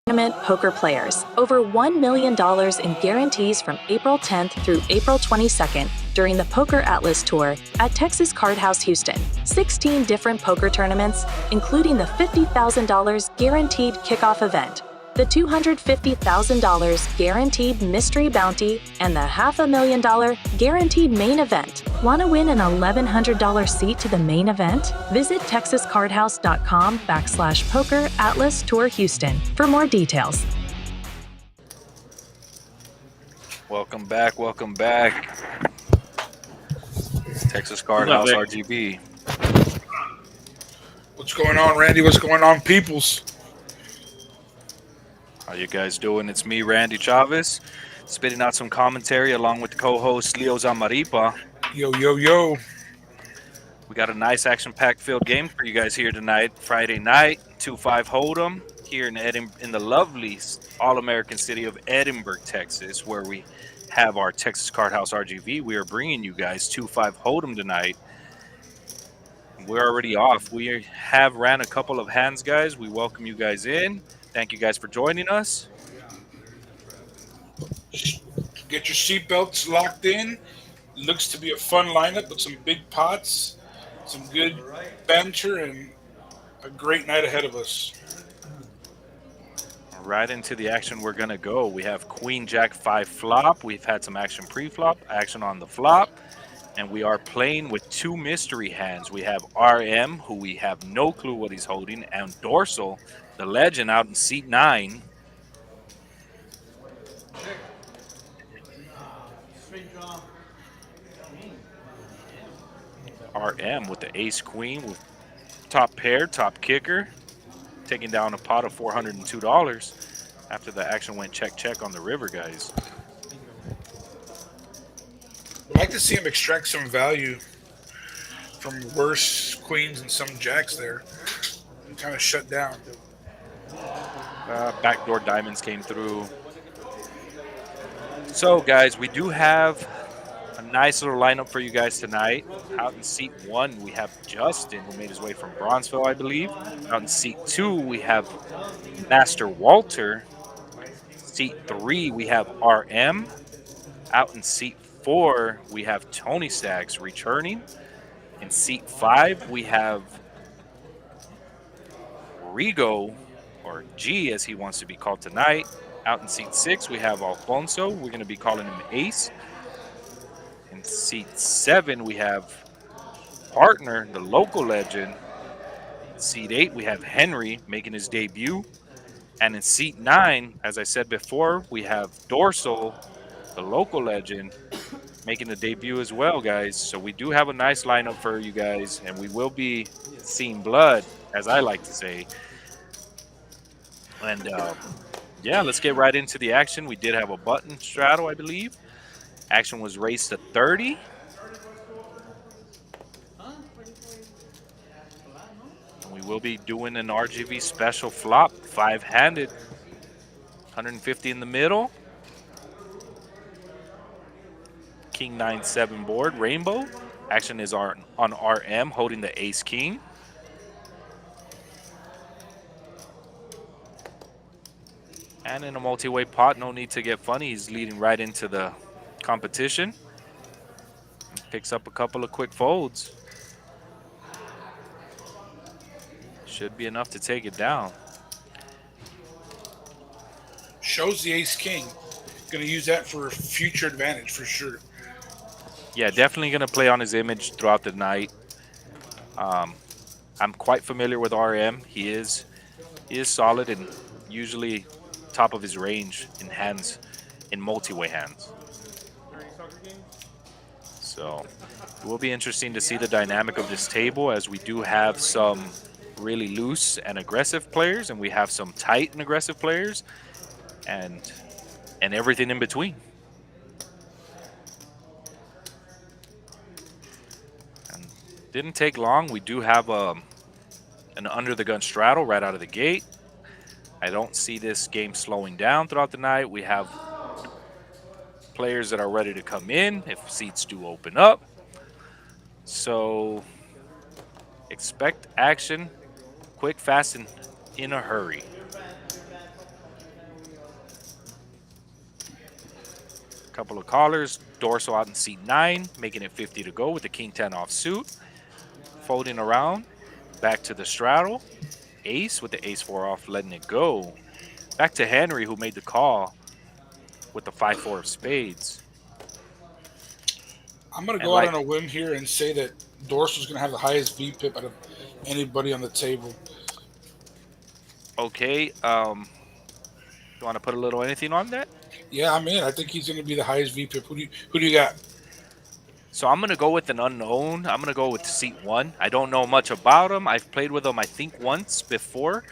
Tournament poker players. Over $1 million in guarantees from April 10th through April 22nd during the Poker Atlas Tour at Texas Card House Houston. 16 different poker tournaments, including the $50,000 guaranteed kickoff event, the $250,000 guaranteed mystery bounty, and the $500,000 guaranteed main event. Want to win an $1,100 seat to the main event? Visit texascardhouse.com/Poker Atlas Tour Houston for more details. Welcome back. Welcome back. Texas Card House RGB. What's going on, Randy? What's going on, peoples? How you guys doing? It's me, Randy Chavez, spitting out some commentary along with the co-host Leo Zamaripa. Yo, yo, yo. We got a nice action-packed field game for you guys here tonight. Friday night, 2-5 Hold'em here in the lovely all-American city of Edinburg, Texas, where we have our Texas Card House RGV. We are bringing you guys 2-5 Hold'em tonight. We're already off. We have ran a couple of hands, guys. We welcome you guys in. Thank you guys for joining us. Get your seatbelts locked in. Looks to be a fun lineup with some big pots, some good banter, and a great night ahead of us. Right into the action we're going to go. We have Queen Jack 5 flop. We've had some action pre-flop, action on the flop. And we are playing with two mystery hands. We have RM, who we have no clue what he's holding, and Dorsal, the legend, out in seat 9. RM with the ace queen with top pair, top kicker, taking down a pot of $402 after the action went check on the river, guys. I'd like to see him extract some value from worse queens and some jacks there and kind of shut down. Backdoor diamonds came through. So, guys, we do have a nice little lineup for you guys tonight. Out in seat 1, we have Justin, who made his way from Bronzeville, I believe. Out in seat 2, we have Master Walter. Seat 3, we have RM. Out in seat 4, we have Tony Stacks returning. In seat 5, we have Rigo, or G as he wants to be called tonight. Out in seat 6, we have Alfonso. We're going to be calling him Ace. In seat 7, we have Partner, the local legend. In seat 8, we have Henry making his debut. And in seat 9, as I said before, we have Dorsal, the local legend, making a debut as well, guys. So we do have a nice lineup for you guys, and we will be seeing blood, as I like to say. And yeah, let's get right into the action. We did have a button straddle, I believe. Action was raised to 30. And we will be doing an RGV special flop, 5-handed, 150 in the middle. King 9-7 board, rainbow. Action is on RM, holding the ace king. And in a multi-way pot, no need to get funny. He's leading right into the competition. Picks up a couple of quick folds. Should be enough to take it down. Shows the ace king. Going to use that for future advantage for sure. Yeah, definitely going to play on his image throughout the night. I'm quite familiar with RM. He is solid and usually top of his range in hands, in multi-way hands. So it will be interesting to see the dynamic of this table, as we do have some really loose and aggressive players, and we have some tight and aggressive players, and everything in between. And didn't take long. We do have an under the gun straddle right out of the gate. I don't see this game slowing down throughout the night. We have players that are ready to come in if seats do open up. So expect action, quick, fast, and in a hurry. Couple of callers, dorsal out in seat 9, making it 50 to go with the king 10 offsuit. Folding around, back to the straddle. Ace with the ace 4 off, letting it go. Back to Henry, who made the call with the 5-4 of spades. I'm going to And go like- out on a whim here and say that Dorsal's going to have the highest VPIP out of anybody on the table. Okay, you want to put a little anything on that? Yeah, I'm in. I think he's going to be the highest VPIP. Who do you got? So I'm going to go with an unknown. I'm going to go with seat 1. I don't know much about him. I've played with him, I think, once before.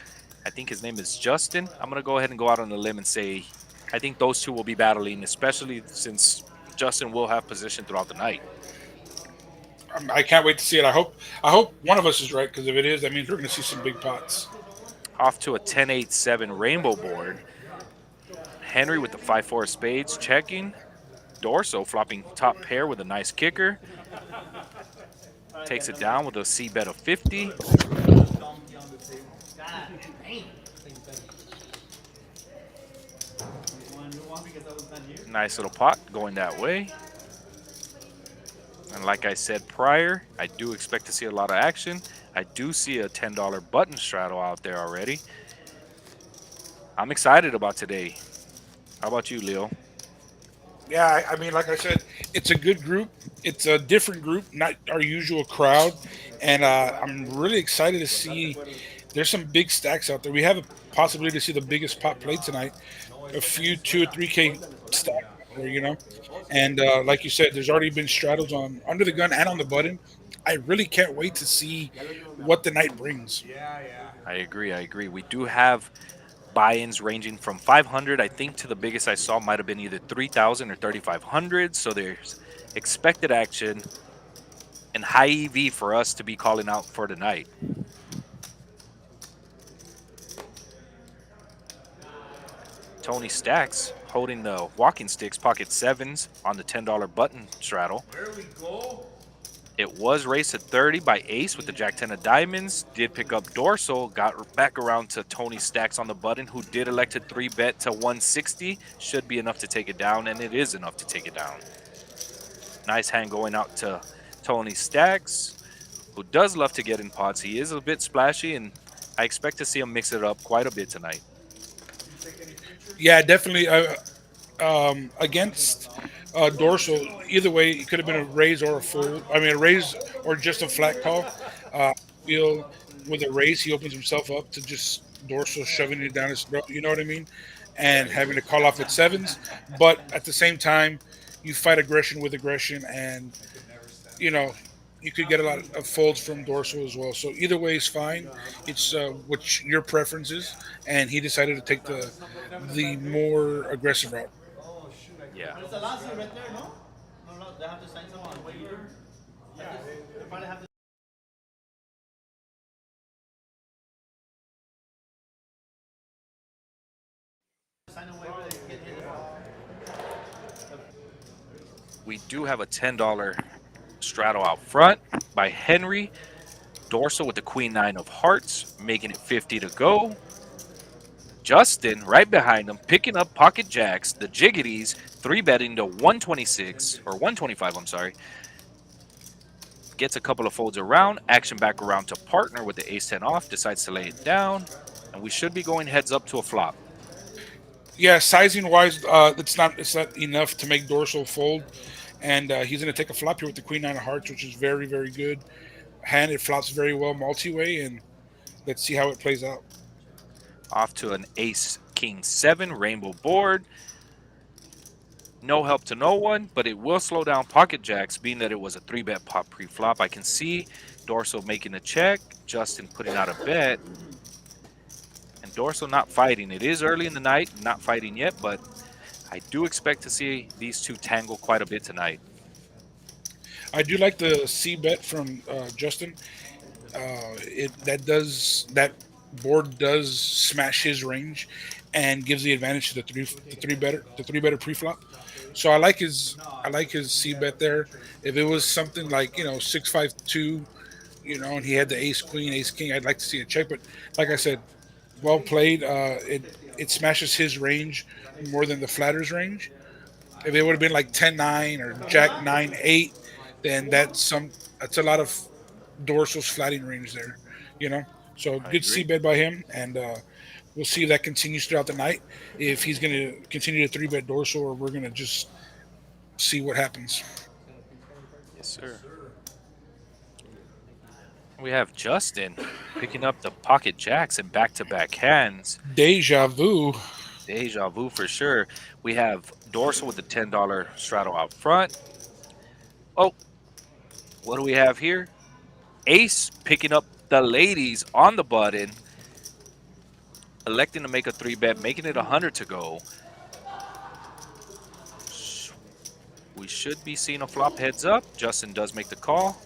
I think his name is Justin. I'm going to go ahead and go out on a limb and say I think those two will be battling, especially since Justin will have position throughout the night. I can't wait to see it. I hope one of us is right, because if it is, that means we're going to see some big pots. Off to a 10-8-7 rainbow board. Henry with the 5-4 of spades checking. Dorso flopping top pair with a nice kicker. Takes it down with a C bet of 50. Nice little pot going that way. And like I said prior, I do expect to see a lot of action. I do see a $10 button straddle out there already. I'm excited about today. How about you, Leo? Yeah, I mean, like I said, it's a good group. It's a different group, not our usual crowd. And I'm really excited to see there's some big stacks out there. We have a possibility to see the biggest pot played tonight. A few 2 or 3K stacks there, you know. And like you said, there's already been straddles on under the gun and on the button. I really can't wait to see what the night brings. I agree. We do have buy-ins ranging from 500, I think, to the biggest I saw might have been either 3,000 or 3,500. So there's expected action and high EV for us to be calling out for tonight. Tony Stacks holding the walking sticks, pocket 7s on the $10 button straddle. There we go. It was raced at 30 by Ace with the Jack 10 of diamonds. Did pick up dorsal, got back around to Tony Stacks on the button, who did elect to 3-bet to 160. Should be enough to take it down, and it is enough to take it down. Nice hand going out to Tony Stacks, who does love to get in pots. He is a bit splashy, and I expect to see him mix it up quite a bit tonight. Yeah, definitely. Against dorsal, either way, it could have been a raise or a fold. I mean, a raise or just a flat call. I feel with a raise, he opens himself up to just dorsal shoving it down his throat. You know what I mean? And having to call off at 7s. But at the same time, you fight aggression with aggression, and you know you could get a lot of folds from dorsal as well. So either way is fine. It's which your preference is, and he decided to take the more aggressive route. Yeah. There's a last right there, no? No, they have to sign someone on waiver. Yeah, they probably have to. Sign a waiver, they get hit. We do have a $10 straddle out front by Henry. Dorsal with the Queen 9 of hearts, making it 50 to go. Justin right behind him, picking up pocket jacks, the jiggities, 3-betting to 126, or 125, I'm sorry. Gets a couple of folds around, action back around to partner with the ace 10 off, decides to lay it down, and we should be going heads up to a flop. Yeah, sizing wise, it's not enough to make dorsal fold, and he's going to take a flop here with the Queen 9 of hearts, which is very, very good hand. It flops very well multi-way, and let's see how it plays out. Off to an ace king 7 rainbow board. No help to no one, but it will slow down pocket jacks, being that it was a 3-bet pop pre-flop. I can see Dorsal making a check, Justin putting out a bet, and Dorsal not fighting. It is early in the night, not fighting yet, but I do expect to see these two tangle quite a bit tonight. I do like the C bet from Justin. That board does smash his range and gives the advantage to the three better pre-flop. So I like his C bet there. If it was something like 6-5-2, and he had the ace queen, ace king, I'd like to see a check. But like I said, well played. It smashes his range more than the flatter's range. If it would have been like 10-9 or Jack 9-8, then that's a lot of Dorsal's flatting range there. You know, so I good C agree. bet by him, and we'll see if that continues throughout the night. If he's going to continue to three bet Dorsal, or we're going to just see what happens. Yes, sir. We have Justin picking up the pocket jacks and back-to-back hands. Deja vu. Deja vu for sure. We have Dorsal with the $10 straddle out front. Oh, what do we have here? Ace picking up the ladies on the button, electing to make a 3-bet, making it 100 to go. We should be seeing a flop heads up. Justin does make the call.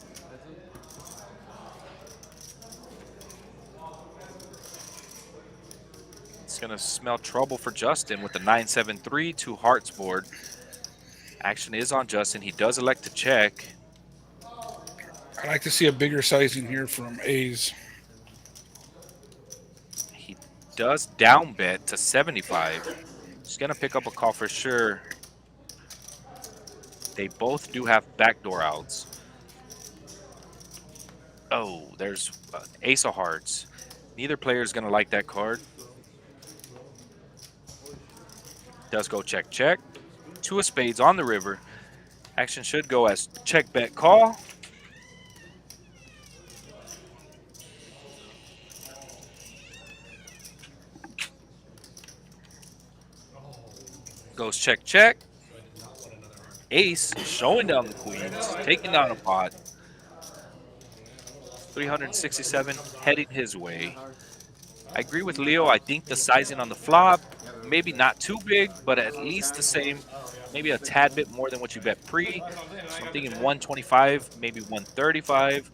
It's going to smell trouble for Justin with the 9-7-3, 2 hearts board. Action is on Justin. He does elect to check. I like to see a bigger sizing here from A's. He does down bet to 75. He's going to pick up a call for sure. They both do have backdoor outs. Oh, there's ace of hearts. Neither player is going to like that card. Does go check, check. 2 of spades on the river. Action should go as check, bet, call. Goes check, check. Ace showing down the queens, taking down a pot. 367 heading his way. I agree with Leo. I think the sizing on the flop, maybe not too big, but at least the same, maybe a tad bit more than what you bet pre. So I'm thinking 125, maybe 135.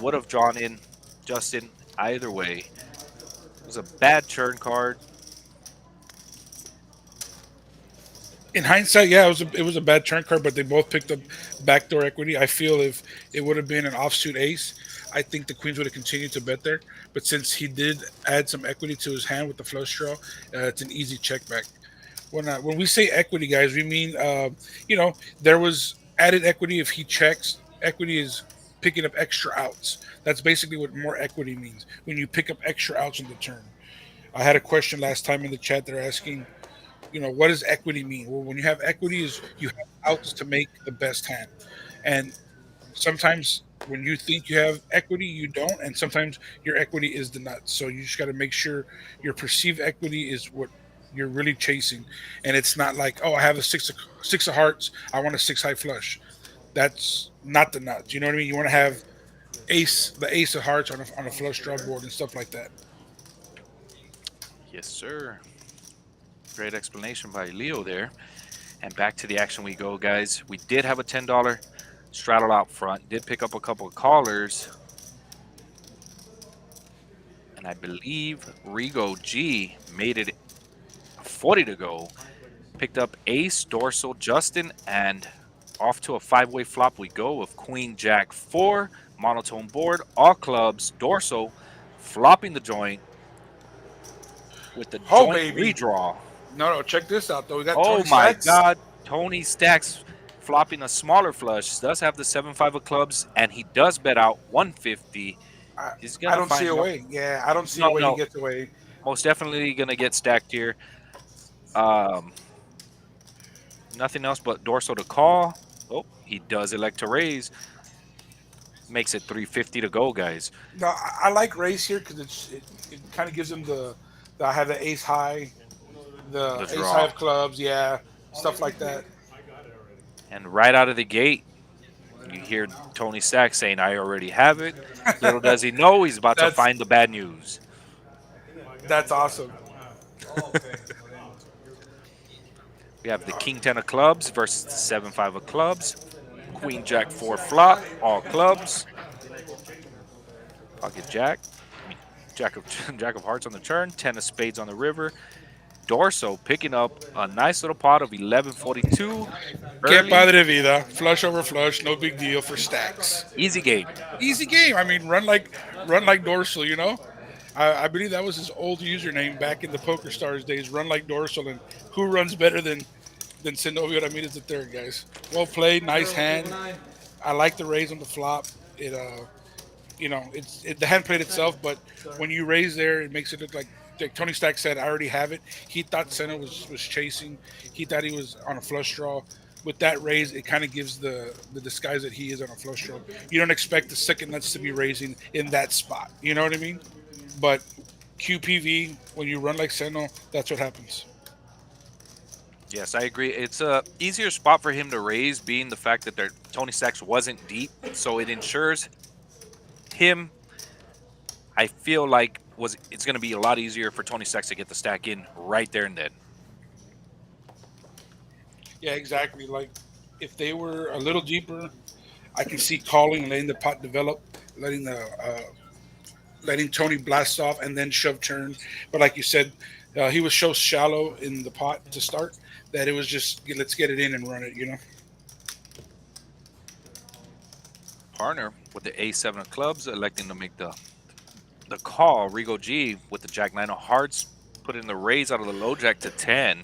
Would have drawn in Justin either way. It was a bad turn card. In hindsight, yeah, it was a bad turn card, but they both picked up backdoor equity. I feel if it would have been an offsuit ace, I think the queens would have continued to bet there. But since he did add some equity to his hand with the flush draw, it's an easy check back. When we say equity, guys, we mean there was added equity if he checks. Equity is picking up extra outs. That's basically what more equity means when you pick up extra outs in the turn. I had a question last time in the chat. They're asking, what does equity mean? Well, when you have equity, is you have outs to make the best hand, and sometimes when you think you have equity, you don't, and sometimes your equity is the nuts. So you just got to make sure your perceived equity is what you're really chasing, and it's not like, oh, I have a six of hearts, I want a 6 high flush. That's not the nuts. You know what I mean? You want to have the ace of hearts on a flush draw board and stuff like that. Yes, sir. Great explanation by Leo there. And back to the action we go, guys. We did have a $10 straddle out front. Did pick up a couple of callers. And I believe Rigo G made it 40 to go. Picked up ace, dorsal, Justin, and off to a 5-way flop we go of queen, jack, 4. Monotone board, all clubs, dorsal, flopping the joint with the Oh, joint baby. redraw. No, check this out though. We got Oh Tony my Stacks. God, Tony Stacks flopping a smaller flush. Does have the 7-5 of clubs, and he does bet out 150. He's I gonna don't see find a no, way. Yeah, I don't see no, a way no. he gets away. Most definitely gonna get stacked here. Nothing else but dorsal to call. Oh, he does elect to raise. Makes it 350 to go, guys. No, I like race here because it kind of gives him I have the ace high, the The ace draw. high of clubs, yeah, stuff like that. And right out of the gate, You hear Tony Stack saying, "I already have it." Little does he know he's about to That's find the bad news. that's awesome. We have the King 10 of clubs versus the 7-5 of clubs. Queen Jack 4 flop, all clubs. Pocket Jack. I mean, Jack of Jack of Hearts on the turn. 10 of spades on the river. Dorso picking up a nice little pot of 1142 Que early. padre vida. Flush over flush, no big deal for stacks. Easy game. Easy game. I mean, run like dorsal. You know. I believe that was his old username back in the Poker Stars days. Run like dorsal, and who runs better than Sinovio Ramirez the third, guys? Well played, nice hand. I like the raise on the flop. It the hand played itself, but when you raise there, it makes it look like Tony Stack said, I already have it. He thought Senna was chasing. He thought he was on a flush draw. With that raise, it kind of gives the disguise that he is on a flush draw. You don't expect the second nuts to be raising in that spot. You know what I mean? But QPV, when you run like Senna, that's what happens. Yes, I agree. It's a easier spot for him to raise, being the fact that Tony Stacks wasn't deep, so it ensures him. I feel like it's going to be a lot easier for Tony Stacks to get the stack in right there and then. Yeah, exactly. Like if they were a little deeper, I can see calling, letting the pot develop, letting Tony blast off, and then shove turn. But like you said, he was so shallow in the pot to start that it was just let's get it in and run it. You know. Partner with the A7 of clubs electing to make the call. Rigo G with the Jack 9 of hearts, putting the raise out of the low jack to 10.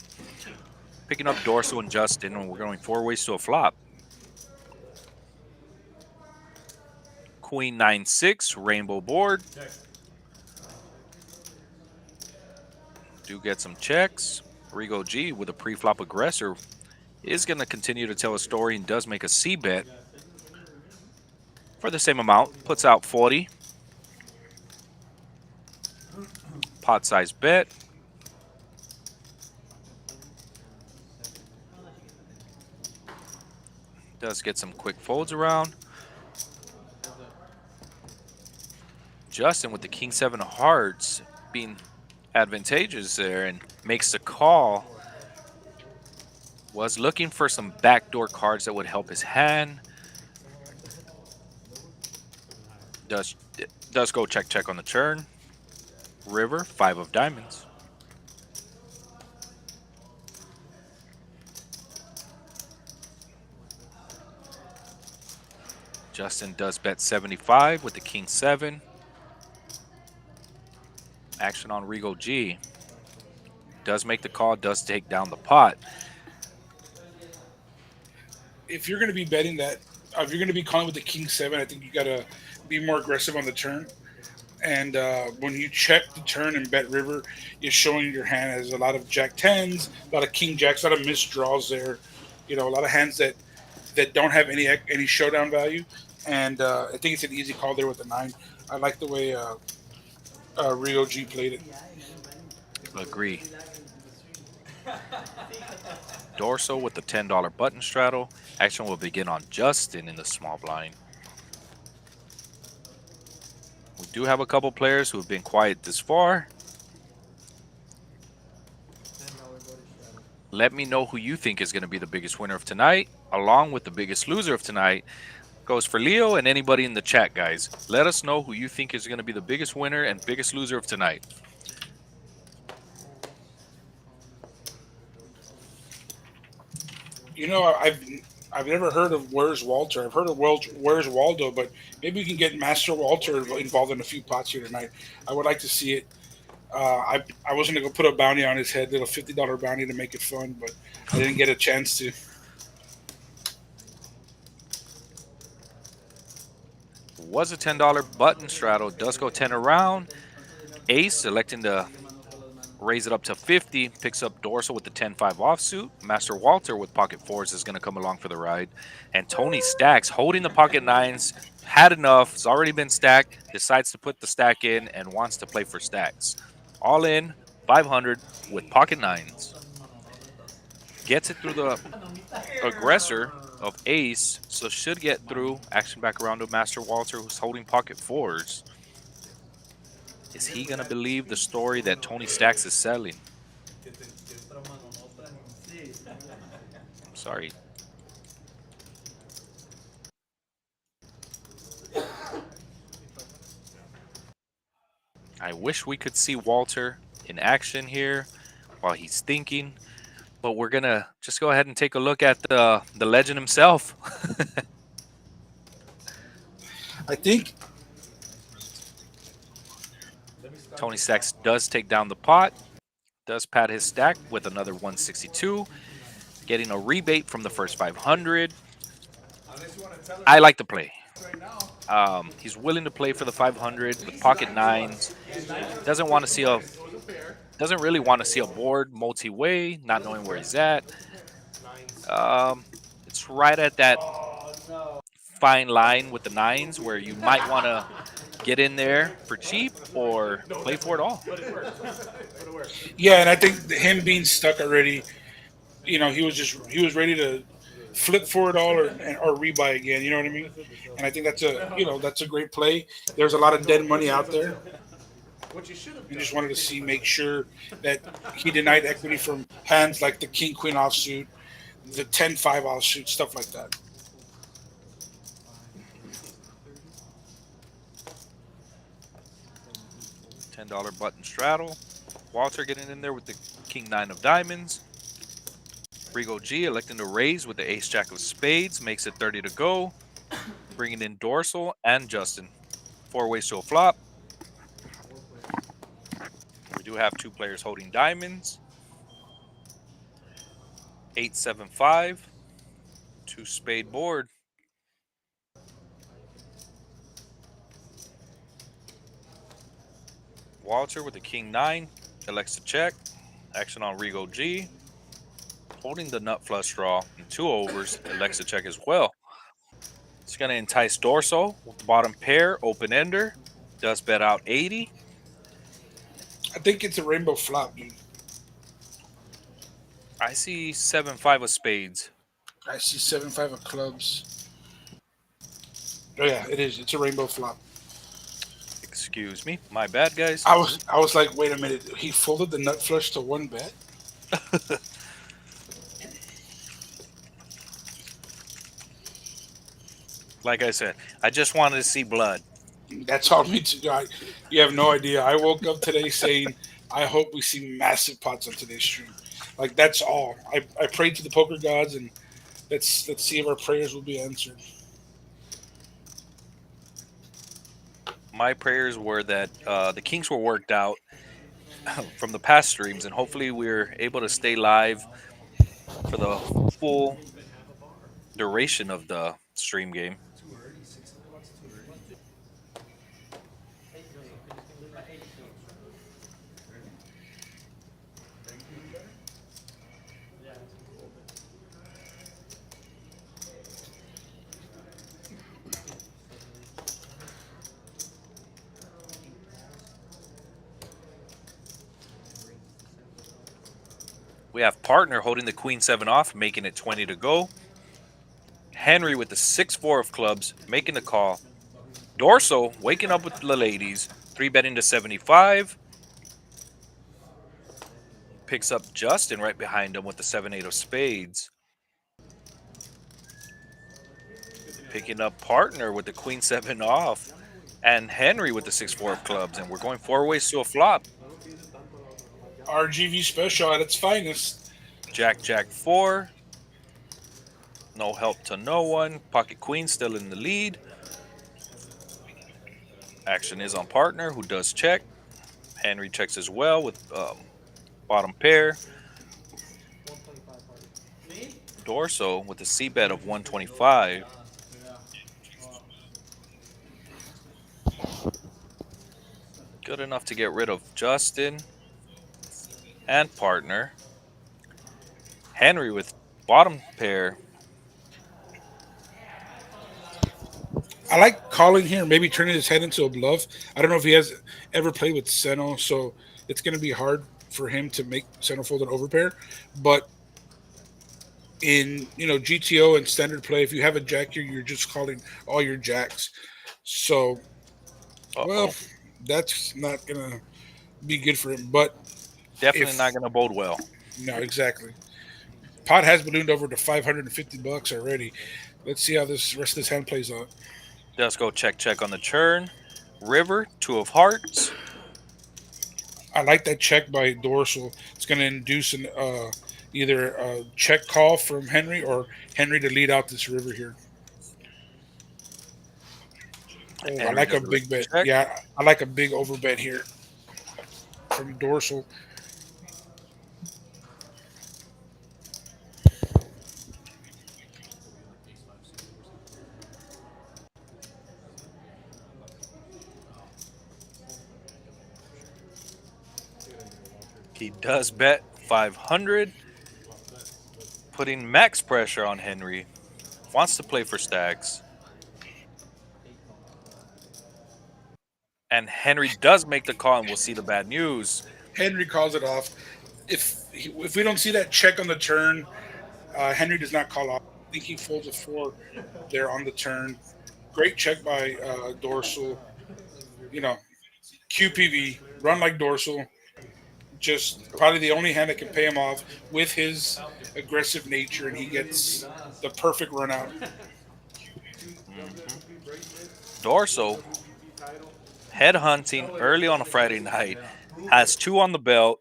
Picking up Dorso and Justin, and we're going 4 ways to a flop. Queen 9-6, rainbow board. Do get some checks. Rigo G with a pre-flop aggressor is going to continue to tell a story and does make a C bet for the same amount. Puts out 40. Pot size bet. Does get some quick folds around. Justin with the King 7 of hearts being advantageous there and makes the call. Was looking for some backdoor cards that would help his hand. Does go check on the turn. River, 5 of diamonds. Justin does bet 75 with the King 7. Action on Rigo G. Does make the call, does take down the pot. If you're going to be betting that, if you're going to be calling with the King 7, I think you got to be more aggressive on the turn. And when you check the turn and bet river, you're showing your hand has a lot of Jack 10s, a lot of King Jacks, a lot of missed draws there. You know, a lot of hands that don't have any showdown value. And I think it's an easy call there with the 9. I like the way Rio G played it. Agree. Dorso with the $10 button straddle. Action will begin on Justin in the small blind. We do have a couple players who have been quiet this far. Let me know who you think is going to be the biggest winner of tonight, along with the biggest loser of tonight. Goes for Leo and anybody in the chat, guys. Let us know who you think is going to be the biggest winner and biggest loser of tonight. You know, I've never heard of Where's Walter. I've heard of Where's Waldo, but maybe we can get Master Walter involved in a few pots here tonight. I would like to see it. I was going to go put a bounty on his head, little $50 bounty to make it fun, but I didn't get a chance to. Was a $10 button straddle. Does go 10 around. Ace electing to raise it up to 50. Picks up Dorso with the 10-5 offsuit. Master Walter with pocket 4s is going to come along for the ride. And Tony Stacks holding the pocket 9s. Had enough. It's already been stacked. Decides to put the stack in and wants to play for stacks. All in 500 with pocket 9s. Gets it through the aggressor of ace, so should get through. Action back around to Master Walter, who's holding pocket fours. Is he going to believe the story that Tony Stacks is selling? I'm sorry. I wish we could see Walter in action here while he's thinking, but we're going to just go ahead and take a look at the legend himself. I think Tony Stacks does take down the pot, does pad his stack with another 162, getting a rebate from the first 500. I like the play. He's willing to play for the 500 with pocket nines. Doesn't really want to see a board multi-way, not knowing where he's at. It's right at that fine line with the nines where you might want to get in there for cheap or play for it all. yeah, and I think him being stuck already, he was ready to flip for it all or rebuy again. You know what I mean? And I think that's a great play. There's a lot of dead money out there. You just wanted to make sure that he denied equity from hands like the king queen offsuit, the 10-5 offsuit, stuff like that. $10 button straddle. Walter getting in there with the king nine of diamonds. Rigo G electing to raise with the ace jack of spades. Makes it 30 to go. Bringing in Dorsal and Justin. 4 ways to a flop. We do have 2 players holding diamonds. 8-7-5. 2 spade board. Walter with the king nine elects to check. Action on Rigo G. Holding the nut flush draw and 2 overs, elects to check as well. It's going to entice Dorso with the bottom pair, open ender. Does bet out 80. I think it's a rainbow flop, dude. I see 7-5 of spades. I see 7-5 of clubs. Oh yeah, it is. It's a rainbow flop. Excuse me, my bad, guys. I was like, wait a minute. He folded the nut flush to 1 bet. Like I said, I just wanted to see blood. That's all me too. You have no idea. I woke up today saying, I hope we see massive pots on today's stream. Like that's all. I prayed to the poker gods, and let's see if our prayers will be answered. My prayers were that the kinks were worked out from the past streams, and hopefully we're able to stay live for the full duration of the stream game. We have partner holding the queen 7 off, making it 20 to go. Henry with the 6-4 of clubs, making the call. Dorso waking up with the ladies, 3-betting to 75. Picks up Justin right behind him with the 7-8 of spades. Picking up partner with the queen 7 off. And Henry with the 6-4 of clubs. And we're going 4 ways to a flop. RGV special at its finest. Jack, Jack 4. No help to no one. Pocket queen still in the lead. Action is on partner, who does check. Henry checks as well with bottom pair. Dorso with a C bet of 125. Good enough to get rid of Justin and partner. Henry with bottom pair. I like calling here, maybe turning his head into a bluff. I don't know if he has ever played with Seno, so it's going to be hard for him to make Seno fold an overpair. But In GTO and standard play, if you have a jack here, you're just calling all your jacks. So, well, Uh-oh. that's not gonna be good for him. But Definitely not if going to bode well. no, exactly. Pot has ballooned over to $550 already. Let's see how this rest of this hand plays out. Let's go check, check on the turn. River, two of hearts. I like that check by Dorsal. It's going to induce an either a check call from Henry or Henry to lead out this river here. Oh, I Henry like a does elect big to bet. check. Yeah, I like a big over bet here from Dorsal. He does bet 500, putting max pressure on Henry. Wants to play for stacks. And Henry does make the call, and we'll see the bad news. Henry calls it off. If we don't see that check on the turn, Henry does not call off. I think he folds a four there on the turn. Great check by Dorsal. You know, QPV, run like Dorsal. Just probably the only hand that can pay him off with his aggressive nature, and he gets the perfect run out. Mhm. Dorso, head hunting early on a Friday night, has two on the belt.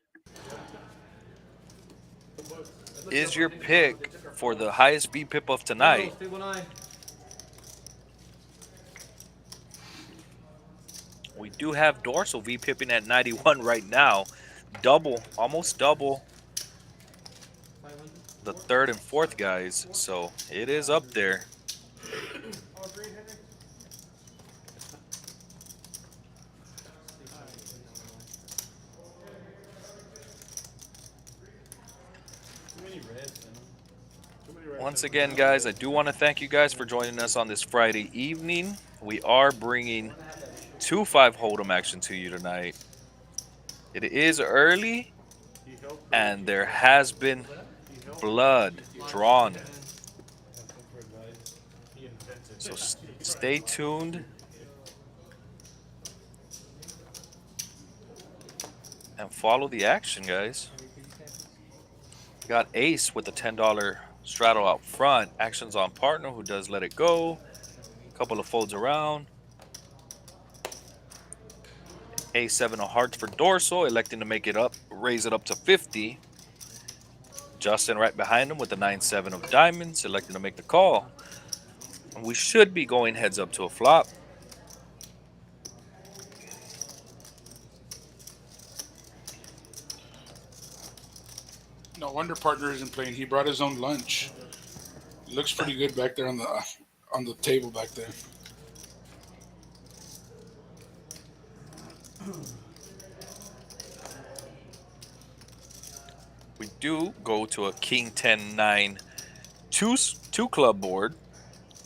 Is your pick for the highest VPIP of tonight? We do have Dorsal VPIPing at 91 right now. Double, almost double the third and fourth guys. So it is up there. Once again, guys, I do want to thank you guys for joining us on this Friday evening. We are bringing 2-5 Hold'em action to you tonight. It is early, and there has been blood drawn. So stay tuned and follow the action, guys. Got Ace with the $10 straddle out front. Actions on partner who does let it go. Couple of folds around. A7 of hearts for Dorsal, electing to make it up, raise it up to 50. Justin right behind him with the 9-7 of diamonds, electing to make the call. And we should be going heads up to a flop. No wonder partner isn't playing. He brought his own lunch. Looks pretty good back there on the table back there. We do go to a King 10-9 two club board.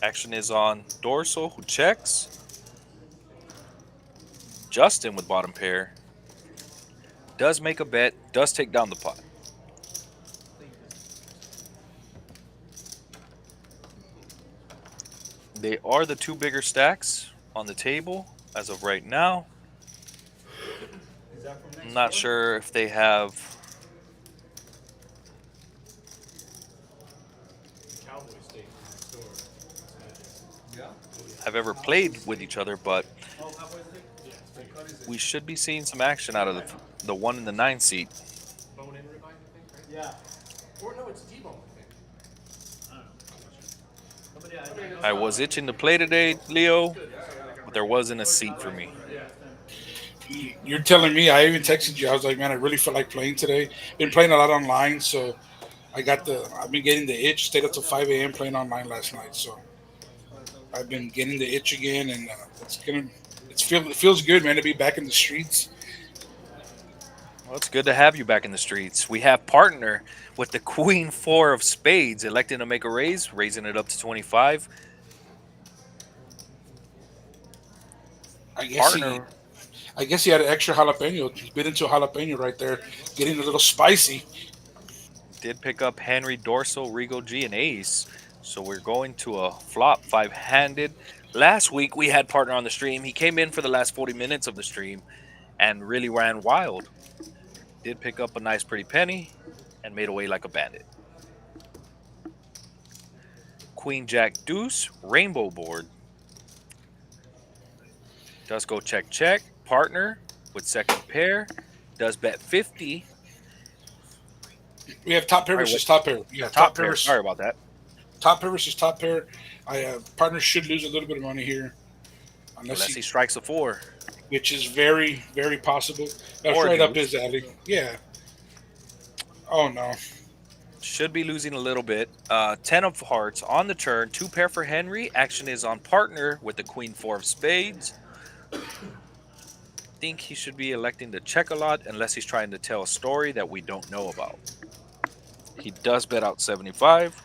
Action is on Dorsal, who checks. Justin with bottom pair does make a bet, does take down the pot. They are the two bigger stacks on the table as of right now. I'm not sure if they have ever played with each other, but we should be seeing some action out of the 1 and the 9 seat. Yeah. I was itching to play today, Leo, but there wasn't a seat for me. You're telling me. I even texted you. I was like, man, I really feel like playing today. Been playing a lot online, so I've been getting the itch. Stayed up till 5 a.m. playing online last night, so I've been getting the itch again, and it feels good, man, to be back in the streets. Well, it's good to have you back in the streets. We have partner with the Queen 4 of spades, electing to make a raise, raising it up to 25. I guess Partner, I guess he had an extra jalapeno. He bit into a jalapeno right there, getting a little spicy. Did pick up Henry, Dorsal, Regal G, and Ace. So we're going to a flop 5-handed. Last week we had partner on the stream. He came in for the last 40 minutes of the stream and really ran wild. Did pick up a nice pretty penny and made away like a bandit. Queen Jack Deuce, rainbow board. Does go check, check. Partner with second pair. Does bet 50. We have top pair Sorry, versus top pair. Yeah, Top pair. Sorry about that. Top pair versus top pair. Partner should lose a little bit of money here. Unless he strikes a 4. Which is very, very possible. That's Or right up deuce. his alley. Yeah. Oh, no. Should be losing a little bit. 10 of hearts on the turn. 2 pair for Henry. Action is on partner with the queen 4 of spades. Think he should be electing to check a lot unless he's trying to tell a story that we don't know about. He does bet out 75.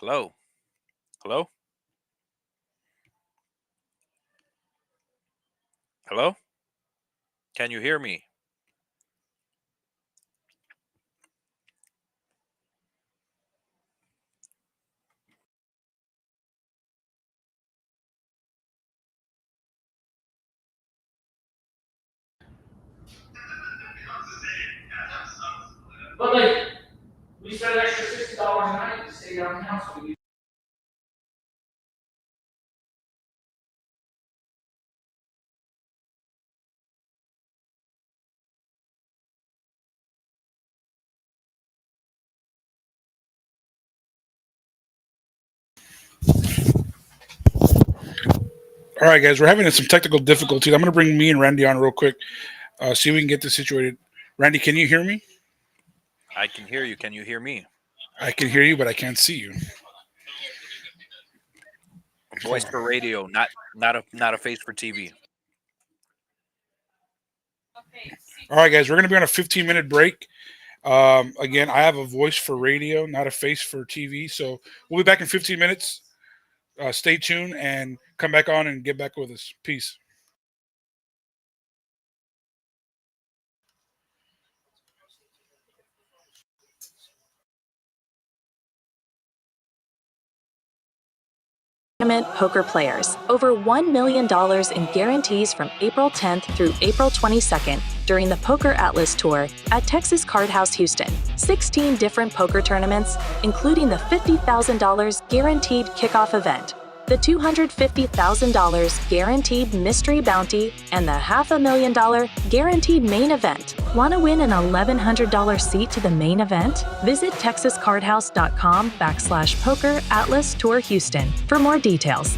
Hello? Hello? Hello? Can you hear me? But like, we spent an extra $60 a night to stay downtown, so we. All right, guys, we're having some technical difficulties. I'm going to bring me and Randy on real quick, see if we can get this situated. Randy, can you hear me? I can hear you. Can you hear me? I can hear you, but I can't see you. Voice for radio, not a face for TV. All right, guys, we're going to be on a 15-minute break. Again, I have a voice for radio, not a face for TV. So we'll be back in 15 minutes. Stay tuned and come back on and get back with us. Peace. Tournament poker players. Over $1 million in guarantees from April 10th through April 22nd during the Poker Atlas Tour at Texas Card House Houston. 16 different poker tournaments, including the $50,000 guaranteed kickoff event. the $250,000 guaranteed mystery bounty, and the $500,000 guaranteed main event. Want to win an $1,100 seat to the main event? Visit texascardhouse.com/poker Atlas Tour Houston for more details.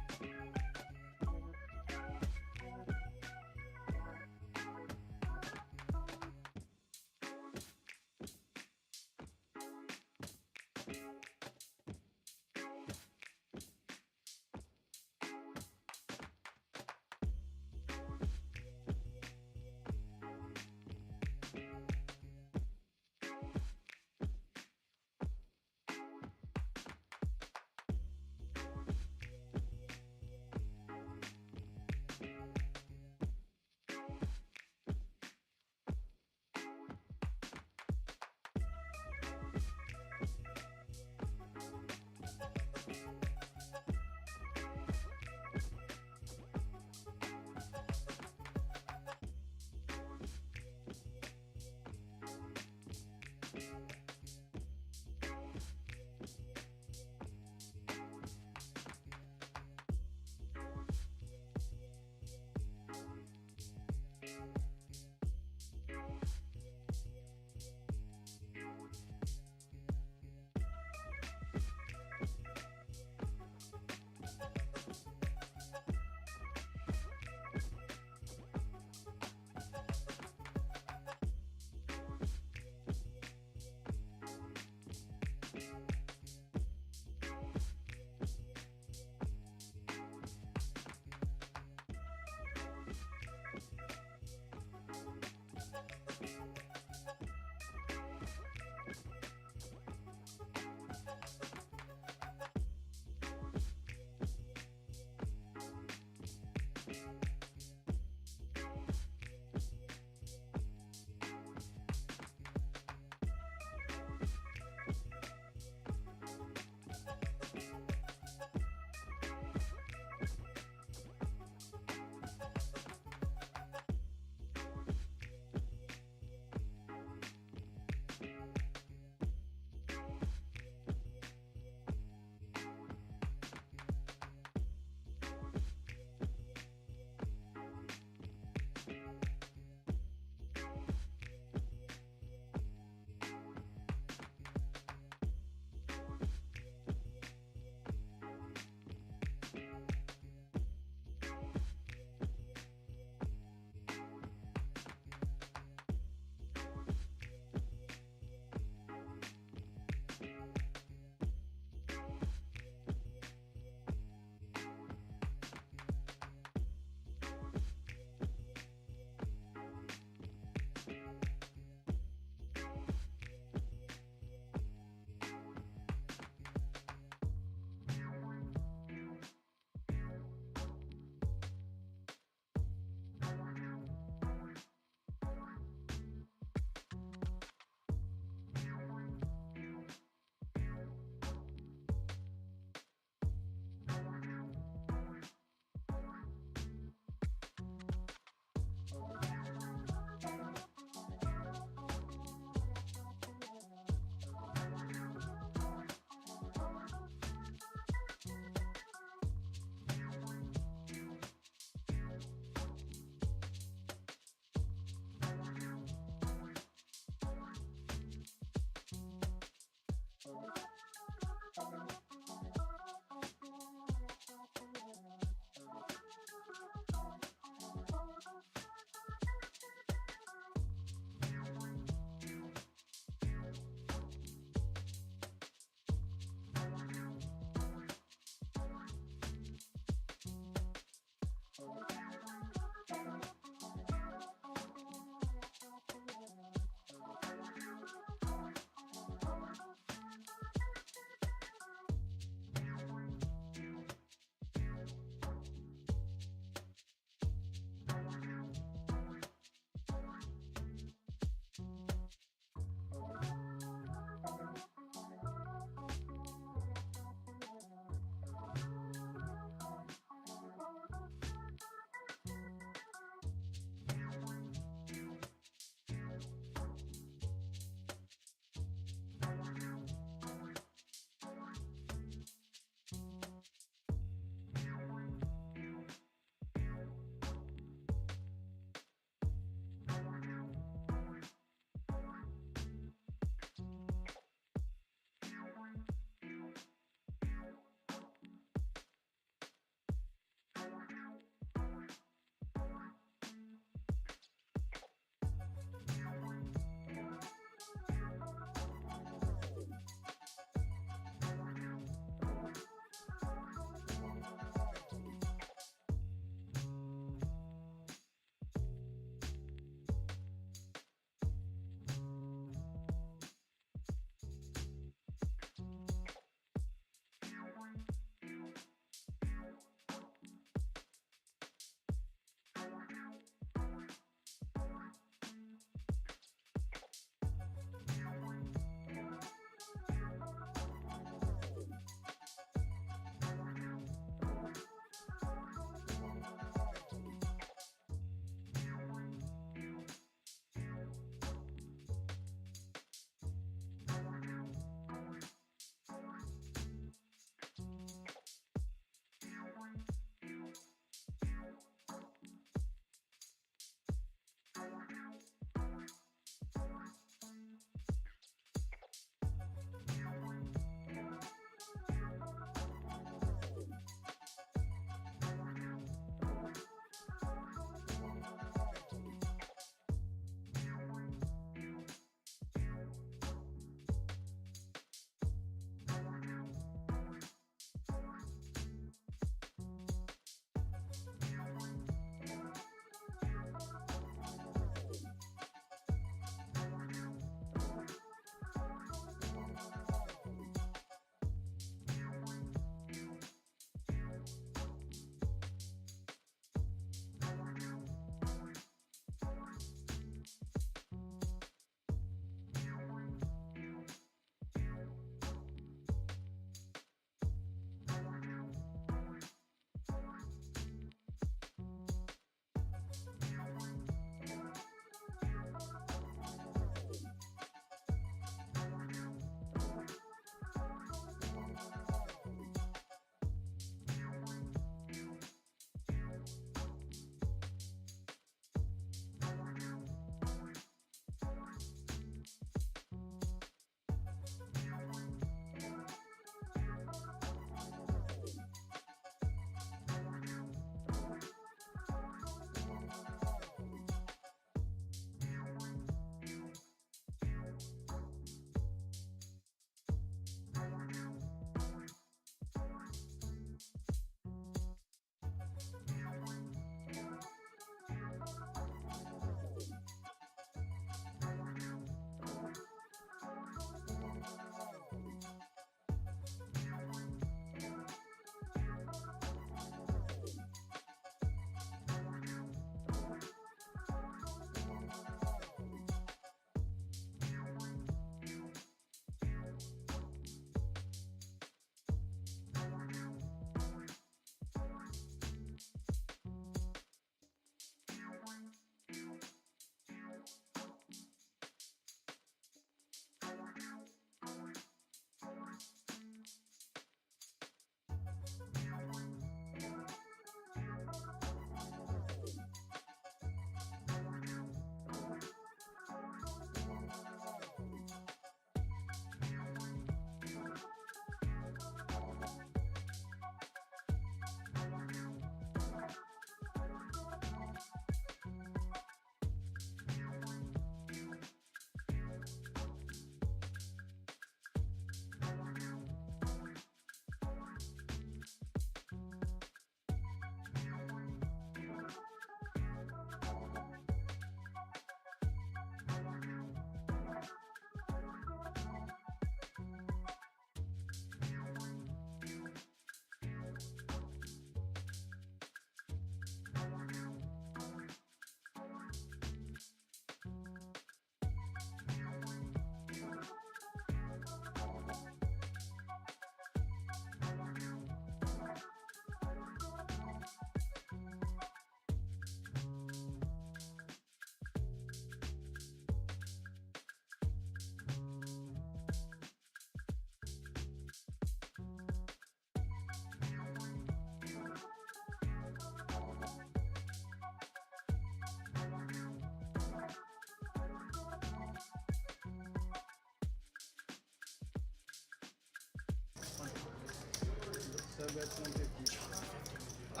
5 bets, 150.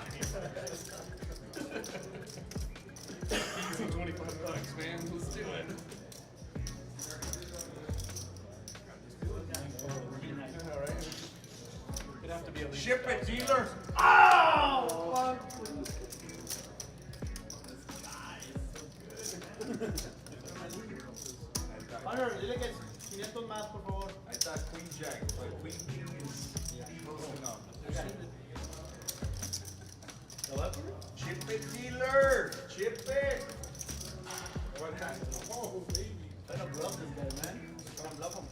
$25, man. Let's do it. It'd have to be a Ship it, dealer. Hunter, dile que es 500 más, por favor. Ahí está Queen Jack, but Queen King is close enough. Chip it, dealer! Chip it! What happened? Oh, baby. Try to bluff this guy, man. Try to bluff him.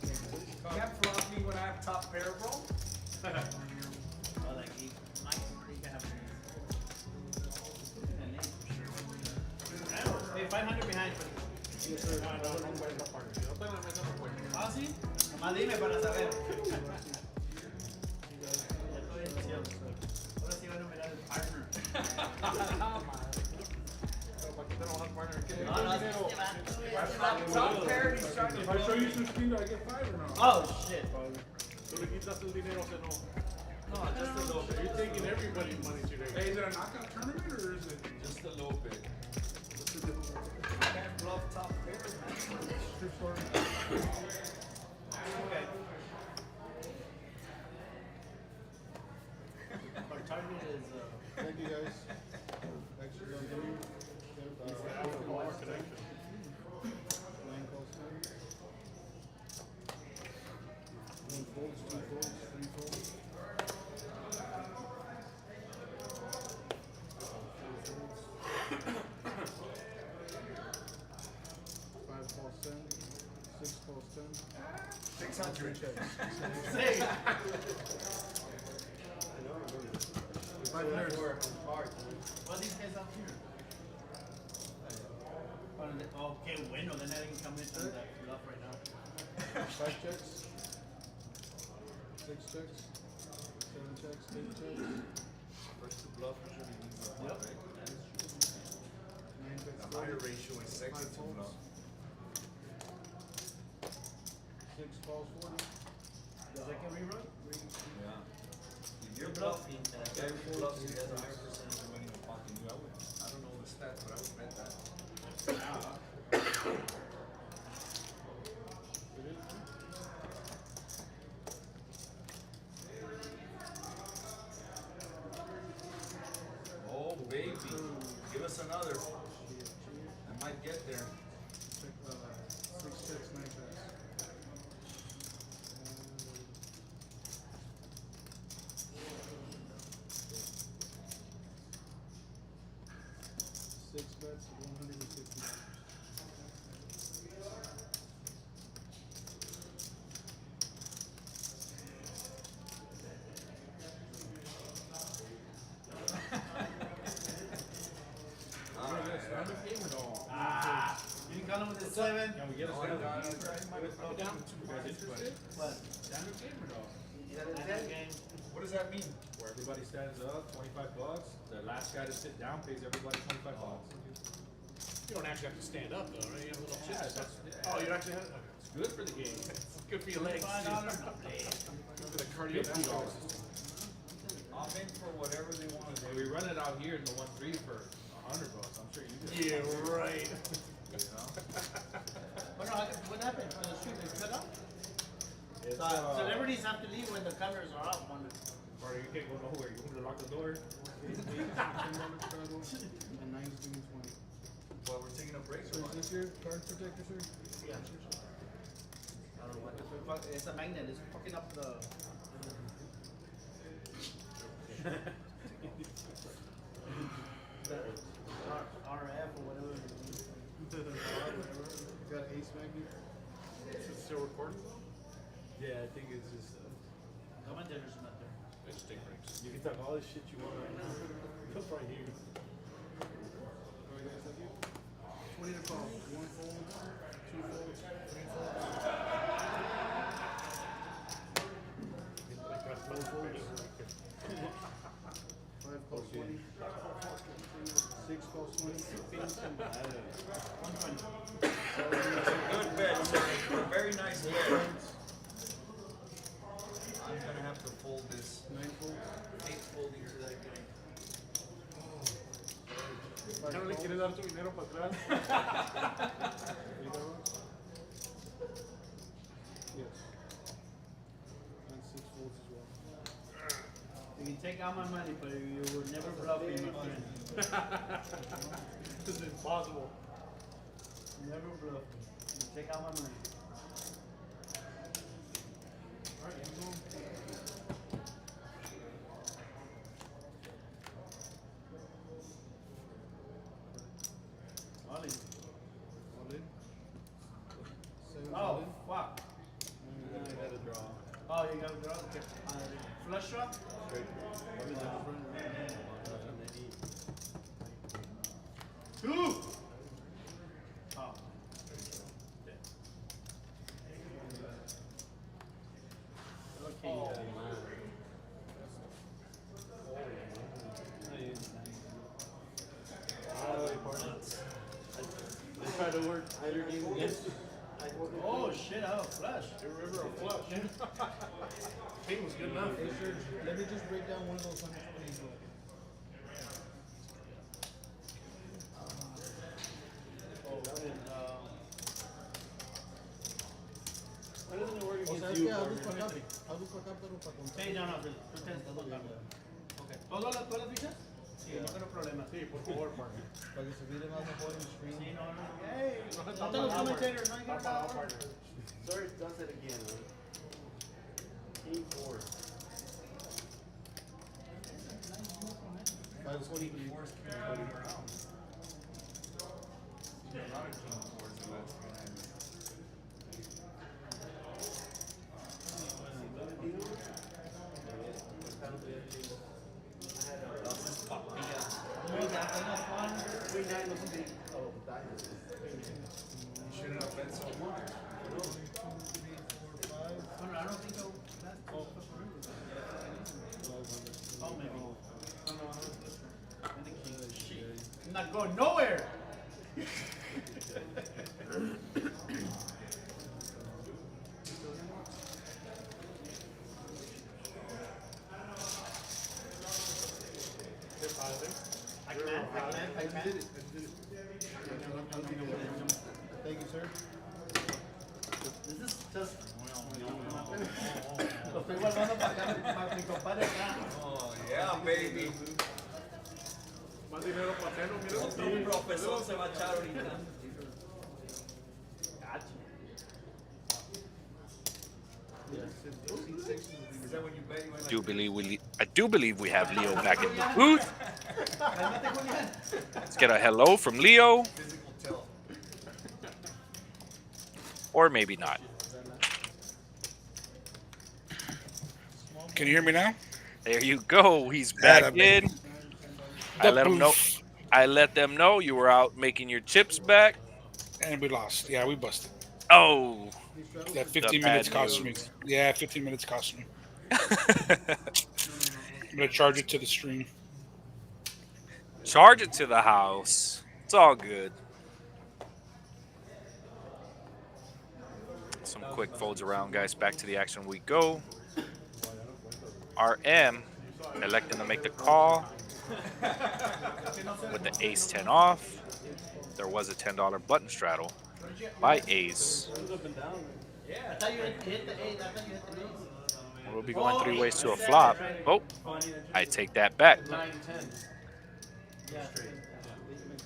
You can't bluff me when I have top pair, bro. Oh, like he might have Hey, 500 behind. Yes, sir. ¿Ah, sí? Nomás dime para saber. Ahora sí van a mirar el partner. No, no, Top pair, he's trying to If I show you some speed, do I get 5 or no? Oh, shit. Tú le quitas el dinero, se no. No, just a little bit. You're taking everybody's money today. Hey, is it a knockout tournament or is it? Just a little bit. You can't bluff top pair, man. True story. Okay. Our target is, Thank you, guys. Actually, I'm doing. Line calls 10. 1 folds, 2 folds, 3 folds. 5 calls 10. 6 calls 10. 600. say, 5 pairs. what these guys up here? Oh, qué bueno, then I can come into that bluff right now. 5 checks. 6 checks. 7 checks. 8 checks. First to bluff usually means a lot, right? 9 bets. The higher ratio is sexy to bluff. 6 calls 40. Does that get rerun? Yeah. If you're You're bluffing, bluffing, that guy who bluffs, he has a higher percentage of winning the pot than you. I don't know the stats, but I would bet that. Oh, baby. Give us another. I might get there. Check, 6 checks, 9 bets. 6 bets, $160. You can call him with the 7. Can we get a Oh, stand I up? got it. Down. You guys interested? What? Standard game or no? Game. What does that mean? Where everybody stands up, $25. The last guy to sit down pays everybody $25. You don't actually have to stand up though, right? You have a little Yeah, chips. that's- Oh, you actually have it? Okay. It's good for the game. It's good for your legs. $5? No, For the cardio. $50. I'm in for whatever they want to Hey, do. we run it out here in the 1-3 for $100. I'm sure you do. Yeah, right. You know? Bueno, what happened on the street? They cut off? It's, Celebrities have to leave when the cameras are off. On or you can't go nowhere. You want to lock the door? $10 straddle, and 9's doing 20. Well, we're taking a break. So is this your card protector, sir? yeah. I don't know what. It's a magnet. It's fucking up the. RF or whatever. Got an ace magnet. Is it still recording though? Yeah, I think it's just. Commentators not there. Let's take breaks. You can talk all this shit you want right now. Come right here. Alright, guys, thank you. 20 to call. 1 fold, 2 folds, 3 folds. 4 folds. 5 calls 20. 6 calls 20. Good bet, sir. A very nice bet. I'm gonna have to fold this. 9 folds. 8 Ya no le quieres dar tu dinero para atrás. Yes. And 6 folds as well. You can take out my money, but you will never bluff me, my friend. This is impossible. Never bluff me. You take out my money. Alright, you go. All in. All in. 7 Oh, all in. fuck. And you gotta draw. Oh, you gotta draw. Okay. Flush draw? Two! Oh. Okay. I try to work either game against you. Oh shit, I have a flush. You remember a flush. King was good enough. Hey, sir, let me just break down one of those 120s. Why doesn't it work O sea, es against you, que hazlo partner? para acá pero para contar. Sí, no, tú tienes que tocarlo. Ok. ¿Todas las fichas? Sí, no tengo problema. Sí, por favor, partner. Para que se mire más mejor en el screen. Sí, no, no. Hey, No, no it's te not los my commentators, no hay que Not my hablar. partner. Sir does it again, man. King 4. 524 is Shouldn't have been so much. I don't think so. Oh, maybe. Oh, no, I think shit. I'm not going nowhere. Thank you, sir. This is just. Lo estoy guardando para mi compadre acá. Oh, yeah, baby. Más dinero para Teno, mira. Otro profesor se va a echar ahorita. Is that when you bet you went I do believe we have Leo back in the booth. Let's get a hello from Leo, physical tilt? or maybe not. Can you hear me now? There you go. He's back Atta in. I let him know. I let them know you were out making your chips back. And we lost. Yeah, we busted. Oh, That 15 bad minutes cost me. news. Yeah, 15 minutes cost me. I'm gonna charge it to the stream. Charge it to the house. It's all good. Some quick folds around, guys. Back to the action we go. RM electing to make the call with the ace-10 off. There was a $10 button straddle by ace. I thought you hit the 8. I thought you hit the 8. We'll be going 3 ways to a flop. Oh, I take that back. 9, 10. Yeah.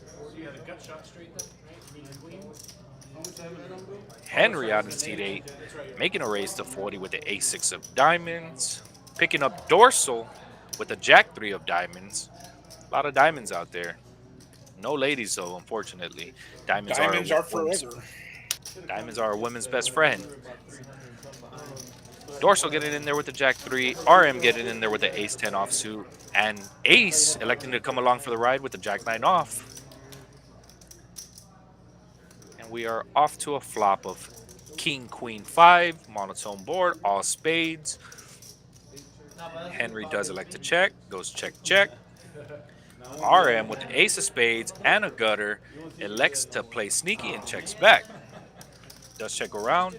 So you had a gut shot straight then, right? King queen. Henry out in seat 8, making a raise to 40 with the ace-6 of diamonds. Picking up dorsal with the jack-3 of diamonds. A lot of diamonds out there. No ladies, though, unfortunately. Diamonds Diamonds are forever. Diamonds are a women's best friend. Dorsal getting in there with the jack-3. RM getting in there with the ace-10 offsuit. And ace electing to come along for the ride with the jack-9 off. And we are off to a flop of king, queen, 5. Monotone board, all spades. Henry does elect to check. Goes check, check. RM with the ace of spades and a gutter elects to play sneaky and checks back. Does check around.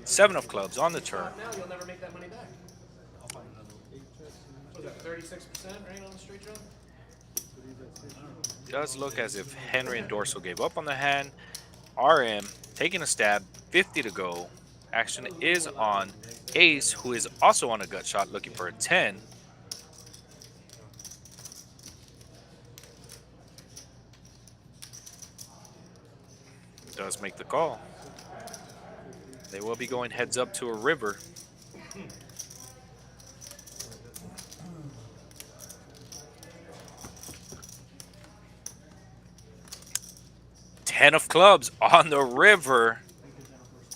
7 of clubs on the turn. Now you'll never make that money back. Was that 30 36%, right, on the straight draw? Does look as if Henry and Dorsal gave up on the hand. RM taking a stab, 50 to go. Action is on Ace, who is also on a gut shot looking for a 10. Does make the call. They will be going heads up to a river. Ten of clubs on the river.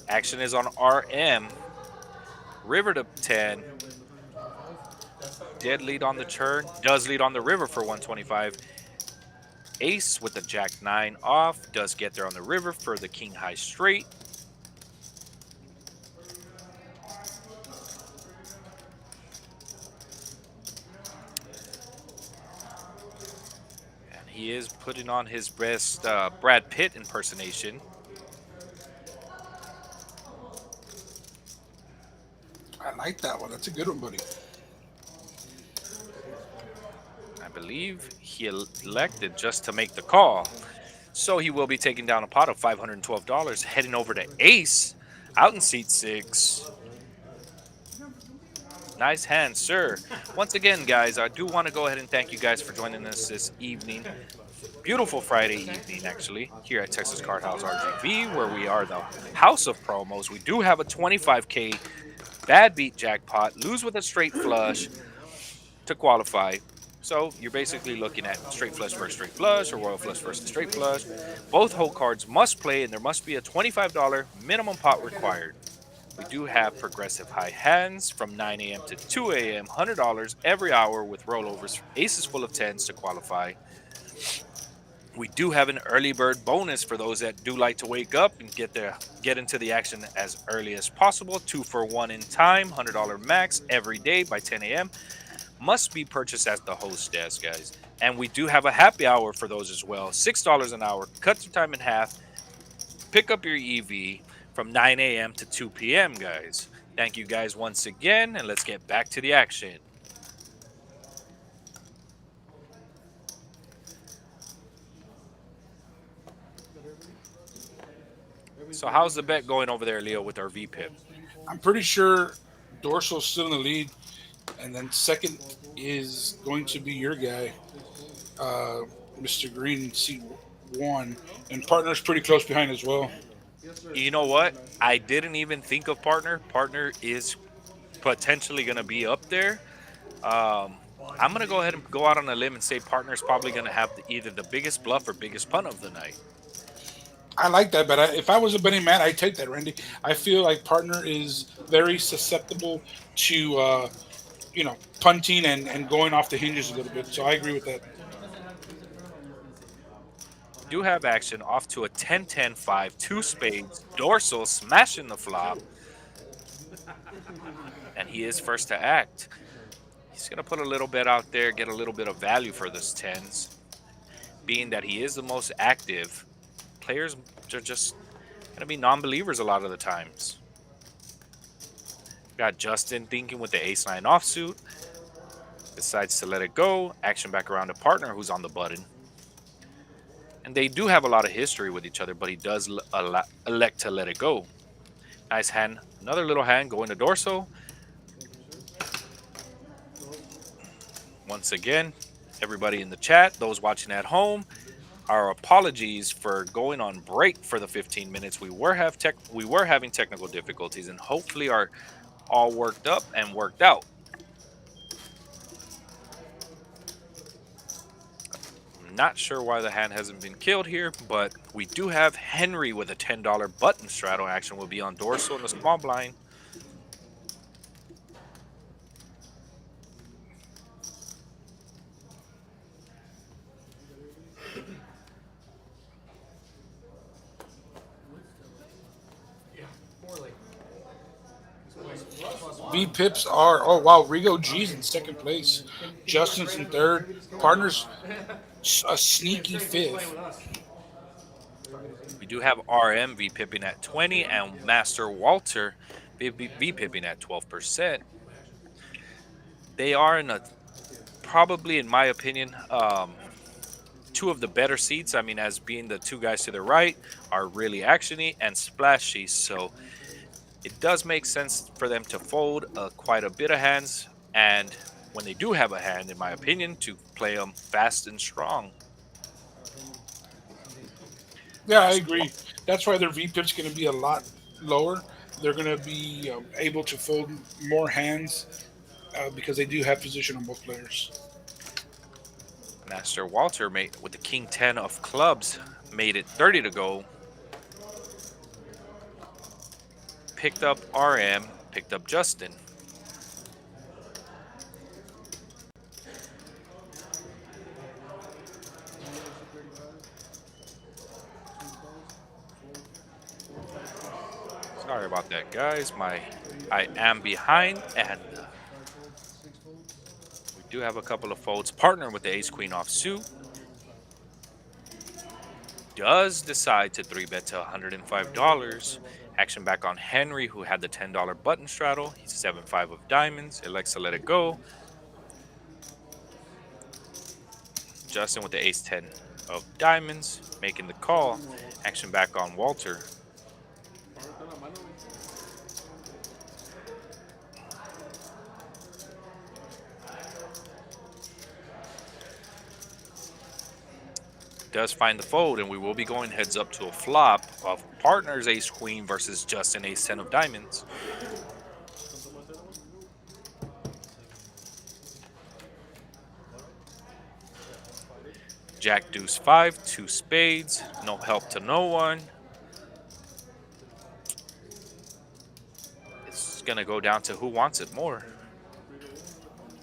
Action is on RM. River to 10. Dead lead on the turn. Does lead on the river for 125. Ace with the jack 9 off. Does get there on the river for the king high straight. And he is putting on his best Brad Pitt impersonation. I like that one. That's a good one, buddy. I believe he elected just to make the call. So he will be taking down a pot of $512, heading over to Ace, out in seat 6. Nice hand, sir. Once again, guys, I do want to go ahead and thank you guys for joining us this evening. Beautiful Friday evening, actually, here at Texas Card House RGV, where we are the house of promos. We do have a 25K bad beat jackpot, lose with a straight flush to qualify. So you're basically looking at straight flush versus straight flush or royal flush versus straight flush. Both hole cards must play, and there must be a $25 minimum pot required. We do have progressive high hands from 9 a.m. to 2 a.m., $100 every hour with rollovers, aces full of 10s to qualify. We do have an early bird bonus for those that do like to wake up and get into the action as early as possible. 2 for 1 in time, $100 max every day by 10 a.m. Must be purchased at the host desk, guys. And we do have a happy hour for those as well. $6 an hour, cut your time in half. Pick up your EV from 9 a.m. to 2 p.m., guys. Thank you guys once again, and let's get back to the action. So how's the bet going over there, Leo, with our VPIP? I'm pretty sure Dorsal's still in the lead, and then second is going to be your guy, Mr. Green, seat 1, and partner's pretty close behind as well. You know what? I didn't even think of partner. Partner is potentially going to be up there. I'm going to go ahead and go out on a limb and say partner's probably going to have either the biggest bluff or biggest punt of the night. I like that, but if I was a betting man, I'd take that, Randy. I feel like partner is very susceptible to, punting and going off the hinges a little bit. So I agree with that. Do have action off to a 10-10-5, 2 spades, Dorsal smashing the flop. And he is first to act. He's going to put a little bit out there, get a little bit of value for this 10s. Being that he is the most active, players are just going to be non-believers a lot of the times. Got Justin thinking with the ace-9 offsuit. Decides to let it go. Action back around to partner who's on the button. And they do have a lot of history with each other, but he does elect to let it go. Nice hand. Another little hand going to Dorsal. Once again, everybody in the chat, those watching at home, our apologies for going on break for the 15 minutes. We were having technical difficulties, and hopefully are all worked up and worked out. Not sure why the hand hasn't been killed here, but we do have Henry with a $10 button straddle. Action will be on Dorsal in the small blind. V pips are Rio G's in second place, Justin's in third, partners a sneaky fifth. We do have RM V-pipping at 20 and Master Walter V-pipping at 12%. They are in a probably, in my opinion, two of the better seats. I mean, as being the two guys to the right are really actiony and splashy. So it does make sense for them to fold quite a bit of hands. And when they do have a hand, in my opinion, to play them fast and strong. Yeah, I So, agree. That's why their VPIP's going to be a lot lower. They're going to be able to fold more hands because they do have position on both players. Master Walter made with the King 10 of clubs, made it 30 to go. Picked up RM, picked up Justin. Sorry about that, guys. I am behind, and we do have a couple of folds. Partner with the Ace Queen off suit does decide to 3-bet to $105. Action back on Henry, who had the $10 button straddle. He's 7-5 of diamonds. Elects to let it go. Justin with the Ace 10 of diamonds, making the call. Action back on Walter. Does find the fold, and we will be going heads up to a flop of partners Ace Queen versus Justin Ace 10 of diamonds. Jack Deuce 5, 2 spades, no help to no one. It's gonna go down to who wants it more.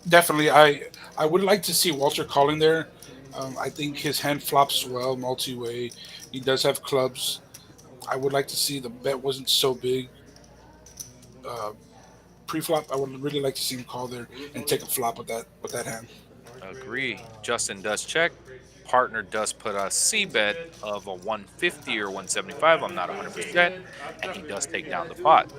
Definitely, I would like to see Walter calling there. I think his hand flops well multi-way. He does have clubs. I would like to see the bet wasn't so big. Uh, Pre-flop, I would really like to see him call there and take a flop with that hand. Agree. Justin does check. Partner does put a C bet of a 150 or 175. I'm not 100%. And he does take down the pot.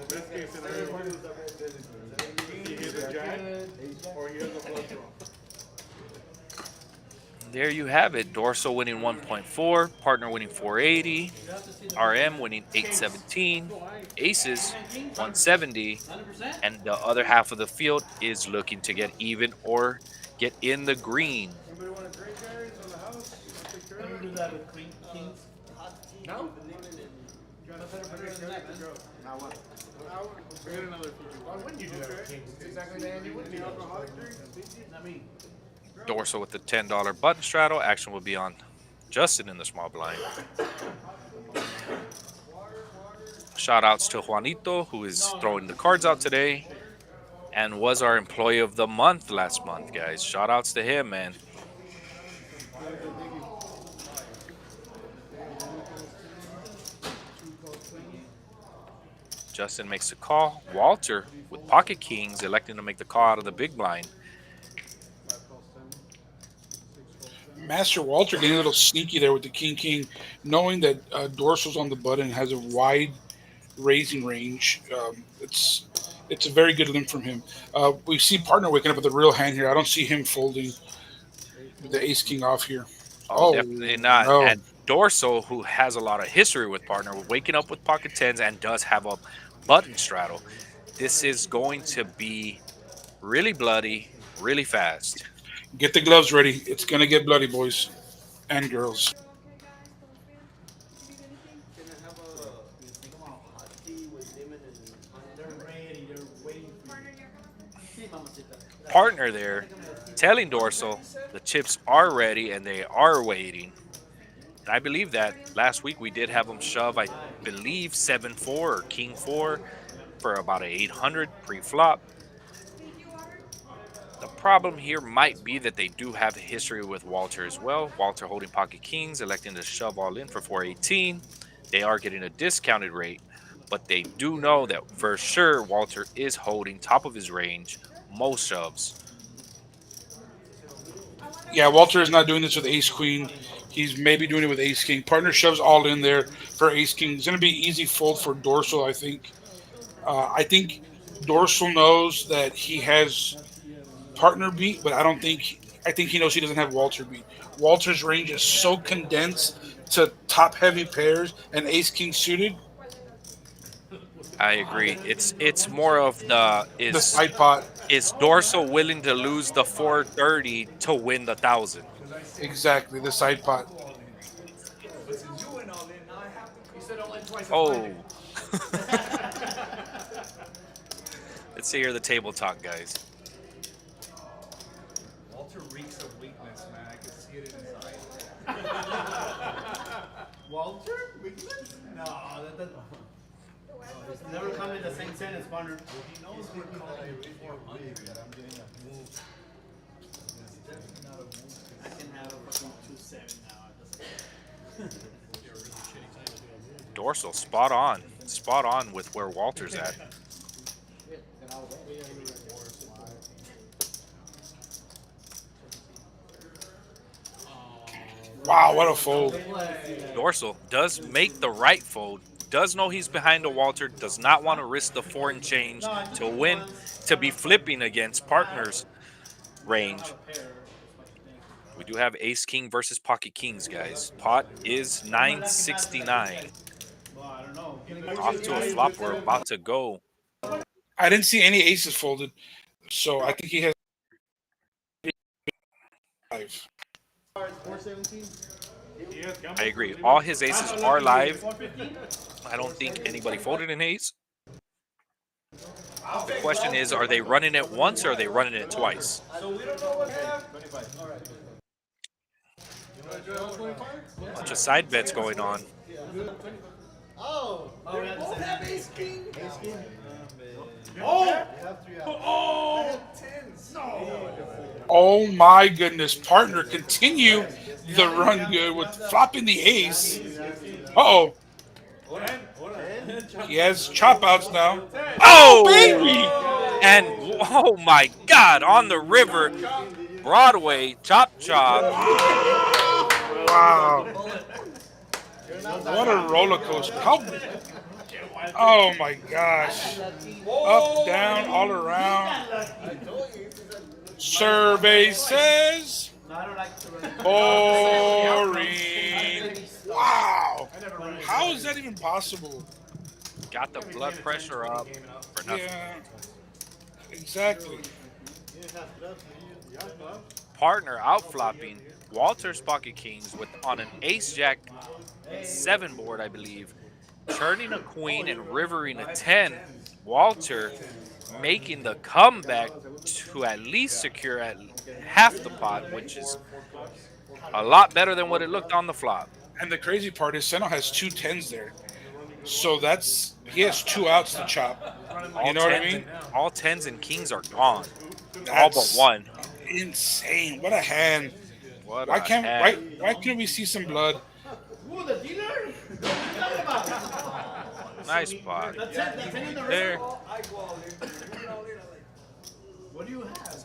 There you have it. Dorsal winning 1.4, partner winning 480, RM winning 817, aces 170, and the other half of the field is looking to get even or get in the green. Anybody want a drink, guys, on the house? Take care Can of we it. do that with queen, kings? No? You got a better drink than to go. Now what? We got another few. Why wouldn't you do that with kings? Exactly, man. You wouldn't be alcoholic drink. I mean, Dorsal with the $10 button straddle. Action will be on Justin in the small blind. Shout outs to Juanito, who is throwing the cards out today and was our employee of the month last month, guys. Shout outs to him, man. Justin makes the call. Walter with pocket kings electing to make the call out of the big blind. Master Walter getting a little sneaky there with the king, knowing that Dorsal's on the button and has a wide raising range. It's a very good limp from him. We see partner waking up with a real hand here. I don't see him folding with the ace king off here. Oh, definitely not. No. And Dorsal, who has a lot of history with partner, waking up with pocket tens and does have a button straddle. This is going to be really bloody, really fast. Get the gloves ready. It's gonna get bloody, boys and girls. Can I have a hot tea with lemon and honey? they're ready, they're waiting for you. See, mamacita. Partner there telling Dorsal the chips are ready and they are waiting. And I believe that last week we did have them shove, I believe, 7-4 or king 4 for about a 800 pre-flop. The problem here might be that they do have a history with Walter as well. Walter holding pocket kings, electing to shove all in for 418. They are getting a discounted rate, but they do know that for sure Walter is holding top of his range, most shoves. Yeah, Walter is not doing this with ace queen. He's maybe doing it with ace king. Partner shoves all in there for ace king. It's gonna be easy fold for Dorsal, I think. I think Dorsal knows that he has partner beat, but I don't think I think he knows he doesn't have Walter beat. Walter's range is so condensed to top heavy pairs and ace king suited. I agree. It's more of the The side pot. is Dorso willing to lose the 430 to win the 1,000? Exactly, the side pot. But since you went all in, now I have to. You said don't let twice. Oh. Let's hear the table talk, guys. Walter reeks of weakness, man. I can see it in his eyes. Walter? Weakness? No, that it's never come in the same sentence, partner. He knows we're calling 400 that I'm getting a move. It's definitely not a move. I can have a fucking 2-7 now. It doesn't. Dorsal, spot on with where Walter's at. Wow, what a fold. Dorsal does make the right fold, does know he's behind the Walter, does not want to risk the foreign change to win, to be flipping against partners' range. We do have ace king versus pocket kings, guys. Pot is 969. Off to a flop we're about to go. I didn't see any aces folded, so I think he has 5. 417? I agree. All his aces are live. I don't think anybody folded an ace. The question is, are they running it once or are they running it twice? Bunch of side bets going on. Oh, we have Both have ace king. Ace king? Oh! You have 3 out. Oh! Tens. No! Oh my goodness, partner, continue the run good with flopping the ace. Uh-oh. He has chop outs now. Oh, baby! And oh my God, on the river, Broadway, chop chop. Wow. What a roller coaster. Oh my gosh. Up, down, all around. Survey says No, I don't like to run. boring. Wow. How is that even possible? Got the blood pressure up for nothing. Yeah. Exactly. Partner out flopping. Walter's pocket kings with on an ace jack 7 board, I believe, turning a queen and rivering a 10. Walter making the comeback to at least secure at half the pot, which is a lot better than what it looked on the flop. And the crazy part is Seno has 2 10s there. So he has 2 outs to chop. You know what I mean? All 10s and kings are gone. All but That's one. insane. What a hand. What Why a can't hand. why can't we see some blood? Ooh, the dealer? What are you talking about? Nice pot. That's it. That's it in the There. river. What do you have?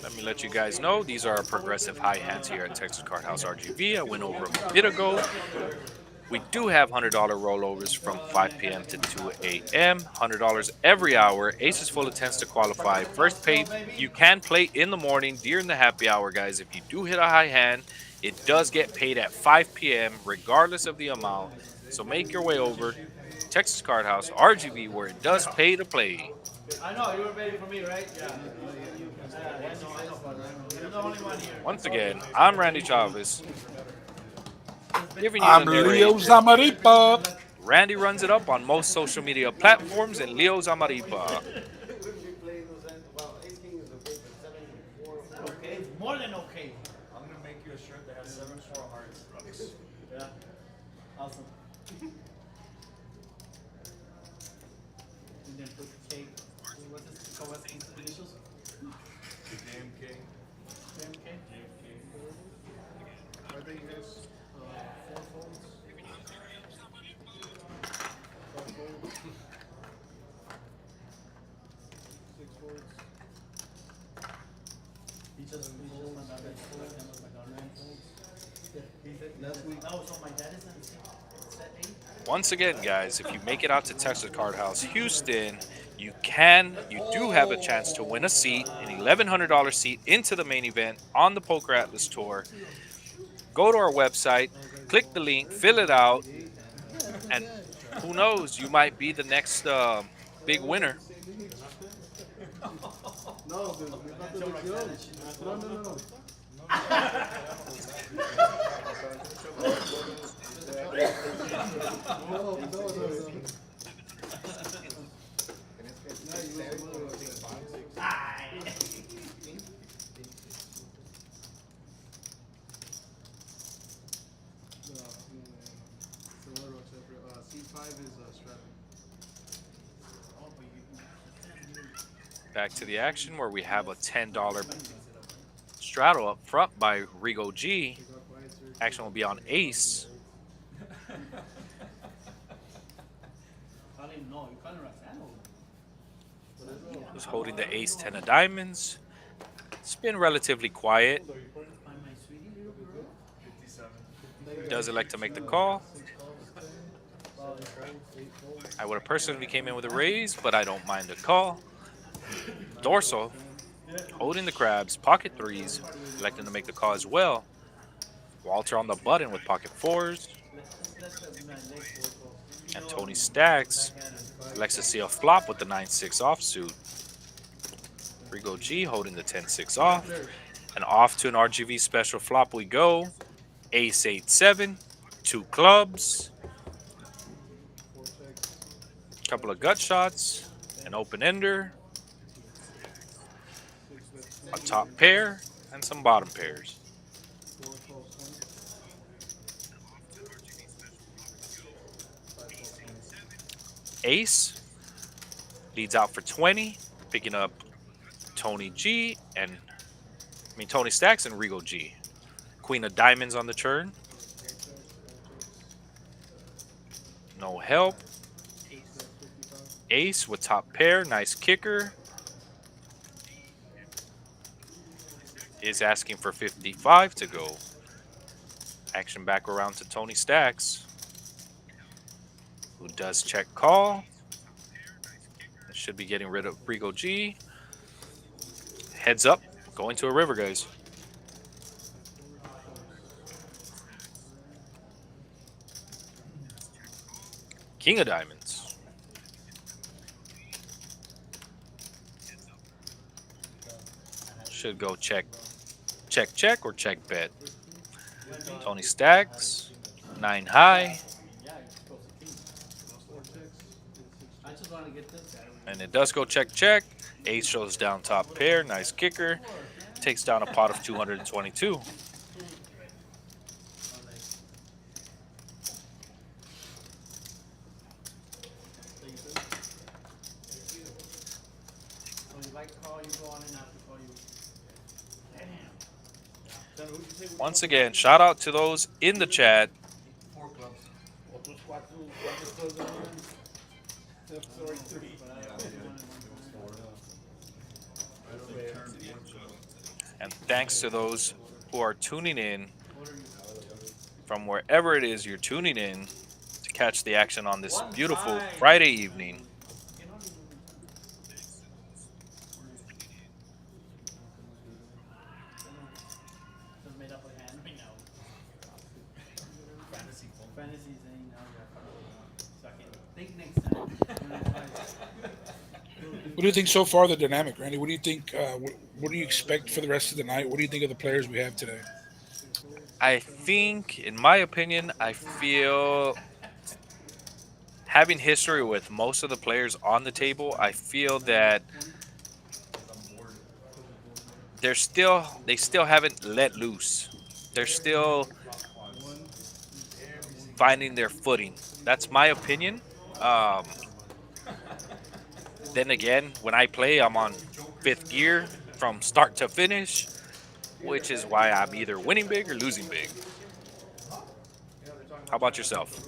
Let me let you guys know, these are our progressive high hands here at Texas Card House RGV. I went over them a bit ago. We do have $100 rollovers from 5 p.m. to 2 a.m. $100 every hour. Aces full of 10s to qualify. First pay, you can play in the morning during the happy hour, guys. If you do hit a high hand, it does get paid at 5 p.m. regardless of the amount. So make your way over. Texas Card House RGV, where it does pay to play. I know, you were waiting for me, right? Yeah. I know, partner. You're the only one here. Once again, I'm Randy Chavez. Giving you I'm the Leo narration. Zamaripa. Randy runs it up on most social media platforms, and Leo Zamaripa. Okay, more than okay. I'm gonna make you a shirt that has 7 4 hearts. Yeah. Awesome. And then put K. What's this? What's the initials? JMK. JMK? I think he has 4 folds. 5 folds. 6 folds. He just my dad is full, and my daughter 9 folds. He said last week. Oh, so my dad is on set 8? Once again, guys, if you make it out to Texas Card House Houston, you can you do have a chance to win a seat, an $1,100 seat into the main event on the Poker Atlas Tour. Go to our website, click the link, fill it out, and who knows, you might be the next big winner. No, dude, we got the big deal. No. No. C5 is strategy. Back to the action where we have a $10 straddle up front by Rio G. Action will be on ace. Who's holding the ace 10 of diamonds. It's been relatively quiet. Does elect to make the call. I would have personally came in with a raise, but I don't mind the call. Dorsal holding the crabs, pocket threes, electing to make the call as well. Walter on the button with pocket fours. And Tony Stacks elects to see a flop with the 9-6 offsuit. Rigo G holding the 10-6 off. And off to an RGV special flop we go. Ace 8-7, 2 clubs. Couple of gut shots, an open ender, a top pair, and some bottom pairs. Ace leads out for 20, picking up Tony Stacks and Rigo G. Queen of diamonds on the turn. No help. Ace with top pair, nice kicker. Is asking for 55 to go. Action back around to Tony Stacks, who does check call. Should be getting rid of Rigo G. Heads up, going to a river, guys. King of diamonds. Should go check, or check bet. Tony Stacks, 9 high. And it does go check. Ace shows down top pair, nice kicker. Takes down a pot of 222. Once again, shout out to those in the chat. And thanks to those who are tuning in from wherever it is you're tuning in to catch the action on this beautiful Friday evening. What do you think so far, the dynamic, Randy? What do you think? What do you expect for the rest of the night? What do you think of the players we have today? I think, in my opinion, I feel, having history with most of the players on the table, I feel that they still haven't let loose. They're still finding their footing. That's my opinion. Then again, when I play, I'm on 5th gear from start to finish, which is why I'm either winning big or losing big. How about yourself?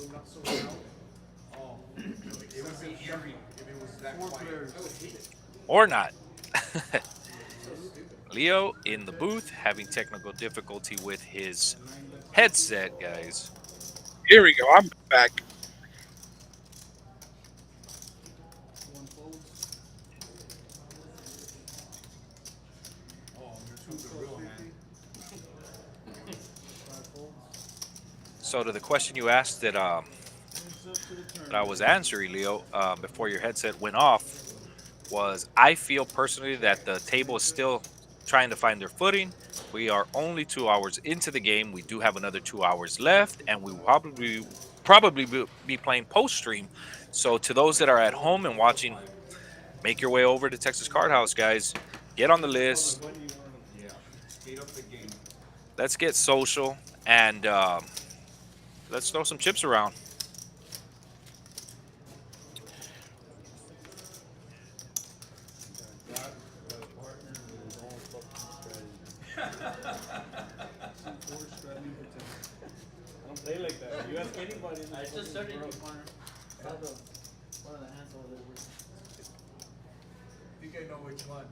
Or not. Leo in the booth having technical difficulty with his headset, guys. Here we go. I'm back. 2 close 50. 5 folds. So to the question you asked Heads up to the turn. that I was answering, Leo, before your headset went off, was I feel personally that the table is still trying to find their footing. We are only 2 hours into the game. We do have another 2 hours left, and we will probably be playing post stream. So to those that are at home and watching, make your way over to Texas Card House, guys. Get on the list. Yeah. Skate up the game. Let's get social and let's throw some chips around. Got a partner with his own fucking strategy. 4 straddling for 10. I don't play like that. You ask anybody. I just started your corner. Saw the one of the hands over there. I think I know which one.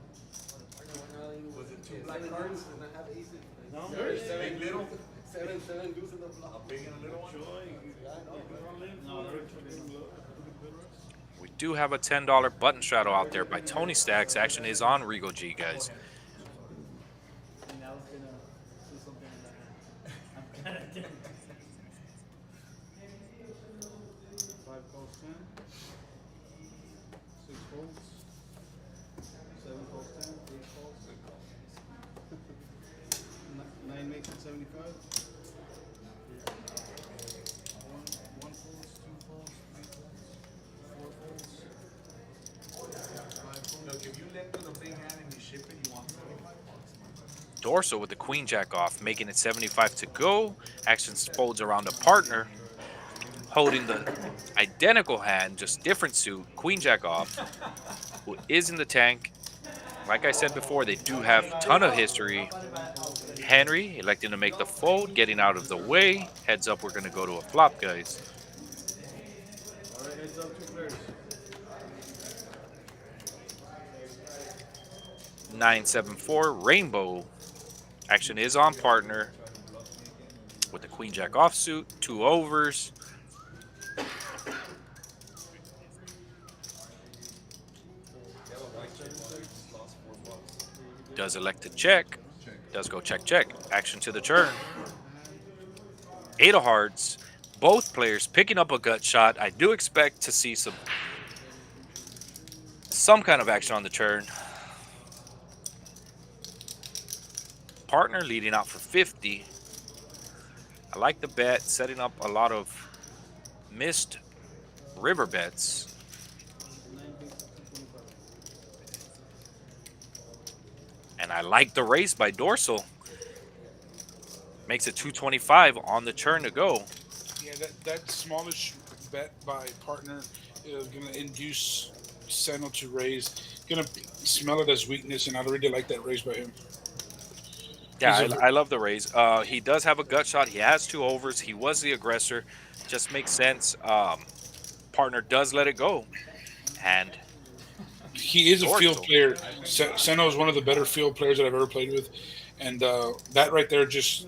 Was it 2 black Seven cards? deuce and I have aces. No, There's big seven little? seven deuce in the flop. A big and a little one? Yeah, I know. No, they're We do have a $10 button straddle out there by Tony Stacks. Action is on Rio G, guys. And I was gonna do something in that. I'm kind of 5 calls 10. 6 folds. 7 calls 10. 8 calls. 9 makes it 75. 1 folds, 2 folds, 3 folds, 4 folds, 5 folds. Look, if you let them the big hand and you ship it, you want $75. Dorso with the queen jack off, making it 75 to go. Action folds around a partner, holding the identical hand, just different suit, queen jack off, who is in the tank. Like I said before, they do have a ton of history. Henry electing to make the fold, getting out of the way. Heads up, we're going to go to a flop, guys. All right, heads up, 2 players. 974 Rainbow. Action is on partner with the queen jack offsuit, 2 overs. Does elect to check. Does go check, check. Action to the turn. 8 of hearts. Both players picking up a gut shot. I do expect to see some kind of action on the turn. Partner leading out for 50. I like the bet, setting up a lot of missed river bets. 9 makes it 225. And I like the race by Dorsal. Makes it 225 on the turn to go. Yeah, that smallish bet by partner is going to induce Seno to raise. Going to smell it as weakness, and I really like that raise by him. Yeah, I love the raise. He does have a gut shot. He has 2 overs. He was the aggressor. Just makes sense. Partner does let it go. And he is a Dorsal. field player. Seno is one of the better field players that I've ever played with. And that right there, just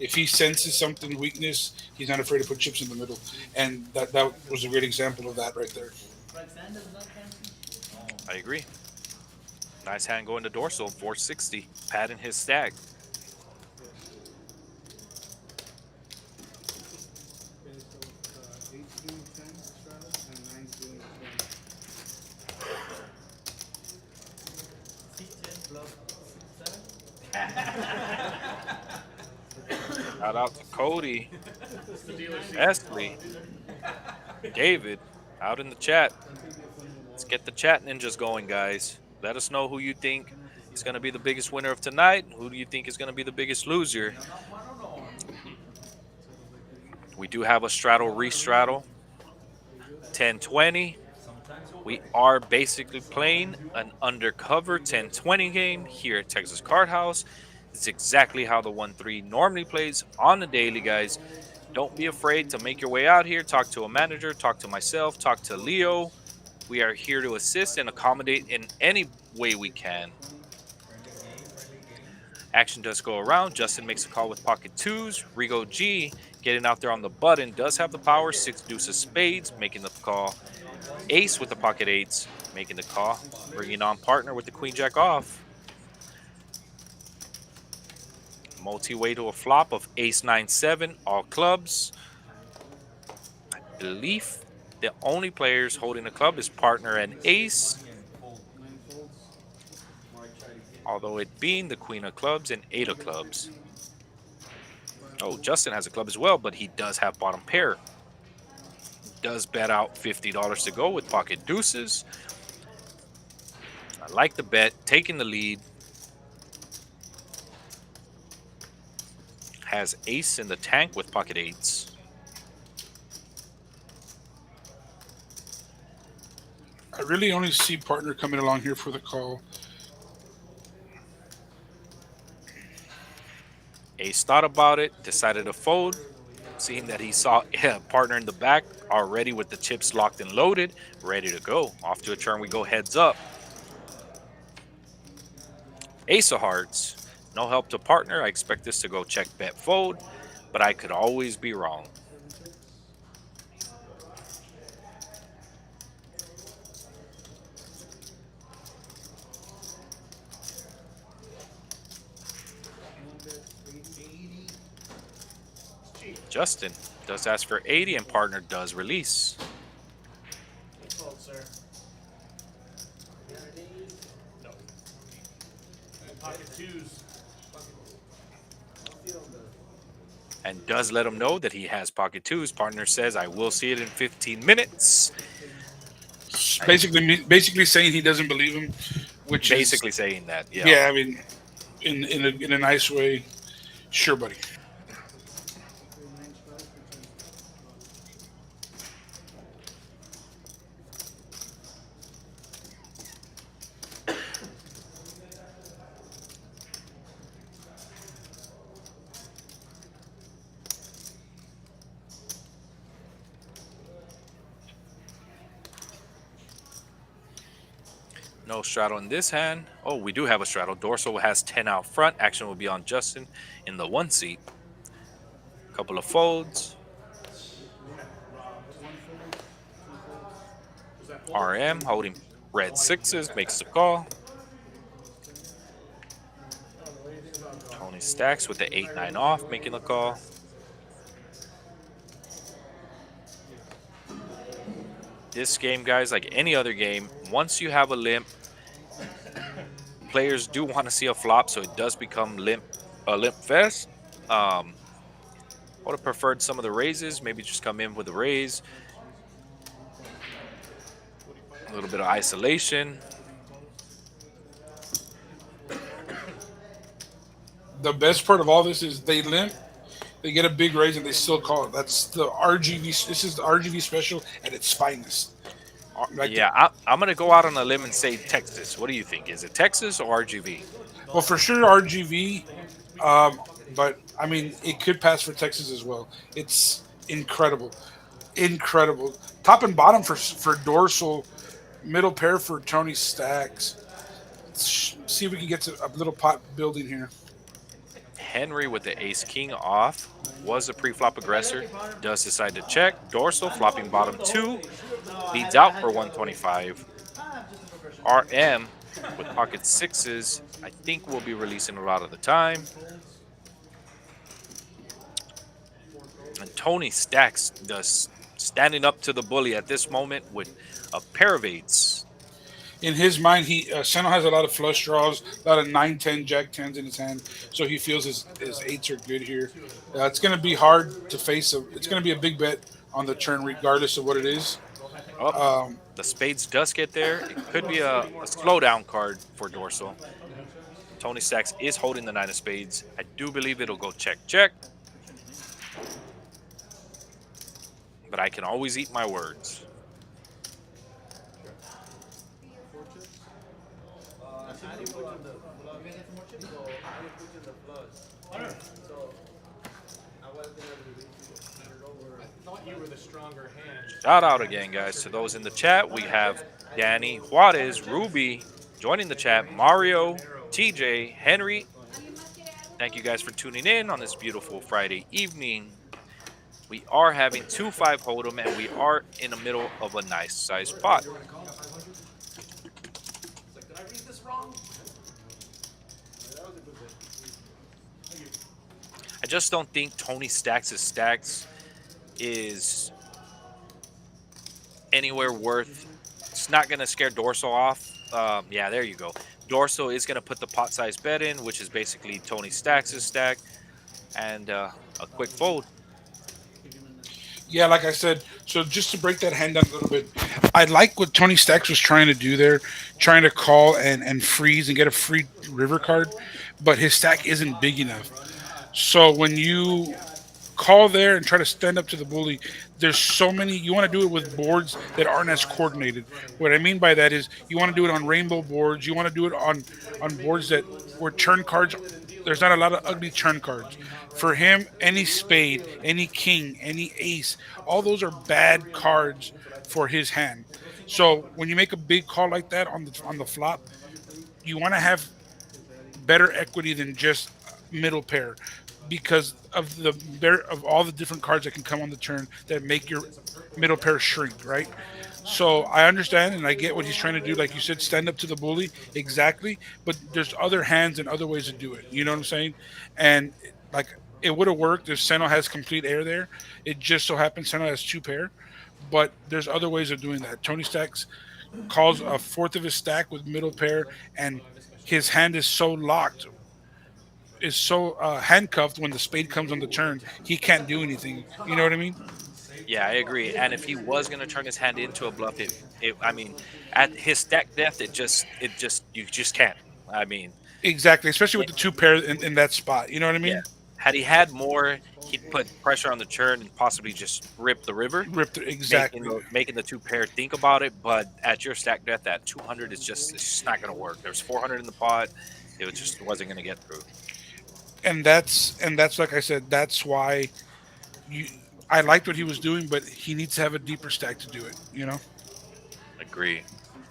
if he senses something weakness, he's not afraid to put chips in the middle. And that was a great example of that right there. I agree. Nice hand going to Dorsal, 460, padding his stack. Okay, so 8's doing 10 straddle and 9's doing 20. Shout out to Cody, Esley, David, out in the chat. Let's get the chat ninjas going, guys. Let us know who you think is going to be the biggest winner of tonight. Who do you think is going to be the biggest loser? We do have a straddle re-straddle, 10-20. We are basically playing an undercover 10-20 game here at Texas Card House. It's exactly how the 1-3 normally plays on the daily, guys. Don't be afraid to make your way out here. Talk to a manager, talk to myself, talk to Leo. We are here to assist and accommodate in any way we can. Action does go around. Justin makes a call with pocket 2s. Rigo G getting out there on the button. Does have the power. 6 deuces spades, making the call. Ace with the pocket 8s, making the call. Bringing on partner with the queen jack off. Multi-way to a flop of ace-9-7, all clubs. I believe the only players holding the club is partner and ace, although it being the queen of clubs and 8 of clubs. Oh, Justin has a club as well, but he does have bottom pair. Does bet out $50 to go with pocket deuces. I like the bet, taking the lead. Has ace in the tank with pocket eights. I really only see partner coming along here for the call. Ace thought about it, decided to fold, seeing that he saw a partner in the back already with the chips locked and loaded, ready to go. Off to a turn, we go heads up. Ace of hearts, no help to partner. I expect this to go check, bet, fold, but I could always be wrong. Justin does ask for 80 and partner does release. Fold, sir. No. Pocket twos. And does let him know that he has pocket twos. Partner says, I will see it in 15 minutes. Basically saying he doesn't believe him, which Basically is, saying that, yeah. yeah, I mean, in a nice way. Sure, buddy. No straddle in this hand. Oh, we do have a straddle. Dorsal has 10 out front. Action will be on Justin in the 1 seat. Couple of folds. RM holding red sixes, makes the call. Tony stacks with the 8-9 off, making the call. This game, guys, like any other game, once you have a limp, players do want to see a flop, so it does become a limp fest. I would have preferred some of the raises, maybe just come in with a raise. A little bit of isolation. The best part of all this is they limp, they get a big raise, and they still call it. That's the RGV. This is the RGV special at its finest. Like Yeah, I'm going to go out on a limb and say Texas. What do you think? Is it Texas or RGV? Well, for sure RGV, but I mean it could pass for Texas as well. It's incredible, incredible. Top and bottom for Dorsal, middle pair for Tony Stacks. Let's see if we can get to a little pot building here. Henry with the ace-king off was a pre-flop aggressor. Does decide to check. Dorsal flopping bottom 2. Leads out for 125. RM with pocket sixes. I think we'll be releasing a lot of the time. And Tony Stacks does standing up to the bully at this moment with a pair of eights. In his mind, Seno has a lot of flush draws, a lot of 9-10, Jack 10s in his hand, so he feels his eights are good here. It's going to be hard to face. It's going to be a big bet on the turn, regardless of what it is. The spades does get there. It could be a slowdown card for Dorsal. Tony Stacks is holding the 9 of spades. I do believe it'll go check, check. But I can always eat my words. You were the stronger hand. Shout out again, guys, to those in the chat. We have Danny, Juarez, Ruby joining the chat, Mario, TJ, Henry. Thank you guys for tuning in on this beautiful Friday evening. We are having 2-5 hold'em, and we are in the middle of a nice sized pot. Did I read this wrong? just don't think Tony Stacks' stacks is anywhere worth. It's not going to scare Dorso off. Yeah, there you go. Dorso is going to put the pot size bet in, which is basically Tony Stacks' stack, and a quick fold. Yeah, like I said, so just to break that hand down a little bit, I like what Tony Stacks was trying to do there, trying to call and freeze and get a free river card, but his stack isn't big enough. So when you call there and try to stand up to the bully, there's so many. You want to do it with boards that aren't as coordinated. What I mean by that is you want to do it on rainbow boards. You want to do it on boards that where turn cards. There's not a lot of ugly turn cards. For him, any spade, any king, any ace, all those are bad cards for his hand. So when you make a big call like that on the flop, you want to have better equity than just middle pair because of of all the different cards that can come on the turn that make your middle pair shrink, right? So I understand and I get what he's trying to do. Like you said, stand up to the bully, exactly. But there's other hands and other ways to do it. You know what I'm saying? And like it would have worked if Seno has complete air there. It just so happens Seno has two pair, but there's other ways of doing that. Tony Stacks calls a fourth of his stack with middle pair, and his hand is so locked, is so handcuffed when the spade comes on the turn, he can't do anything. You know what I mean? Yeah, I agree. And if he was going to turn his hand into a bluff, I mean, at his stack depth, you just can't. I mean, Exactly, especially with the two pair in that spot. You know what I yeah. mean? Had he had more, he'd put pressure on the turn and possibly just rip the river, Ripped it exactly. making the two pair think about it. But at your stack depth, at 200, it's just not going to work. There's 400 in the pot. Just wasn't going to get through. And that's like I said, that's why you. I liked what he was doing, but he needs to have a deeper stack to do it. You know? Agree.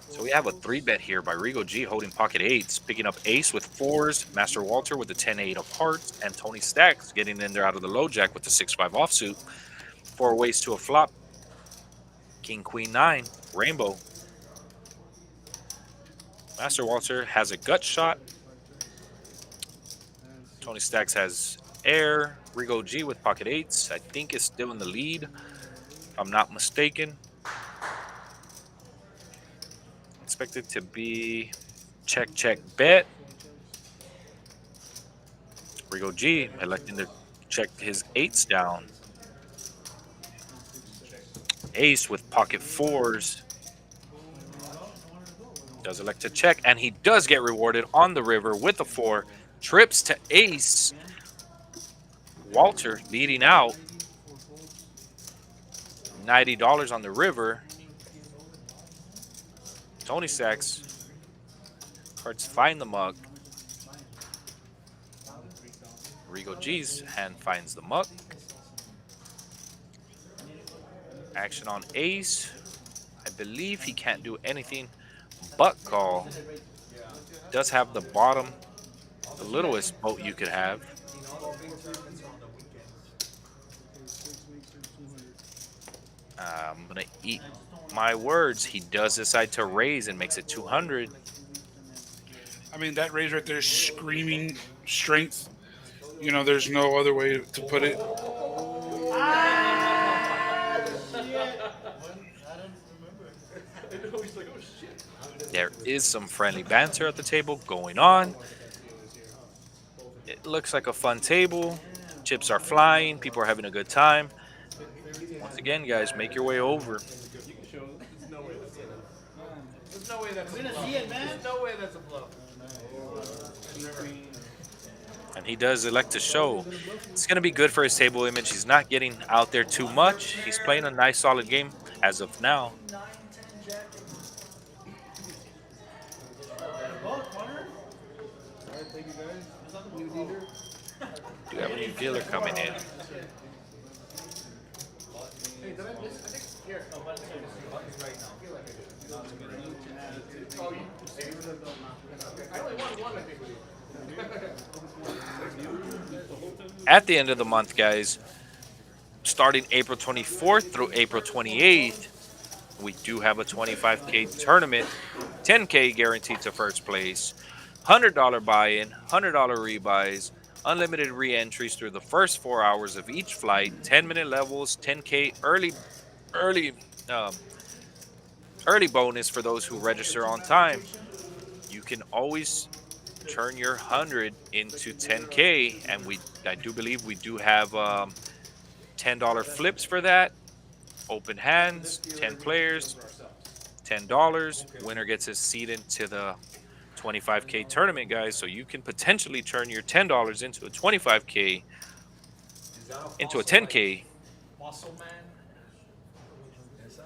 So we have a 3-bet here by Rigo G holding pocket eights, picking up ace with fours, Master Walter with the 10-8 of hearts, and Tony Stacks getting in there out of the low jack with the 6-5 offsuit. 4 ways to a flop. King, Queen, 9, rainbow. Master Walter has a gut shot. Tony Stacks has air. Rigo G with pocket eights, I think is still in the lead, if I'm not mistaken. Expected to be check, check, bet. Rigo G electing to check his eights down. Ace with pocket fours. Does elect to check, and he does get rewarded on the river with a 4. Trips to ace. Walter leading out. $90 on the river. Tony Stacks. Cards find the mug. Rigo G's hand finds the muck. Action on ace. I believe he can't do anything but call. Does have the bottom, the littlest boat you could have. I'm gonna eat my words. He does decide to raise and makes it 200. I mean, that raise right there is screaming strength. You know, there's no other way to put it. There is some friendly banter at the table going on. It looks like a fun table. Chips are flying. People are having a good time. Once again, guys, make your way over. There's no way that's a bluff. There's no way that's a bluff. And he does elect to show. It's going to be good for his table image. He's not getting out there too much. He's playing a nice, solid game as of now. Do have a new dealer coming in. At the end of the month, guys, starting April 24th through April 28th, we do have a 25K tournament, 10K guaranteed to first place, $100 buy-in, $100 rebuys, Unlimited re-entries through the first 4 hours of each flight. 10-minute levels. 10K early um, early bonus for those who register on time. You can always turn your 100 into 10K, and I do believe we do have $10 flips for that. Open hands, 10 players, $10. Winner gets a seat into the 25K tournament, guys. So you can potentially turn your $10 into a 25K, Is that a into a fossil, like 10K fossil man? Esa?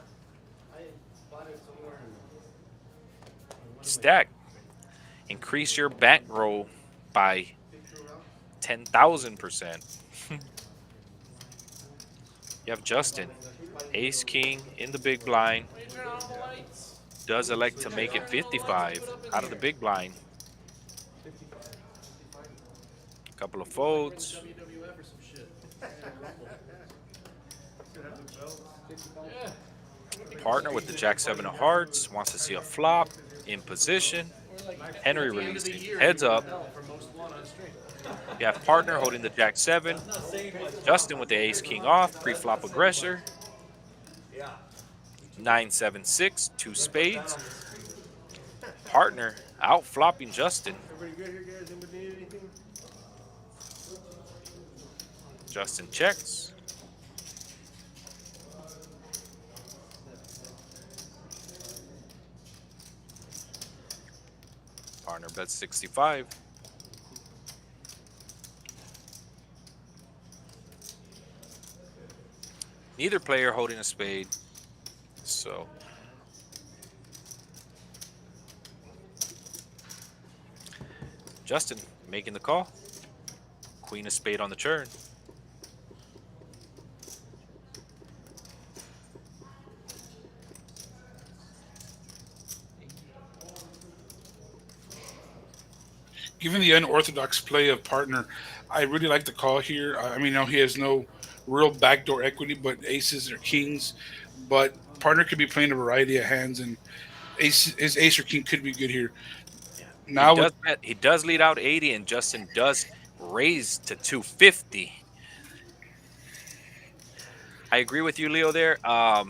I bought it somewhere in one of my stack. Increase your bankroll by 10,000%. You have Justin, Ace King in the big blind. Why you turn on all the lights? Does elect to make it 55 out of the big blind. Couple of folds. WWF or some shit. Yeah. Partner with the Jack 7 of hearts. Wants to see a flop in position. Henry releasing. Heads up. For most one on straight. You have partner holding the Jack 7. Justin with the Ace King off. Pre-flop aggressor. Yeah. 9-7-6. Two spades. Partner out flopping Justin. Everybody good here, guys? Anybody need anything? Justin checks. Partner bets 65. Neither player holding a spade. So Justin making the call. Queen of spade on the turn. Given the unorthodox play of partner, I really like the call here. I mean, he has no real backdoor equity, but aces or kings. But partner could be playing a variety of hands, and his ace or king could be good here. Now He does lead out 80, and Justin does raise to 250. I agree with you, Leo, there. I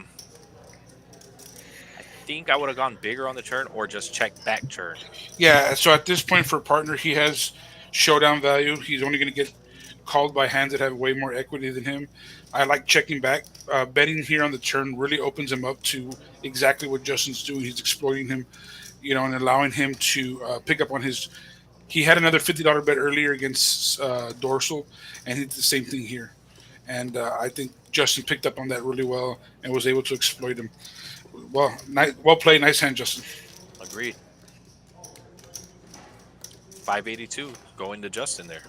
think I would have gone bigger on the turn or just checked back turn. yeah, so at this point for partner, he has showdown value. He's only going to get called by hands that have way more equity than him. I like checking back. Betting here on the turn really opens him up to exactly what Justin's doing. He's exploiting him, and allowing him to pick up on his. He had another $50 bet earlier against Dorsal, and he did the same thing here. And I think Justin picked up on that really well and was able to exploit him. Well played. Nice hand, Justin. Agreed. 582 going to Justin there.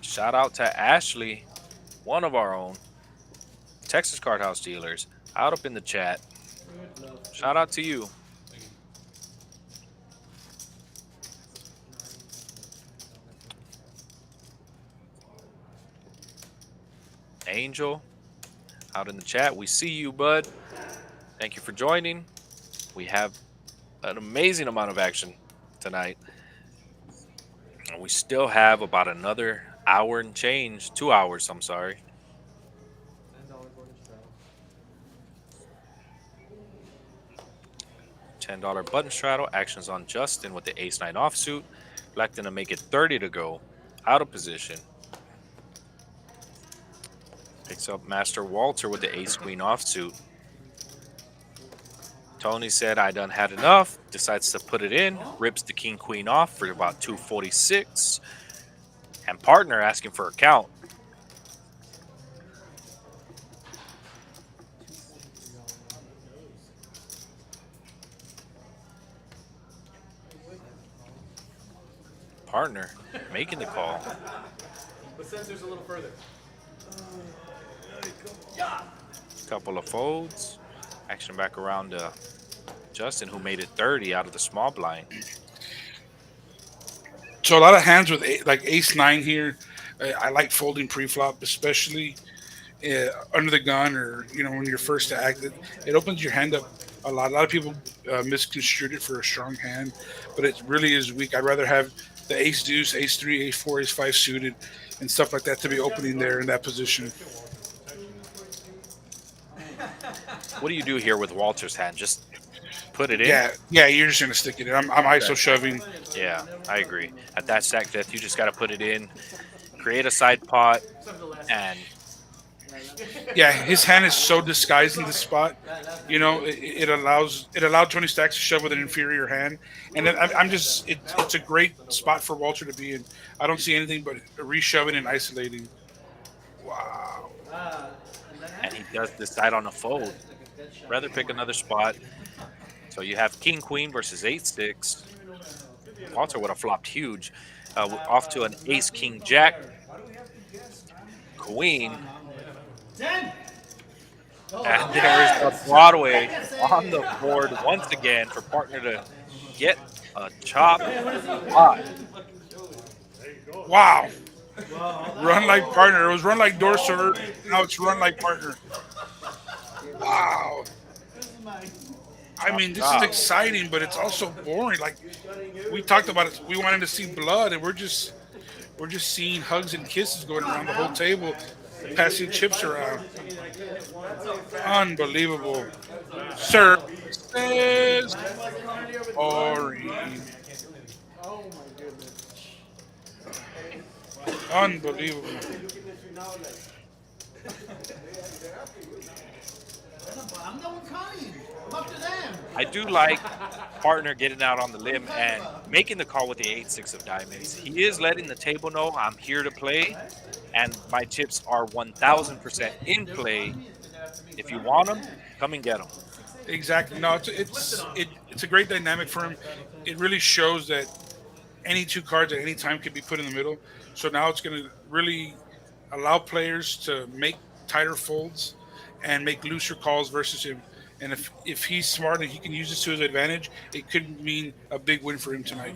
Shout out to Ashley, one of our own Texas Card House dealers, out up in the chat. Shout out to you. Angel, out in the chat. We see you, bud. Thank you for joining. We have an amazing amount of action tonight. And we still have about another hour and change. 2 hours, I'm sorry. $10 button straddle. Actions on Justin with the ace-9 offsuit. Electing to make it 30 to go. Out of position. Picks up Master Walter with the ace-queen offsuit. Tony said, I done had enough. Decides to put it in. Rips the king-queen off for about 246. And partner asking for a count. Partner making the call. The sensor's a little further. Couple of folds. Action back around to Justin, who made it 30 out of the small blind. So a lot of hands with like ace-9 here. I like folding pre-flop, especially under the gun, or when you're first to act. It opens your hand up a lot. A lot of people misconstrued it for a strong hand, but it really is weak. I'd rather have the ace deuce, ace three, ace four, ace five suited, and stuff like that to be opening there in that position. What do you do here with Walter's hand? Just put it in? Yeah, yeah, you're just gonna stick it in. I'm ISO shoving. Yeah, I agree. At that stack depth, you just got to put it in, create a side pot, and Yeah, his hand is so disguised in this spot. It allowed 20 stacks to shove with an inferior hand, and then I'm just it's a great spot for Walter to be in. I don't see anything but reshoving and isolating. Wow. and he does decide on a fold. Rather pick another spot. So you have king queen versus 8-6. Walter would have flopped huge. Off to an ace king jack. Queen. And there's a Broadway on the board once again for partner to get a chop pot. Wow. Run like partner. It was run like Dorser. Now it's run like partner. Wow. I mean, this is exciting, but it's also boring. Like we talked about it, we wanted to see blood, and we're just seeing hugs and kisses going around the whole table, passing chips around. Unbelievable. Services. Boring. Unbelievable. I'm done with Connie. I'm up to them. I do like partner getting out on the limb and making the call with the 8-6 of diamonds. He is letting the table know I'm here to play, and my chips are 1,000% in play. If you want them, come and get them. Exactly. No, it's a great dynamic for him. It really shows that any two cards at any time can be put in the middle. So now it's going to really allow players to make tighter folds and make looser calls versus him. And if he's smart and he can use this to his advantage, it could mean a big win for him tonight.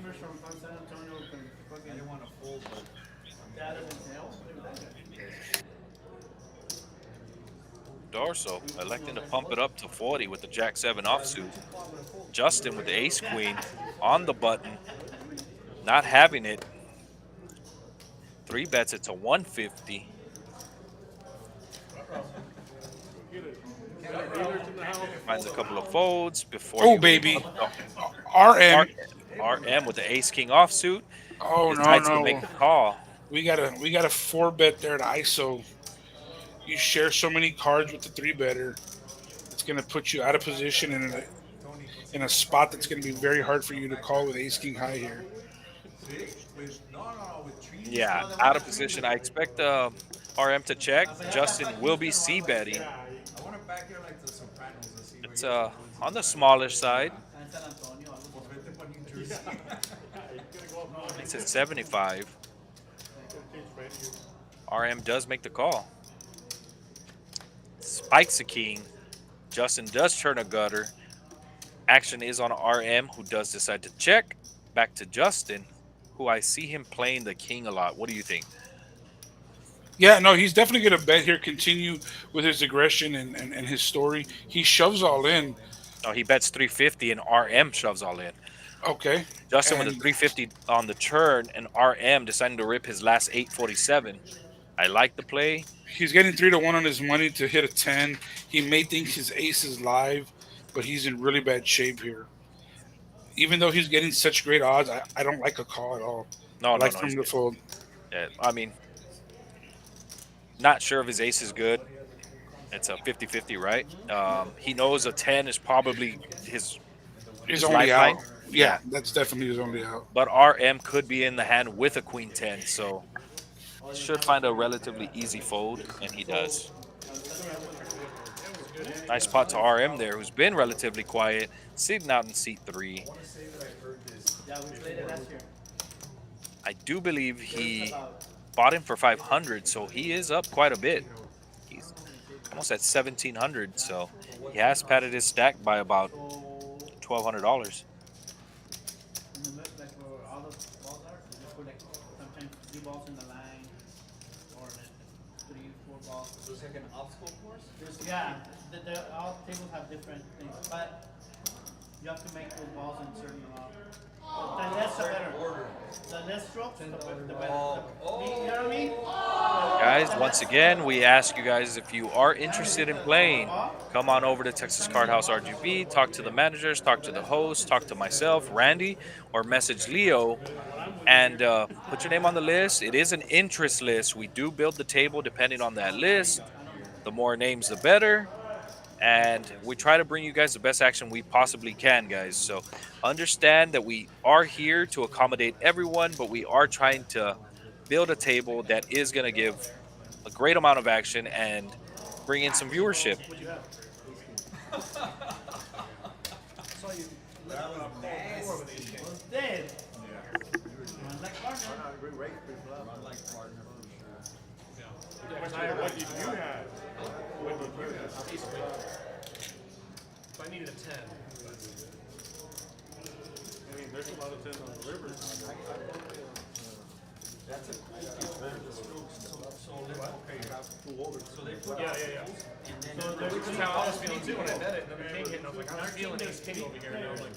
Dorso electing to pump it up to 40 with the Jack-7 offsuit. Justin with the ace-queen on the button, not having it. 3 bets it to 150. Finds a couple of folds before. Oh, baby. RM. RM with the ace-king offsuit. Oh, Decides no. to make the call. We got a 4-bet there to ISO. You share so many cards with the 3-better. It's going to put you out of position in a spot that's going to be very hard for you to call with ace king high here. Yeah, out of position. I expect RM to check. Justin will be c-betting. It's on the smallish side. Makes it 75. RM does make the call. Spikes a king. Justin does turn a gutter. Action is on RM, who does decide to check. Back to Justin, who I see him playing the king a lot. What do you think? Yeah, no, he's definitely going to bet here, continue with his aggression and his story. He shoves all in. No, he bets 350 and RM shoves all in. Okay. Justin with a 350 on the turn and RM deciding to rip his last 847. I like the play. He's getting 3-1 on his money to hit a 10. He may think his ace is live, but he's in really bad shape here. Even though he's getting such great odds, I don't like a call at all. I like him to fold. Yeah, I mean, not sure if his ace is good. It's a 50-50, right? He knows a 10 is probably his only out. lifeline. Yeah, that's definitely his only out. But RM could be in the hand with a queen 10, so should find a relatively easy fold, and he does. Nice spot to RM there, who's been relatively quiet, sitting out in seat 3. I do believe he bought him for 500, so he is up quite a bit. He's almost at 1,700, so he has padded his stack by about $1,200. it's like an obstacle course? Yeah, all tables have different things, but you have to make those balls in certain the less the better. Order. The less strokes, the better. Oh. You know what I mean? Guys, once again, we ask you guys if you are interested in playing, come on over to Texas Card House RGB, talk to the managers, talk to the host, talk to myself, Randy, or message Leo, and put your name on the list. It is an interest list. We do build the table depending on that list. The more names, the better. And we try to bring you guys the best action we possibly can, guys. So understand that we are here to accommodate everyone, but we are trying to build a table that is going to give a great amount of action and bring in some viewership. Dead. What did you have? What did you have? If I needed a 10. I mean, there's a lot of 10s on the river. That's a cool deal. So okay, you have two overs. So they put Yeah. So which is how I was feeling too when I met it. And then the king hit, and I was like, I'm feeling ace king over here. And I was like,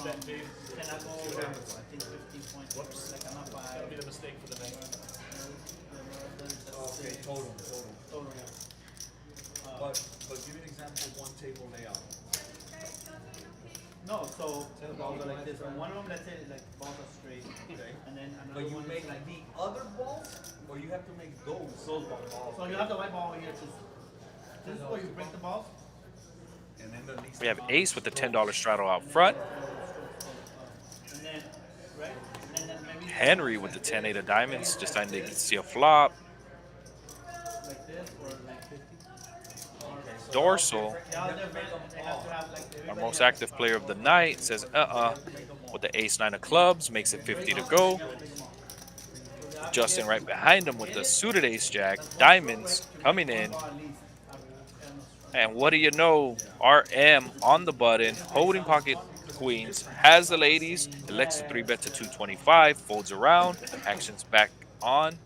that big. Can I go over, I think 15 points. Whoops. Like I'm up by. That'll be the mistake for the night. Okay, total. Total, yeah. But give me an example of one table layout. No, so the balls are like this. And one of them, let's say, like balls are straight. Okay. And then But another you one make is like the other balls, or you have to make those balls. So you have the white ball over here too. This is where you break the balls. And then the next We have Ace with the $10 straddle out front. And then, right? And then maybe Henry with the 10-8 of diamonds, deciding they can see a flop. like this or like 50. Dorsal, Yeah, they're different. They have to have like our most active player of the night, says with the ace-9 of clubs, makes it 50 to go. Justin right behind him with the suited ace-jack, diamonds coming in. And what do you know, RM on the button, holding pocket queens, has the ladies, elects to 3-bet to 225, folds around, actions back on.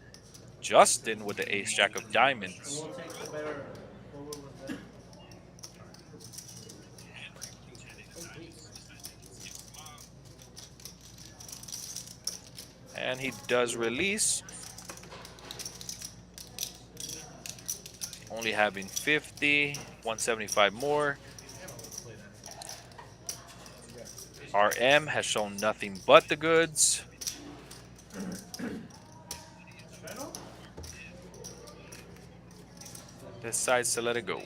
Justin with the ace-jack of diamonds. We'll take the better. And he does release. Only having 50, 175 more. RM has shown nothing but the goods. Decides to let it go.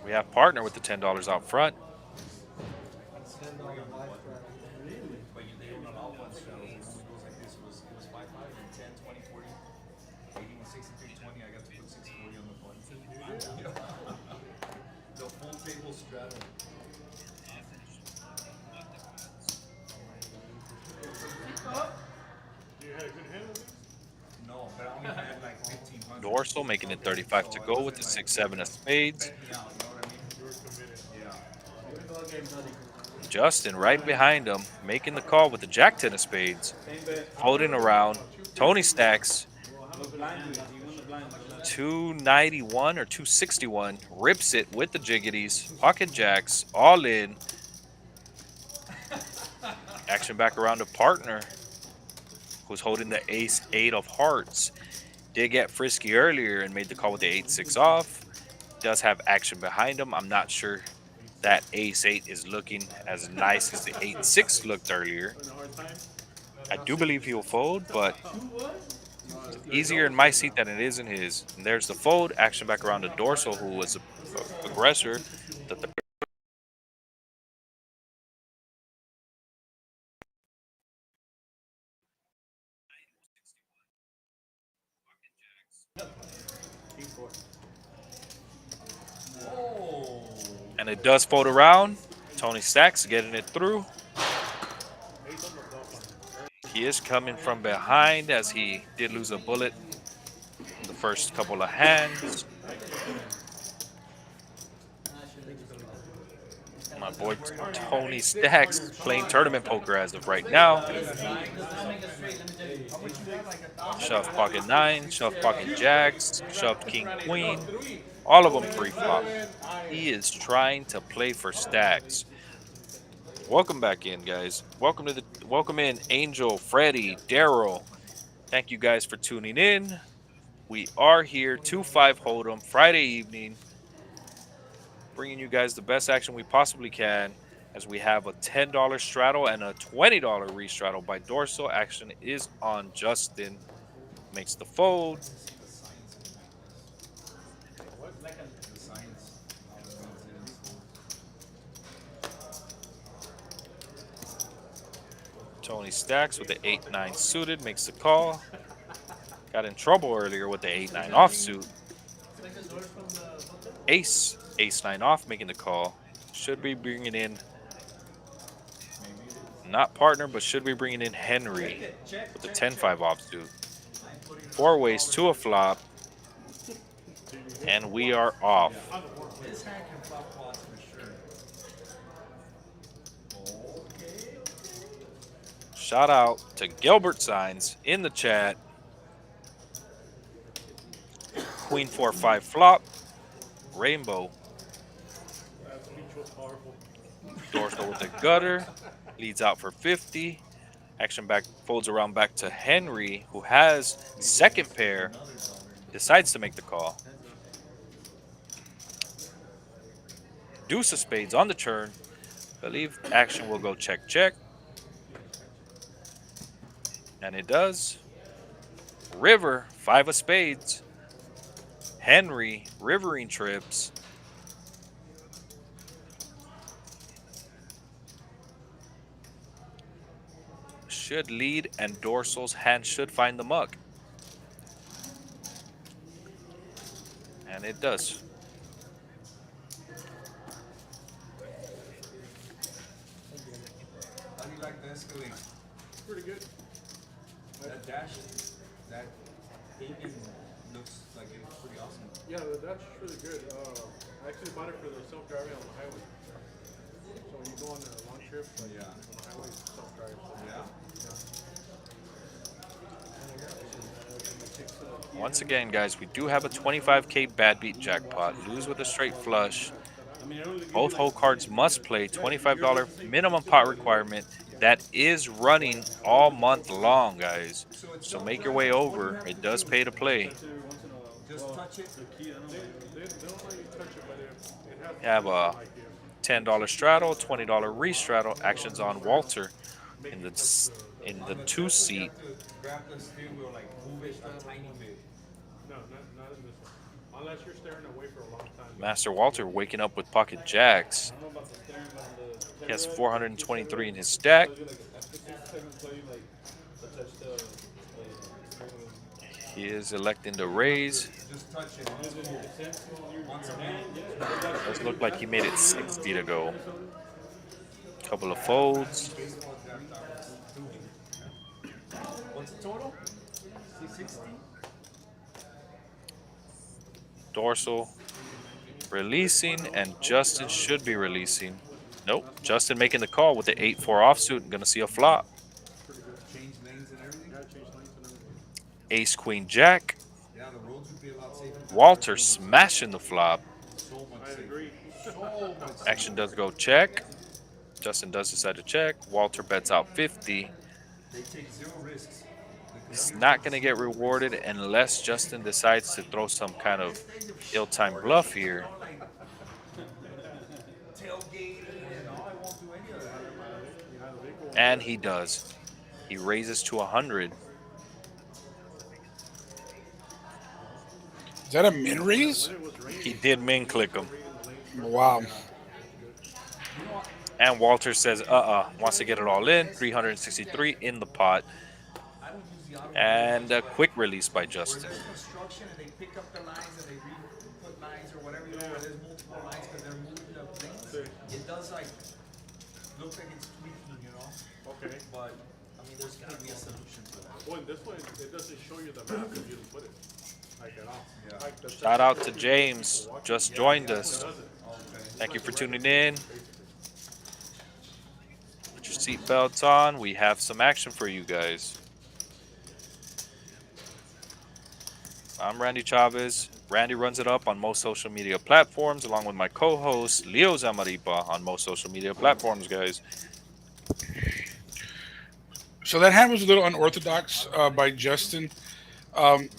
We have partner with the $10 out front. But they don't allow one straddle. It only goes like this. It was 5, 5, and 10, 20, 40, 80, 63, 20. I got to put 640 on the button. The full table straddle. You had a good hand on these? No, but I only had like 1500. Dorsal making it 35 to go with the 6-7 of spades. Yeah, you know what I mean? You were committed. Yeah. Justin right behind him, making the call with the Jack-10 of spades. Folding around. Tony stacks. 291 or 261. Rips it with the jiggities. Pocket jacks. All in. Action back around to partner, who's holding the ace-8 of hearts. Did get frisky earlier and made the call with the 8-6 off. Does have action behind him. I'm not sure that ace-8 is looking as nice as the 8-6 looked earlier. I do believe he'll fold, but it's easier in my seat than it is in his. And there's the fold. Action back around to Dorsal, who was the aggressor. The and it does fold around. Tony stacks, getting it through. He is coming from behind as he did lose a bullet in the first couple of hands. My boy Tony Stacks playing tournament poker as of right now. Shove pocket 9, shove pocket jacks, shoved king queen, all of them pre-flop. He is trying to play for stacks. Welcome back in, guys. Welcome in Angel, Freddie, Daryl. Thank you guys for tuning in. We are here 2-5 Hold'em Friday evening, bringing you guys the best action we possibly can. As we have a $10 straddle and a $20 restraddle by dorsal. Action is on Justin. Makes the fold. Tony Stacks with the 8-9 suited makes the call. Got in trouble earlier with the 8-9 offsuit. Ace-9 off making the call. Should be bringing in, not partner, but should be bringing in Henry with the 10-5 offsuit. 4 ways to a flop. And we are off. This hand can flop pots for sure. Shout out to Gilbert Signs in the chat. Queen 4-5 flop. Rainbow. Dorsal with the gutter. Leads out for 50. Action back folds around back to Henry, who has second pair. Decides to make the call. Deuce of spades on the turn. Believe action will go check, check. And it does. River, 5 of spades. Henry, rivering trips. Should lead, and Dorsal's hand should find the muck. And it does. How do you like the escalate? Pretty good. That dash, that paving looks like it's pretty awesome. Yeah, that's really good. I actually bought it for the self-driving on the highway. So when you go on a long trip, like Yeah. on the highway, it's self-drive. So Yeah. Once again, guys, we do have a 25K bad beat jackpot. Lose with a straight flush. Both hole cards must play. $25 minimum pot requirement. That is running all month long, guys. So make your way over. It does pay to play. Just touch it. They don't let you touch it, but it has We have a $10 straddle, $20 restraddle. Actions on Walter in the 2 seat. You have to grab the steering wheel, like move it a tiny bit. No, not in this one. Unless you're staring away for a long time. Master Walter waking up with pocket jacks. He has 423 in his stack. He is electing to raise. Just touch it. Once again. Does look like he made it 60 to go. Couple of folds. What's the total? 60? Dorsal releasing, and Justin should be releasing. Nope. Justin making the call with the 8-4 offsuit. Gonna see a flop. Change lanes and everything? Ace, Queen, Jack. Yeah, the roads would be a lot safer. Walter smashing the flop. So much I safer. agree. So much safer. Action does go check. Justin does decide to check. Walter bets out 50. They take 0 risks. He's not going to get rewarded unless Justin decides to throw some kind of ill-timed bluff here. Tailgating and all, I won't do any of that. And he does. He raises to 100. Is that a min raise? He did min click him. Wow. And Walter says, wants to get it all in. 363 in the pot. And a quick release by Justin. There's construction and they pick up the lines and they re-put lines or whatever, you know, where there's multiple lines because they're moving the things. It does like, look like it's tweaking, you know? Okay. But, I mean, there's gotta be a solution to that. Well, in this one, it doesn't show you the map if you didn't put it. Like at all. Yeah. Like the Shout out to James. Just joined us. doesn't. Thank you for tuning in. seatbelts on. We have some action for you guys. I'm Randy Chavez. Randy runs it up on most social media platforms, along with my co-host Leo Zamaripa on most social media platforms, guys. So that hand was a little unorthodox by Justin. Um,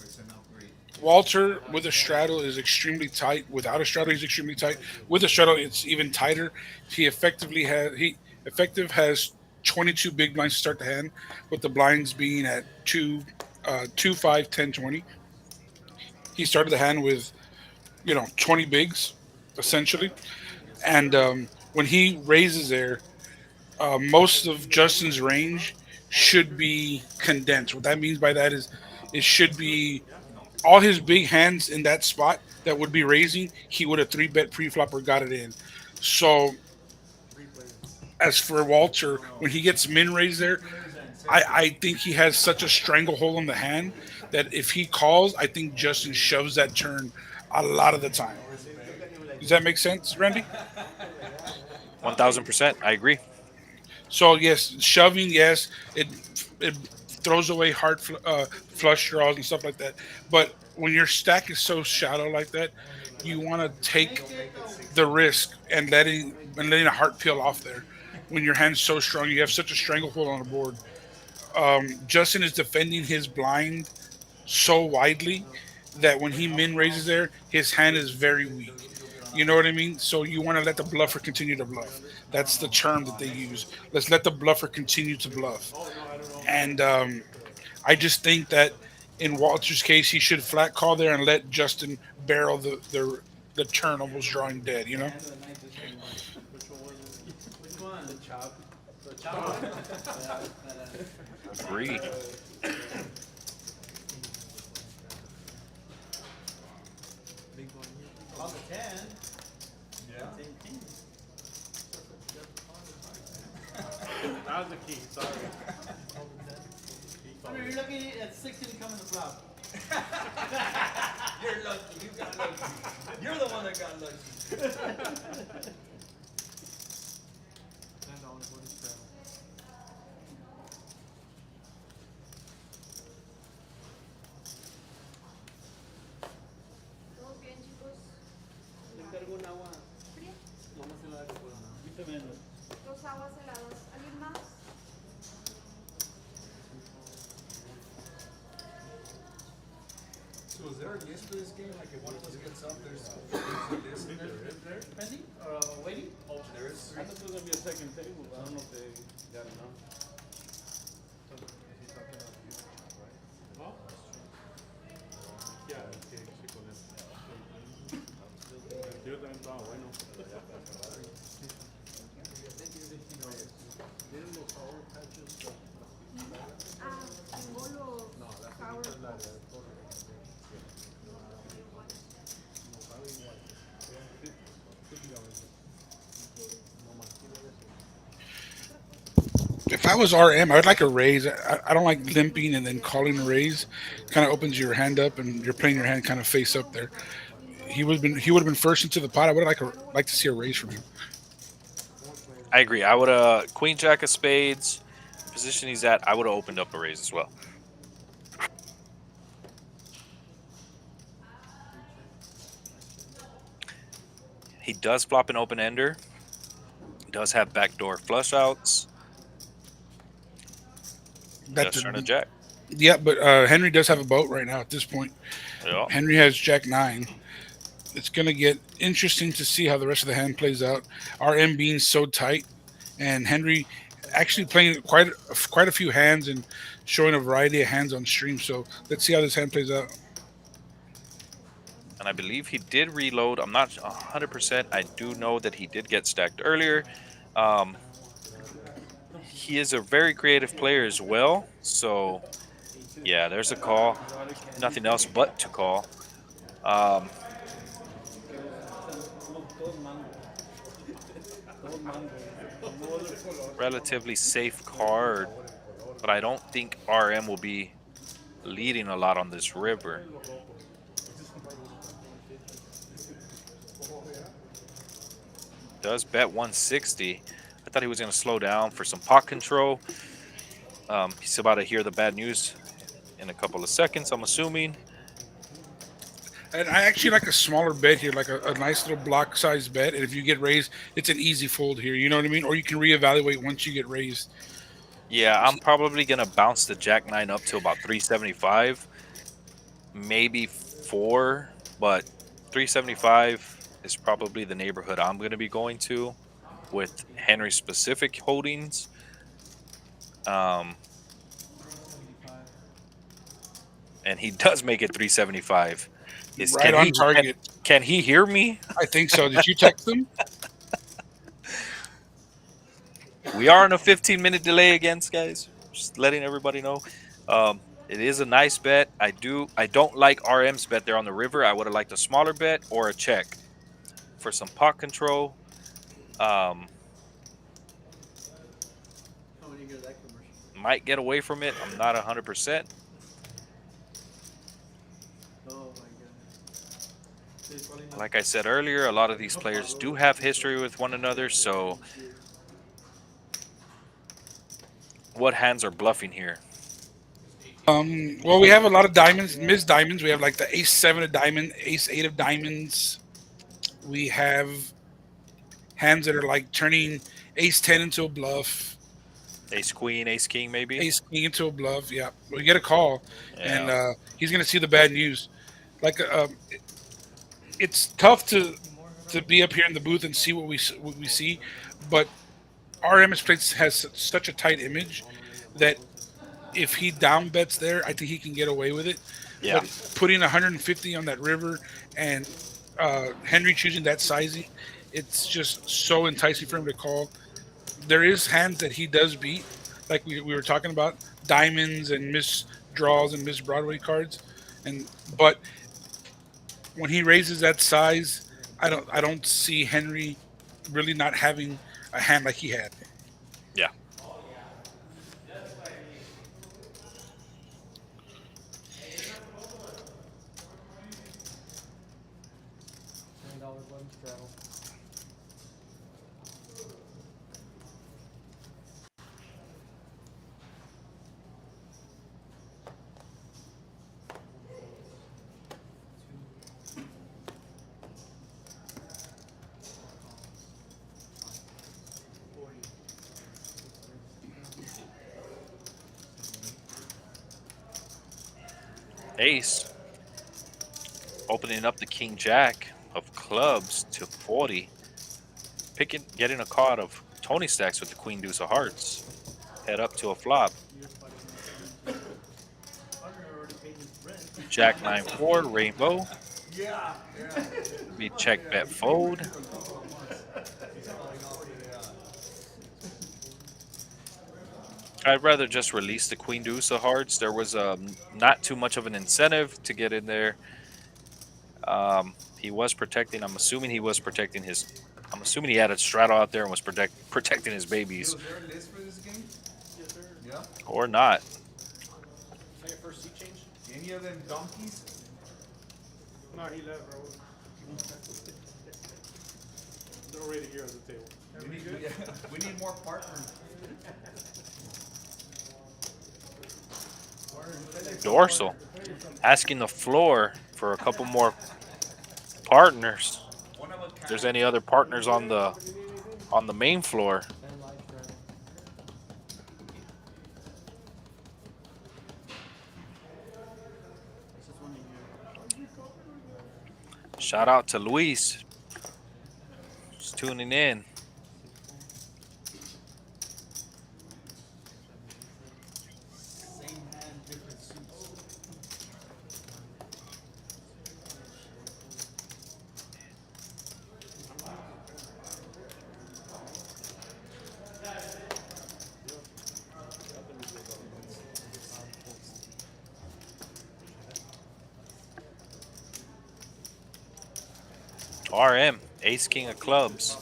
Walter with a straddle is extremely tight. Without a straddle, he's extremely tight. With a straddle, it's even tighter. He effective has 22 big blinds to start the hand, with the blinds being at 2, 5, 10, 20. He started the hand with 20 bigs essentially, and when he raises there, most of Justin's range should be condensed. What that means by that is it should be all his big hands in that spot that would be raising. He would have three bet pre-flop or got it in. So as for Walter, when he gets min raised there, I think he has such a stranglehold on the hand that if he calls, I think Justin shoves that turn a lot of the time. Does that make sense, Randy? 1000%. I agree. So yes, shoving, yes, it throws away flush draws and stuff like that. But when your stack is so shallow like that, you want to take the risk and letting a heart peel off there. When your hand's so strong, you have such a stranglehold on the board. Justin is defending his blind so widely that when he min raises there, his hand is very weak. You know what I mean? So you want to let the bluffer continue to bluff. That's the term that they use. Let's let the bluffer continue to bluff. And I just think that in Walter's case, he should flat call there and let Justin barrel the turn, almost drawing dead. You know. Which one? The chop. The chop. Agree. On the 10. Yeah. That was the key, sorry. I mean, you're looking at 16 coming to flop. You're lucky. You got lucky. You're the one that got lucky. $10 for this channel. ¿Todo bien, chicos? ¿Le encargo un agua? ¿Fría? Vamos a la agua. Yo te vendo. Dos aguas heladas. ¿Alguien más? So is there a use for this game? Like if one of us gets up, there's like this and there? Pending or waiting? There is I thought there was going to be a second table, but I don't know if they got enough. ¿No? Ya, es que sí con eso. Yo también estaba bueno. ¿Tienen los sour patches? Ah, tengo los sour. If I was RM, I would like a raise. I don't like limping and then calling a raise. Kind of opens your hand up and you're playing your hand kind of face up there. He would have been first into the pot. I would like to see a raise from him. I agree. I would Queen Jack of Spades, the position he's at, I would have opened up a raise as well. He does flop an open ender. He does have backdoor flush outs. That's Just turn a jack. Yeah, but Henry does have a boat right now at this point. Yeah. Henry has Jack 9. It's going to get interesting to see how the rest of the hand plays out. RM being so tight, and Henry actually playing quite a few hands and showing a variety of hands on stream. So let's see how this hand plays out. And I believe he did reload. I'm not 100%. I do know that he did get stacked earlier. He is a very creative player as well. So, yeah, there's a call. Nothing else but to call. Relatively safe card, but I don't think RM will be leading a lot on this river. Does bet 160. I thought he was going to slow down for some pot control. He's about to hear the bad news in a couple of seconds, I'm assuming. And I actually like a smaller bet here, like a nice little block size bet. And if you get raised, it's an easy fold here. You know what I mean? Or you can reevaluate once you get raised. Yeah, I'm probably going to bounce the Jack 9 up to about 375, maybe 4, but 375 is probably the neighborhood I'm going to be going to with Henry specific holdings. And he does make it 375. Right on target. Can he hear me? I think so. Did you text him? We are on a 15-minute delay again, guys. Just letting everybody know. It is a nice bet. I don't like RM's bet there on the river. I would have liked a smaller bet or a check for some pot control. Might get away from it. I'm not 100%. Like I said earlier, a lot of these players do have history with one another, so what hands are bluffing here? Well, we have a lot of diamonds, missed diamonds. We have like the ace-7 of diamond, ace-8 of diamonds. We have hands that are like turning ace-10 into a bluff. Ace-queen, ace-king, maybe? Ace-king into a bluff, yeah. We get a call, Yeah. and he's going to see the bad news. Like, it's tough to be up here in the booth and see what we see, but RM's place has such a tight image that if he down bets there, I think he can get away with it. Yeah. But putting 150 on that river and Henry choosing that sizing, it's just so enticing for him to call. There is hands that he does beat, like we were talking about, diamonds and miss draws and miss Broadway cards, but when he raises that size, I don't see Henry really not having a hand like he had. Yeah. Ace opening up the king jack of clubs to 40, getting a call out of Tony stacks with the queen deuce of hearts, head up to a flop. Jack 9-4 rainbow, be check bet fold. I'd rather just release the queen deuce of hearts. There was not too much of an incentive to get in there. He was protecting. I'm assuming he was protecting his. I'm assuming he had a straddle out there and was protecting his babies. Was there a list for this game? Yes, sir. Yeah. Or not. Is that your first seat change? Any of them donkeys? No, he left, bro. They're already here at the table. We need more partners. Dorsal asking the floor for a couple more partners. If there's any other partners on the main floor. Shout out to Luis. Just tuning in. RM, ace king of clubs.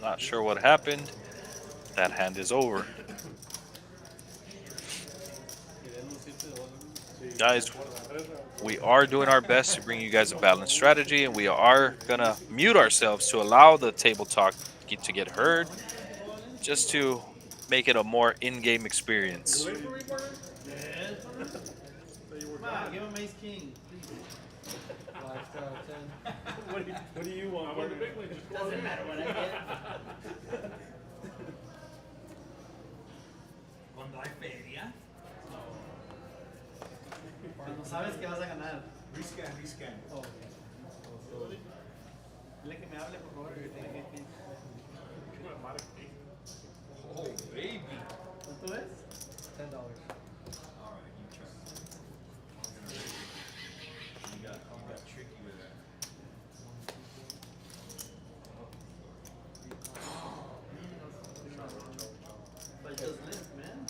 Not sure what happened. That hand is over. Sí. Guys, we are doing our best to bring you guys a balanced strategy, and we are gonna mute ourselves to allow the table talk to get heard, just to make it a more in-game experience. Ready for me, partner? Yes. So you were Come on, gone. give him ace king, please. Lifestyle 10. What do you I want, want the partner? big one. Just go Doesn't ahead. matter what I get. Cuando hay feria. Cuando sabes que vas a ganar. Rescan, rescan. Oh, okay. Dile que me hable, por favor. Que tiene que- Oh, baby. ¿Cuánto es? $10. All right, you try. You got tricky with that. But just live, man.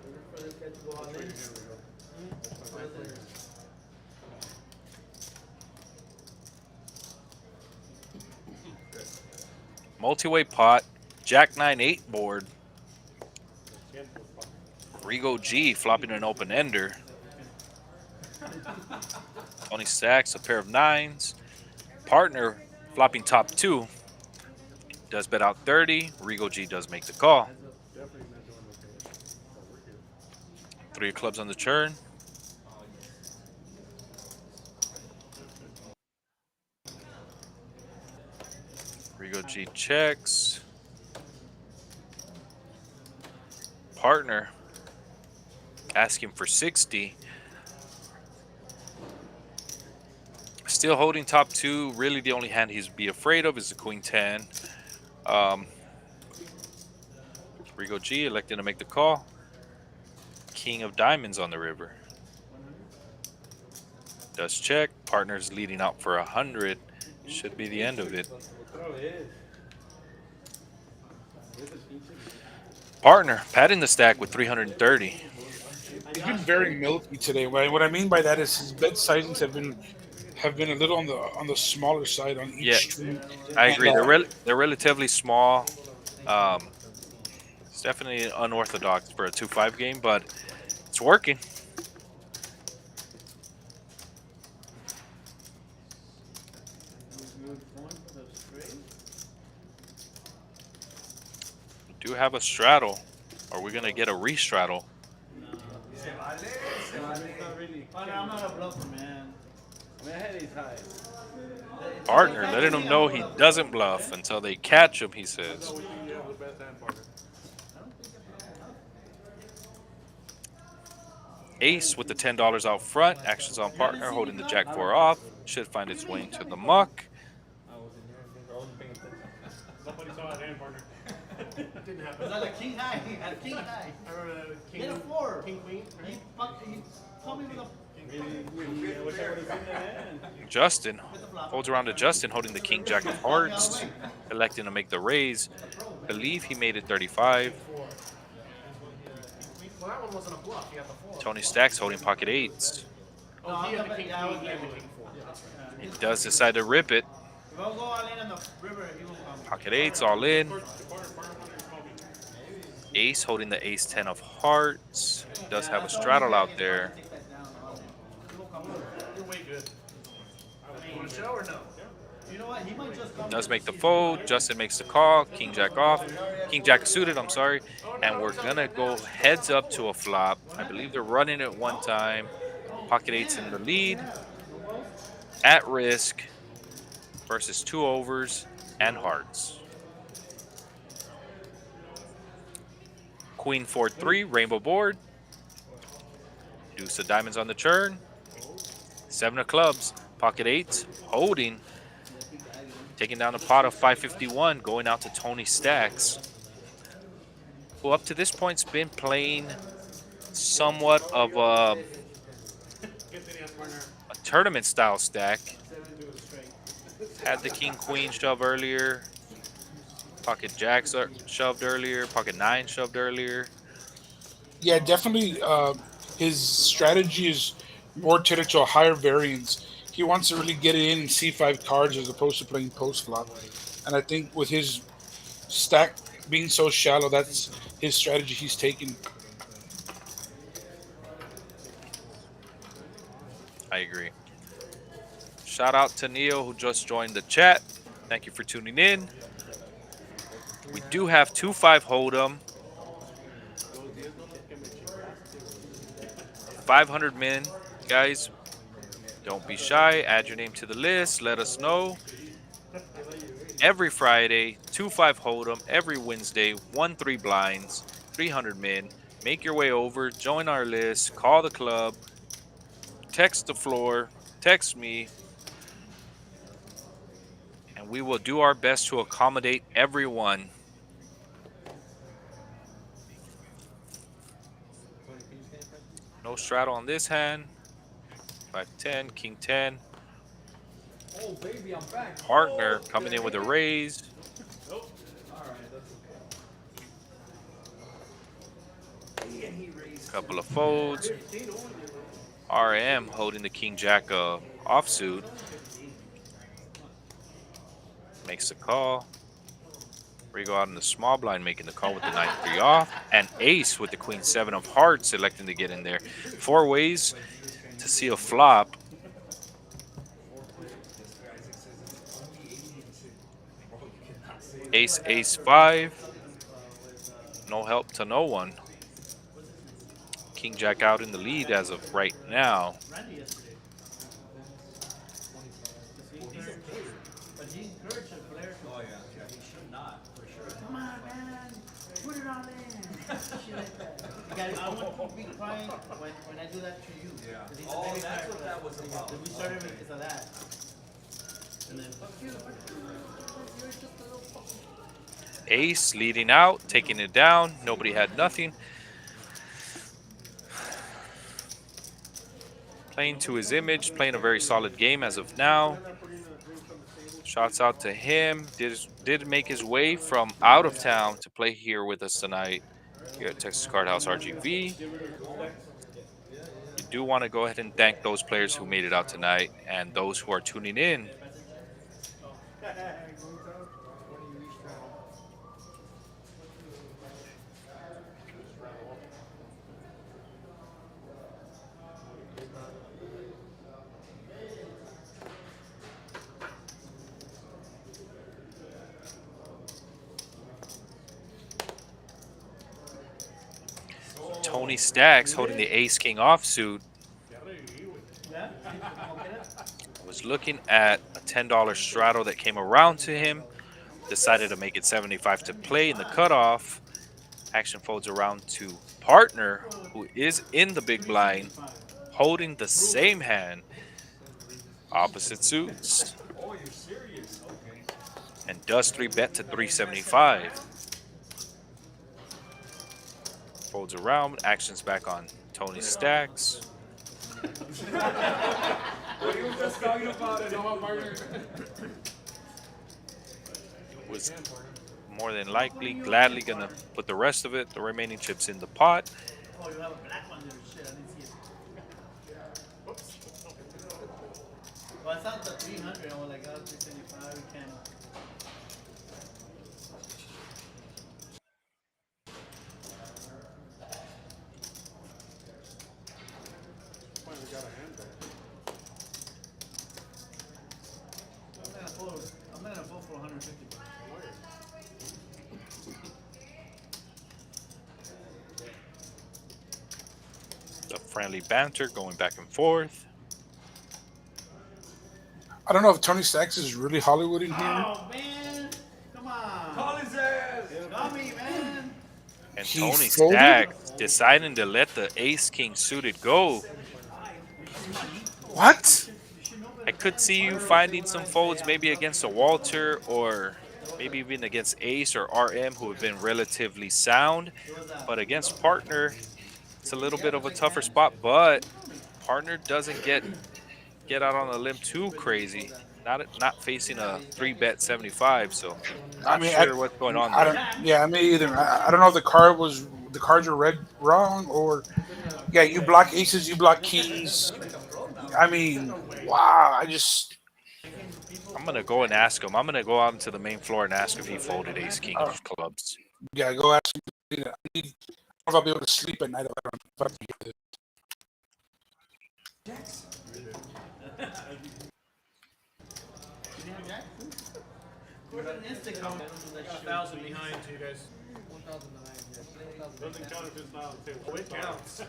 Waiting for this guy to go all in. What is it? Multi-way pot, Jack 9-8 board. Rigo G flopping an open ender. Tony stacks a pair of nines. Partner flopping top two. Does bet out 30. Rigo G does make the call. Three of clubs on the turn. Rigo G checks. Partner asking for 60. Still holding top two. Really, the only hand he's be afraid of is the Queen 10. Rigo G electing to make the call. King of diamonds on the river. Does check. Partner's leading out for 100. Should be the end of it. Partner padding the stack with 330. He's been very milky today. What I mean by that is his bet sizings have been a little on the smaller side on each Yeah, stream. I agree. And, They're relatively small. It's definitely unorthodox for a 2-5 game, but it's working. We do have a straddle. Are we gonna get a re-straddle? Se vale, se No, vale. it's not really. Partner, I'm not a bluffer, man. My head is high. Partner letting him know he doesn't bluff until they catch him, he says. No, you have the best hand, partner. Ace with the $10 out front. Actions on partner, holding the Jack 4 off. Should find its way into the muck. I was in there. I wasn't paying attention. Nobody saw that hand, partner. Didn't Was happen. that a king high? At king high. I remember that. Hit a 4. King, queen. He called me with a Really, I wish I would have seen that hand. Justin holds around to Justin, holding the King Jack of hearts, electing to make the raise. Believe he made it 35. Well, that one wasn't a bluff. He had the 4. Tony stacks, holding pocket eights. Oh, he had the king, queen. He had the king 4. He does decide to rip it. If I go all in on the river, he won't come. Pocket eights, all in. Ace holding the ace 10 of hearts. Does have a straddle out there. Take that down. He won't come. You're way good. You want to show or no? You know what? He might just come. Does make the fold. Justin makes the call. King Jack off. King Jack suited, I'm sorry. And we're going to go heads up to a flop. I believe they're running it one time. Pocket eights in the lead. At risk versus 2 overs and hearts. Queen 4-3, rainbow board. Deuce of diamonds on the turn. 7 of clubs, pocket eights, holding. Taking down a pot of 551, going out to Tony Stacks, who up to this point's been playing somewhat of a tournament style stack. Had the king queen shove earlier. Pocket jacks shoved earlier. Pocket nine shoved earlier. yeah, definitely. His strategy is more tailored to a higher variance. He wants to really get it in C5 cards as opposed to playing post flop. And I think with his stack being so shallow, that's his strategy he's taking. I agree. Shout out to Neo who just joined the chat. Thank you for tuning in. We do have 2-5 Hold'em. 500 min, guys. Don't be shy. Add your name to the list. Let us know. Every Friday, 2-5 Hold'em. Every Wednesday, 1-3 blinds, 300 min. Make your way over. Join our list. Call the club. Text the floor. Text me. And we will do our best to accommodate everyone. No straddle on this hand. 5-10, King 10. Oh, baby, I'm back. Partner coming in with a raise. Nope. All right, that's okay. And he raised. Couple of folds. RM holding the King Jack offsuit. Makes the call. We go out in the small blind, making the call with the 9-3 off. And ace with the Queen 7 of hearts, electing to get in there. 4 ways to see a flop. Ace, ace 5. No help to no one. King Jack out in the lead as of right now. Randy yesterday. But he encouraged the player to. Oh yeah, yeah, he should not, for sure. Come on, man. Put it all in. Shit like that. You guys, I want you to be crying when I do that to you. Yeah. 'Cause he's a Oh, baby that's player. what that was about. We started because of that. And then, fuck you. Ace leading out, taking it down. Nobody had nothing. Playing to his image, playing a very solid game as of now. Shouts out to him. Did make his way from out of town to play here with us tonight here at Texas Card House RGV. We do want to go ahead and thank those players who made it out tonight and those who are tuning in. Tony Stacks holding the Ace King offsuit. I was looking at a $10 straddle that came around to him. Decided to make it 75 to play in the cutoff. Action folds around to partner, who is in the big blind, holding the same hand. Opposite suits. Oh, you're serious? Okay. And does 3-bet to 375. Folds around, actions back on Tony Stacks. What he was just talking about it. Was more than likely gladly gonna put the rest of it, the remaining chips in the pot. Oh, you have a black one there. Shit, I didn't see it. Well, I saw the 300. I was like, oh, 375. We can. Finally got a hand back. I'm gonna vote for 150. The friendly banter going back and forth. I don't know if Tony Stacks is really Hollywood in here. Oh man, come on. Call his ass. Got me, man. And He Tony folded? Stacks deciding to let the Ace King suited go. What? I could see you finding some folds maybe against a Walter or maybe even against Ace or RM who have been relatively sound. But against partner, it's a little bit of a tougher spot, but partner doesn't get out on a limb too crazy. Not facing a 3-bet 75, so not sure what's going on I there. don't. Yeah, me either. I don't know if the cards are read wrong or. Yeah, you block aces, you block kings. I mean, wow. I'm gonna go and ask him. I'm gonna go out into the main floor and ask if he folded Ace King of clubs. Yeah, go ask him. I don't know if I'll be able to sleep at night. If I don't hear this. Where's an instant I comment? got 1,000 behind you guys. 1,009. Doesn't count if it's not on the table. Oh, it counts.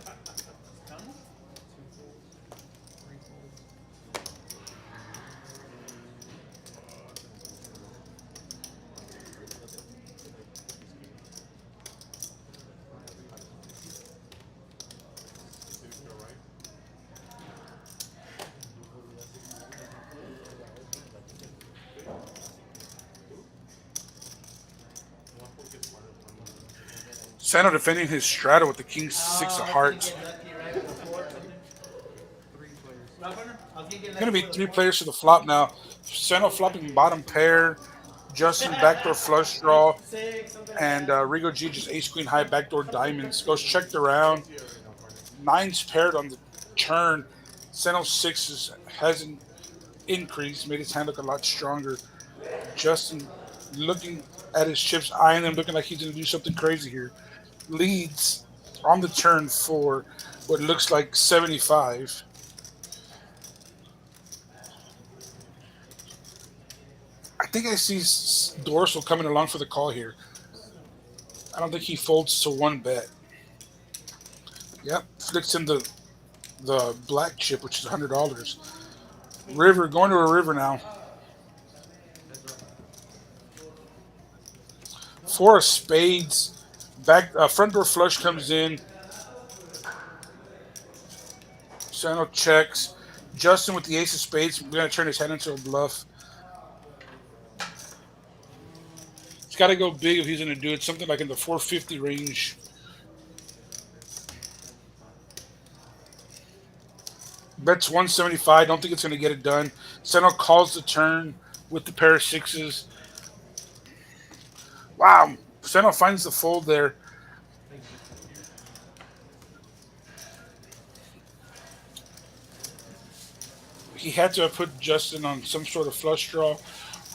Sano defending his straddle with the king six of hearts. Going to be 3 players to the flop now. Sano flopping bottom pair. Justin backdoor flush draw. And Rigo G just ace queen high backdoor diamonds. Goes checked around. 9's paired on the turn. Sano 6 hasn't increased. Made his hand look a lot stronger. Justin looking at his chips, eyeing them, looking like he's going to do something crazy here. Leads on the turn for what looks like 75. I think I see Dorsal coming along for the call here. I don't think he folds to 1 bet. Yep, flicks him the black chip, which is $100. River, going to a river now. 4 of spades. Back front door flush comes in. Sano checks. Justin with the ace of spades. We're going to turn his hand into a bluff. He's got to go big if he's going to do it. Something like in the 450 range. Bets 175. Don't think it's going to get it done. Sano calls the turn with the pair of 6s. Wow. Sano finds the fold there. He had to have put Justin on some sort of flush draw,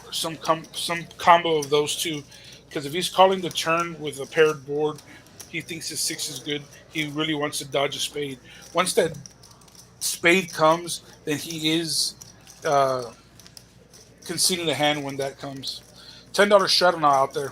or some combo of those two, because if he's calling the turn with a paired board, he thinks his 6 is good. He really wants to dodge a spade. Once that spade comes, then he is conceding the hand when that comes. $10 straddle now out there.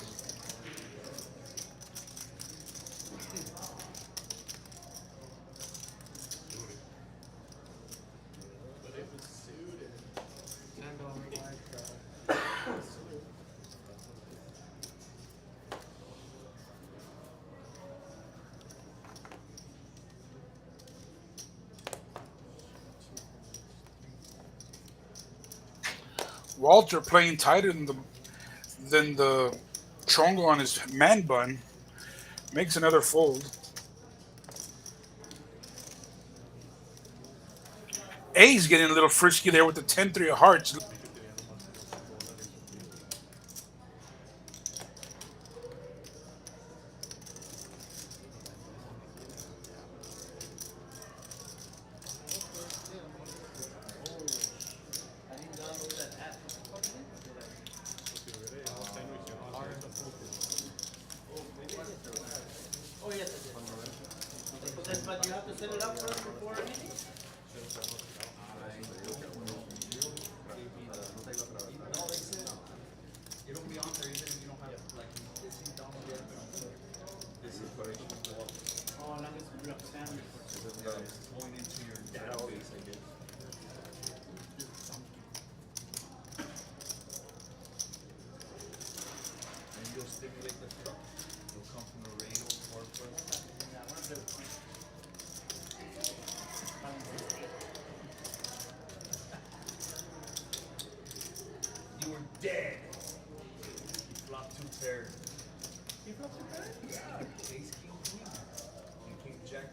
Walter playing tighter than the chongo on his man bun makes another fold. A's getting a little frisky there with the 10-3 of hearts. Oh, yes, I did. But you have to set it up first before anything? It'll be on there even if you don't have like this is down here. This is where it should go up. Oh, long as you have standard. It's going into your database, I guess. And you'll stimulate the truck. It'll come from the radio or you were dead. You flopped 2 pairs. You flopped 2 pairs? Yeah. Ace, king, queen. And king, jack.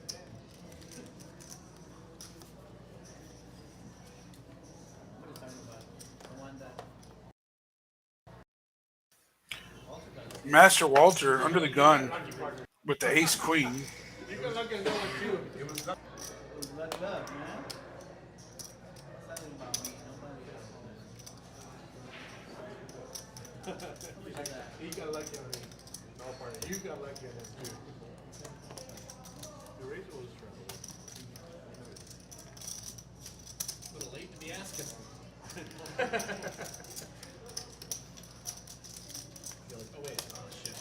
What are you talking about? The one that... Master Walter under the gun with the ace queen. You can look at that one too. It was It was luck, man. It's nothing about me. Nobody He got lucky on it. No part. You got lucky on it too. The razor was trouble. A little late to be the asking. You're like, oh wait, oh shit.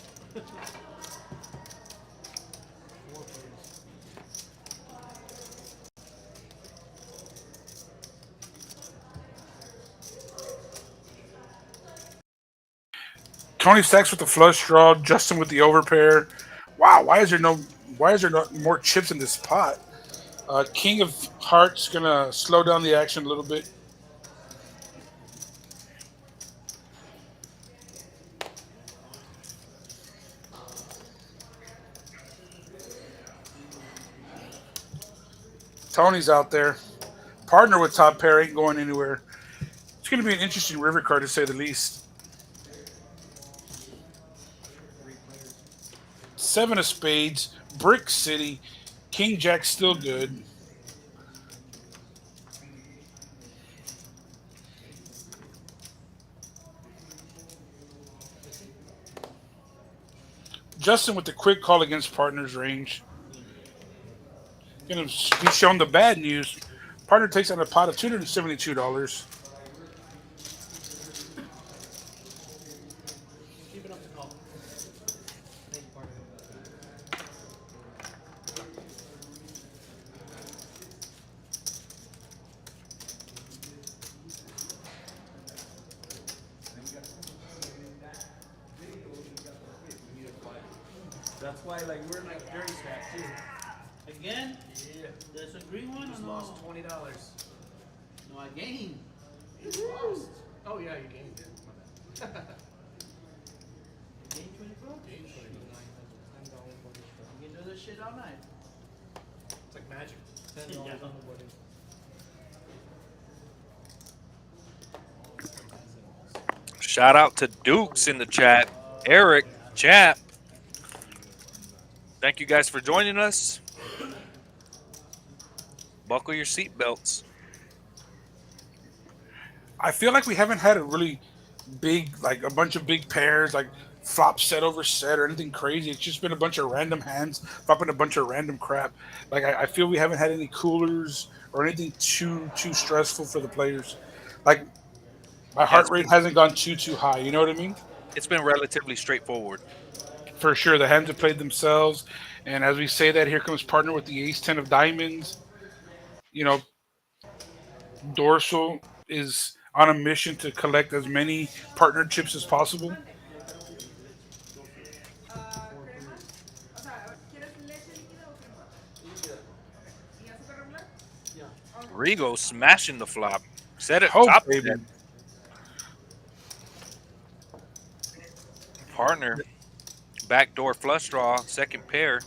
Tony Stacks with the flush draw. Justin with the overpair. Wow, why is there no? Why is there not more chips in this pot? King of Hearts gonna slow down the action a little bit. Tony's out there. Partner with top pair ain't going anywhere. It's gonna be an interesting river card to say the least. Seven of spades, Brick City, King Jack still good. Justin with the quick call against partner's range. Gonna be shown the bad news. Partner takes out a pot of $272. Keep it up to call. Thank you, partner. That's why, like, we're in like dirty stack too. Again? Yeah. There's a green one or Just no? lost $20. No, I gained. You lost. Oh yeah, you gained it. My bad. Gained 20 bucks? Gained $20. You can do this shit all night. It's like magic. Yeah. Shout out to Dukes in the chat. Eric, Champ. Thank you guys for joining us. Buckle your seatbelts. I feel like we haven't had a really big, like a bunch of big pairs, like flop set over set or anything crazy. It's just been a bunch of random hands flopping a bunch of random crap. Like I feel we haven't had any coolers or anything too stressful for the players. Like my heart rate hasn't gone too high. You know what I mean? It's been relatively straightforward. For sure, the hands have played themselves, and as we say that, here comes partner with the ace 10 of diamonds. You know, Dorsal is on a mission to collect as many partner chips as possible. ¿Crema? O sea, ¿quieres leche líquida o crema? ¿Y azúcar regular? Rigo smashing the flop. Set it Hope, top baby. set. Partner. Backdoor flush draw. Second pair.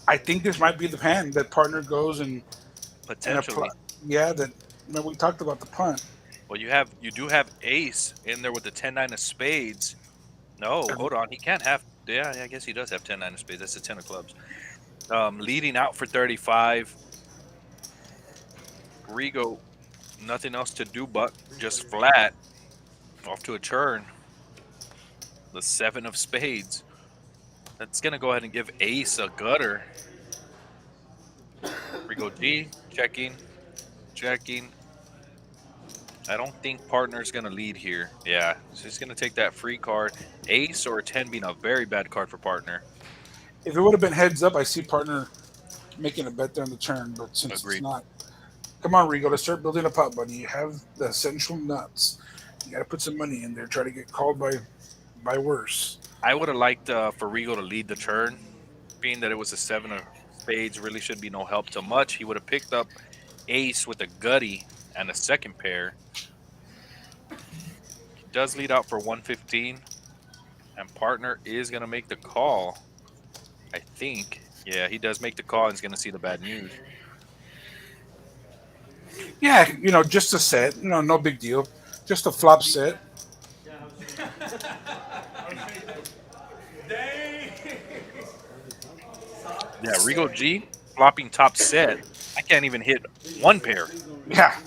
I think this might be the hand that partner goes and Potentially. yeah, that we talked about the punt. Well, you do have ace in there with the 10-9 of spades. No, hold on. He can't have. Yeah, I guess he does have 10-9 of spades. That's the 10 of clubs. Leading out for 35. Rigo, nothing else to do but just flat. Off to a turn. The 7 of spades. That's going to go ahead and give ace a gutter. Rigo G, checking. I don't think partner's going to lead here. Yeah, so he's going to take that free card. Ace or 10 being a very bad card for partner. If it would have been heads up, I see partner making a bet there on the turn, but since Agreed. it's not, come on, Rigo, let's start building a pot, buddy. You have the essential nuts. You got to put some money in there. Try to get called by worse. I would have liked for Rigo to lead the turn, being that it was a 7 of spades. Really should be no help to much. He would have picked up ace with a gutty and a second pair. He does lead out for 115, and partner is going to make the call. I think. Yeah, he does make the call and he's going to see the bad news. Yeah, just a set. No big deal. Just a flop set. Yeah, Rigo G flopping top set. I can't even hit one pair. Yeah,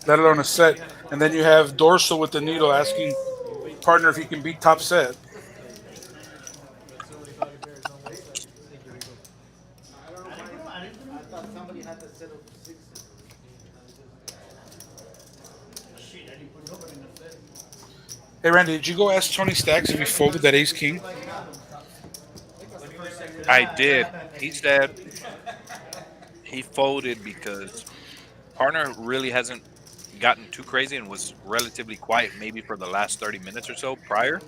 let alone a set. And then you have Dorsal with the needle asking partner if he can beat top set. I thought somebody had to set up sixes. Hey Randy, did you go ask Tony Stacks if he folded that ace king? I did. He said he folded because partner really hasn't gotten too crazy and was relatively quiet maybe for the last 30 minutes or so prior.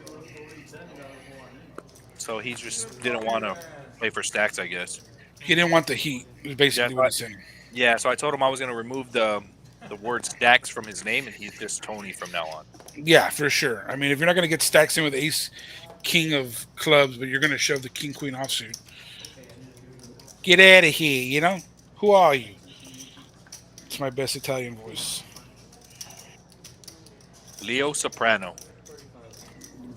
So he just didn't want to play for stacks, I guess. He didn't want the heat. Is Yeah, basically what he's saying. so I told him I was going to remove the word stacks from his name and he's just Tony from now on. Yeah, for sure. I mean, if you're not going to get stacks in with ace king of clubs, but you're going to shove the king queen offsuit, get out of here. You know who are you? It's my best Italian voice, Leo Soprano.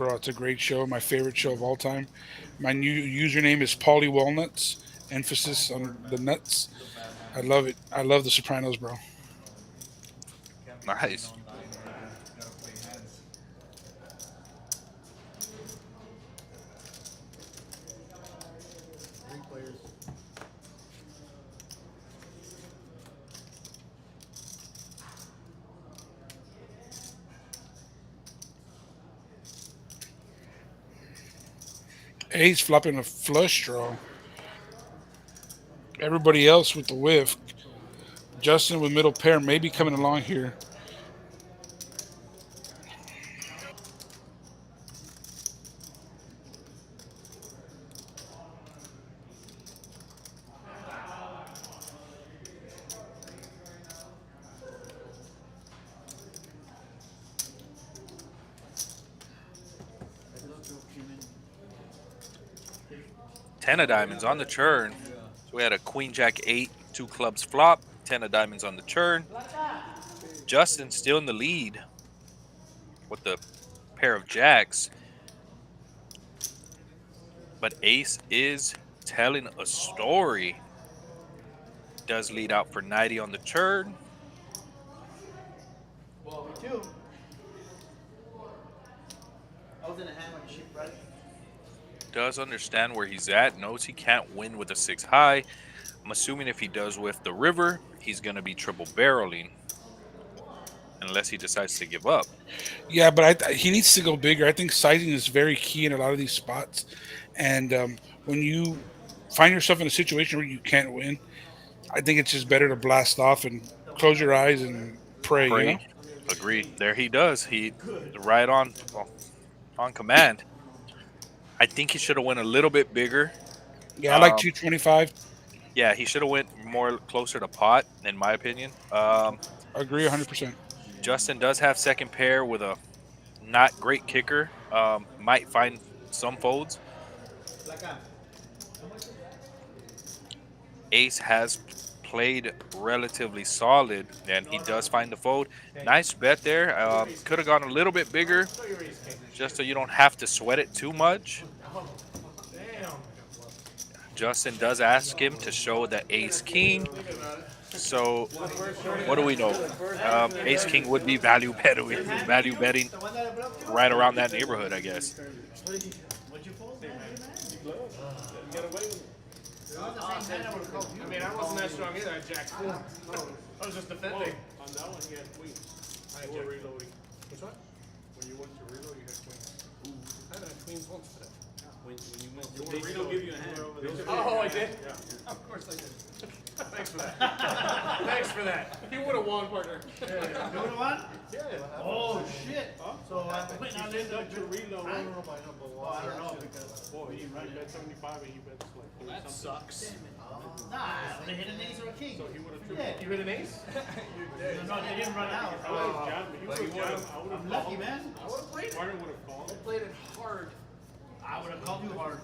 bro. It's a great show. My favorite show of all time. My new username is Paulie Walnuts. Emphasis on the nuts. I love it. I love The Sopranos, bro. Nice. Ace flopping a flush draw. Everybody else with the whiff. Justin with middle pair maybe coming along here. Ten of diamonds on the turn. So we had a queen jack 8, 2 clubs flop, 10 of diamonds on the turn. Justin still in the lead with the pair of jacks. But ace is telling a story. Does lead out for 90 on the turn. Well, me too. I was in a hand when she right. Does understand where he's at. Knows he can't win with a 6 high. I'm assuming if he does with the river, he's going to be triple barreling. Unless he decides to give up. Yeah, but he needs to go bigger. I think sizing is very key in a lot of these spots. And when you find yourself in a situation where you can't win, I think it's just better to blast off and close your eyes and pray. You know? Agreed. There he does. He right on command. I think he should have went a little bit bigger. Yeah, I like 225. Yeah, he should have went more closer to pot, in my opinion. Agree 100%. Justin does have second pair with a not great kicker. Might find some folds. Ace has played relatively solid, and he does find the fold. Nice bet there. Could have gone a little bit bigger, just so you don't have to sweat it too much. Justin does ask him to show the ace king. So, what do we know? Ace king would be value betting right around that neighborhood, I guess. I mean, I wasn't that strong either. I jacked 4. I was just defending. On that one, he had queens. I had reloading. What's what? When you went to reload, you had queens. I had queens once today. When you went to reload, they still give you a hand. Oh, I did? Yeah. Of course I did. Thanks for that. Thanks for that. He would have won, partner. You would have won? Yeah. Oh shit. So I went on End up to reload. I I don't know, but I know, but I don't know because boy, you bet 75 and you bet like 40 That something. sucks. nah, they hit an ace or a king. So he would have Yeah. You hit an ace? You did. No, they didn't run out. I would have jammed me. You would have jammed. I would have I'm lucky, man. I would have played it. Martin would have called. I played it hard. I would have called you hard.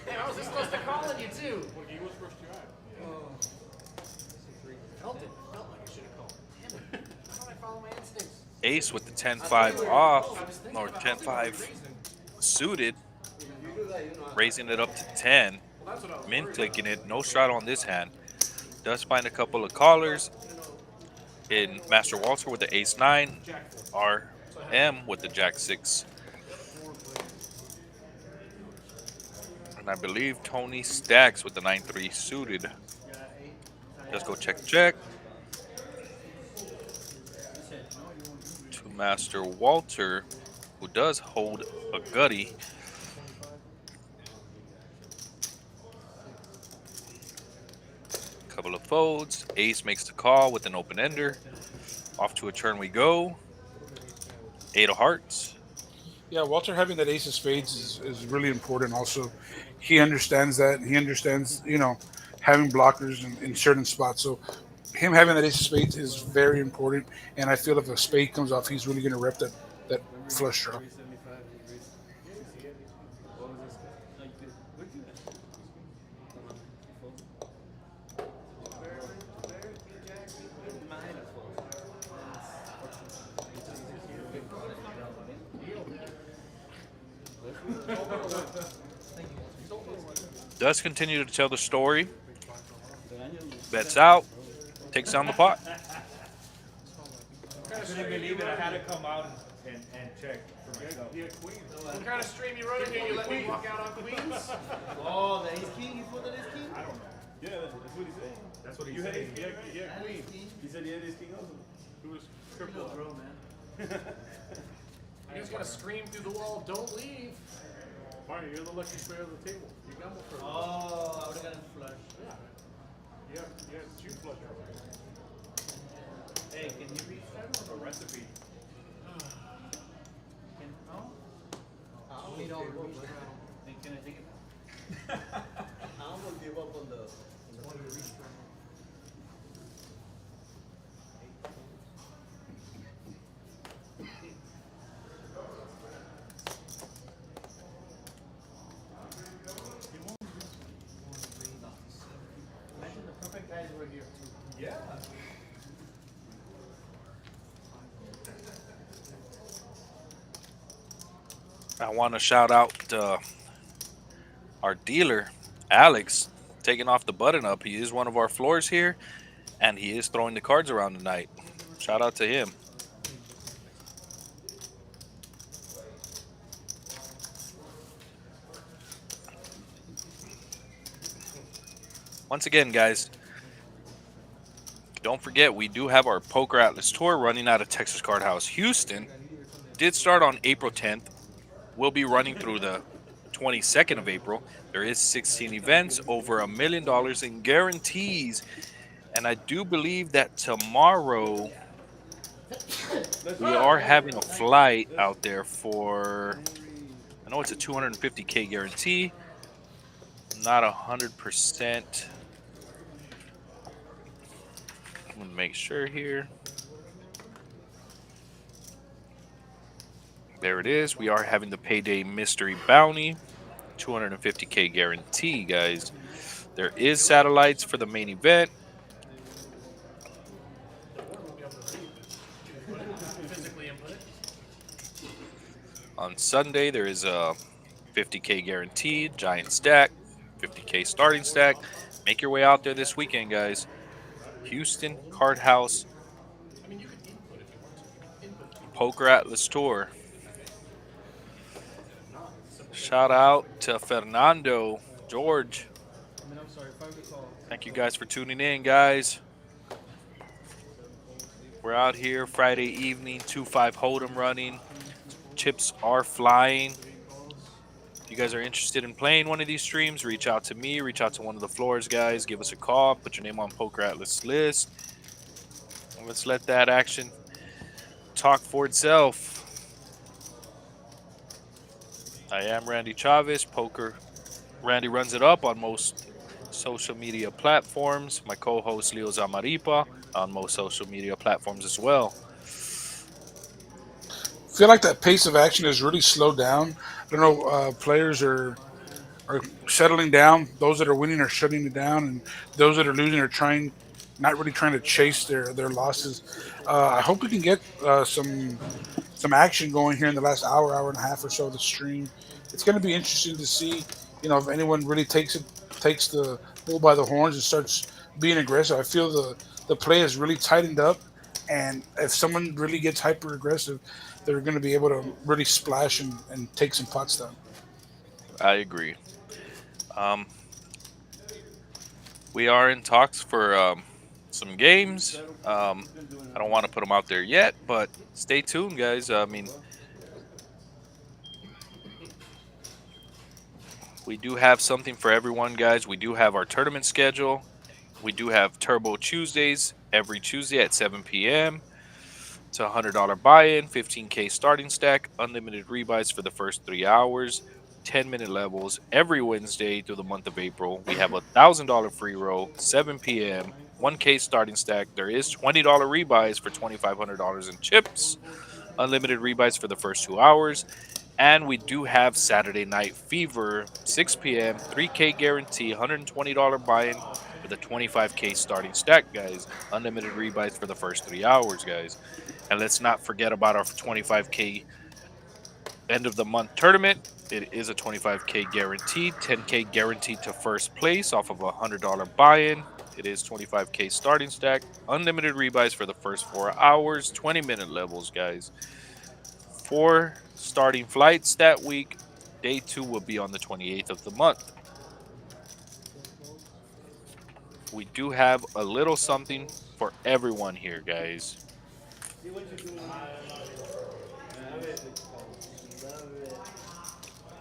Damn, I was this close to calling you too. Well, he was first you had. Felt it. Felt like I should have called. Damn it. How did I follow my instincts? Ace with the 10-5 off, or 10-5 suited, raising it up to 10. Min clicking it, no shot on this hand. Does find a couple of callers in Master Walter with the ace-9, RM with the jack-6. And I believe Tony Stacks with the 9-3 suited. Let's go check. To Master Walter who does hold a gutty. Couple of folds. Ace makes the call with an open ender. Off to a turn we go. 8 of hearts. Yeah, Walter having that ace of spades is really important. Also, he understands that. He understands, having blockers in certain spots. So him having that ace of spades is very important. And I feel if a spade comes off, he's really going to rep that flush draw. 375 degrees. What was this? Like, where'd you at? Does continue to tell the story. Bets out. Takes down the pot. I couldn't believe it. I had to come out and check for myself. What kind of stream you running here? You let me walk out on Queens? Oh, the ace king? You put the ace king? I don't know. Yeah, that's what he's saying. That's what You he's had saying. yeah, queen. He said he had his king also. Who was crippled. Bro, man. You just gotta scream through the wall, don't leave. Mario, you're the lucky player of the table. You gamble first. Oh, I would've gotten flush. Yeah, two flush. Hey, can you reach that? A recipe. Can, no? We don't reach that. Then can I take it back? I'm gonna give up on the Imagine the perfect guys were here too. Yeah. I want to shout out our dealer, Alex, taking off the button up. He is one of our floors here, and he is throwing the cards around tonight. Shout out to him. Once again, guys, don't forget we do have our Poker Atlas Tour running out of Texas Card House Houston. Did start on April 10th. We'll be running through the 22nd of April. There is 16 events, over $1 million in guarantees. And I do believe that tomorrow we are having a flight out there for, I know it's a 250K guarantee. Not 100%. I'm gonna make sure here. There it is. We are having the Payday Mystery Bounty. 250K guarantee, guys. There is satellites for the main event. On Sunday, there is a 50K guaranteed, giant stack, 50K starting stack. Make your way out there this weekend, guys. Houston Card House Poker Atlas Tour. Shout out to Fernando, George. Thank you guys for tuning in, guys. We're out here Friday evening, 2-5 Hold'em running. Chips are flying. If you guys are interested in playing one of these streams, reach out to me, reach out to one of the floors, guys. Give us a call, put your name on Poker Atlas list. And let's let that action talk for itself. I am Randy Chavez. Poker Randy runs it up on most social media platforms. My co-host Leo Zamaripa on most social media platforms as well. I feel like that pace of action has really slowed down. I don't know, players are settling down. Those that are winning are shutting it down, and those that are losing are not really trying to chase their losses. I hope we can get some action going here in the last hour and a half or so of the stream. It's going to be interesting to see, if anyone really takes the bull by the horns and starts being aggressive. I feel the play has really tightened up, and if someone really gets hyper aggressive, they're going to be able to really splash and take some pots down. I agree. We are in talks for some games. I don't want to put them out there yet, but stay tuned, guys. I mean, We do have something for everyone, guys. We do have our tournament schedule. We do have Turbo Tuesdays every Tuesday at 7 p.m. It's a $100 buy-in, 15K starting stack, unlimited rebuys for the first 3 hours, 10-minute levels every Wednesday through the month of April. We have a $1,000 free roll, 7 p.m., 1K starting stack. There is $20 rebuys for $2,500 in chips, unlimited rebuys for the first 2 hours. And we do have Saturday Night Fever, 6 p.m., 3K guarantee, $120 buy-in with a 25K starting stack, guys. Unlimited rebuys for the first 3 hours, guys. And let's not forget about our 25K end of the month tournament. It is a 25K guaranteed, 10K guaranteed to first place off of a $100 buy-in. It is 25K starting stack, unlimited rebuys for the first 4 hours, 20-minute levels, guys. 4 starting flights that week. Day 2 will be on the 28th of the month. We do have a little something for everyone here, guys. See what you're doing. Love it. Love it.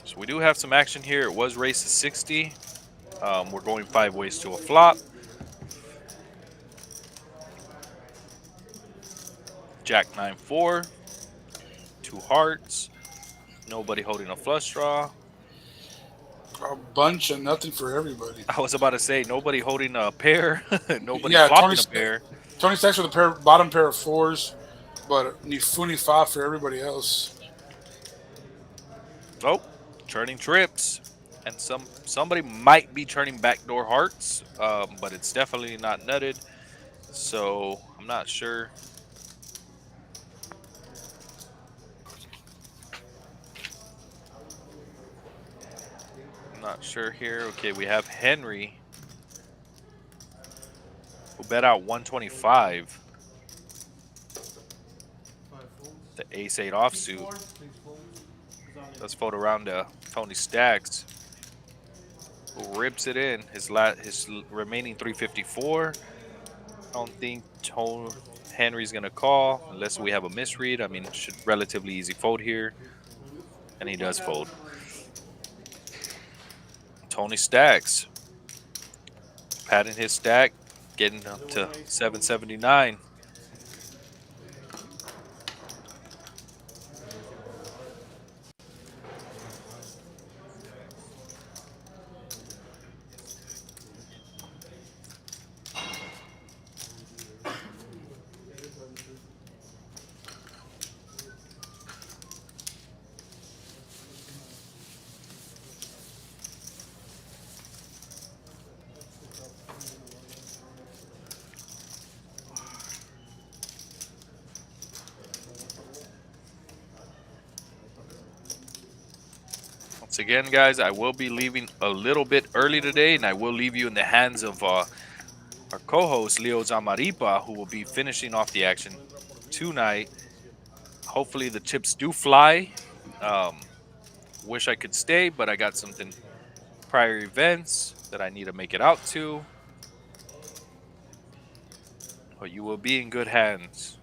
So we do have some action here. It was race to 60. We're going 5 ways to a flop. Jack 9-4. 2 hearts. Nobody holding a flush draw. A bunch of nothing for everybody. I was about to say nobody holding a pair. Nobody Yeah, flopping a pair. Tony stacks with a bottom pair of 4s, but ni fu ni fa for everybody else. Oh, churning trips. And somebody might be churning backdoor hearts, but it's definitely not nutted. So I'm not sure. I'm not sure here. Okay, we have Henry, who bet out 125. The ace-8 offsuit. Let's fold around to Tony Stacks, who rips it in. His remaining 354. I don't think Henry's gonna call unless we have a misread. I mean, should relatively easy fold here, and he does fold. Tony Stacks padding his stack, getting up to 779. Once again, guys, I will be leaving a little bit early today, and I will leave you in the hands of our co-host, Leo Zamaripa, who will be finishing off the action tonight. Hopefully the chips do fly. Wish I could stay, but I got something, prior events that I need to make it out to. But you will be in good hands.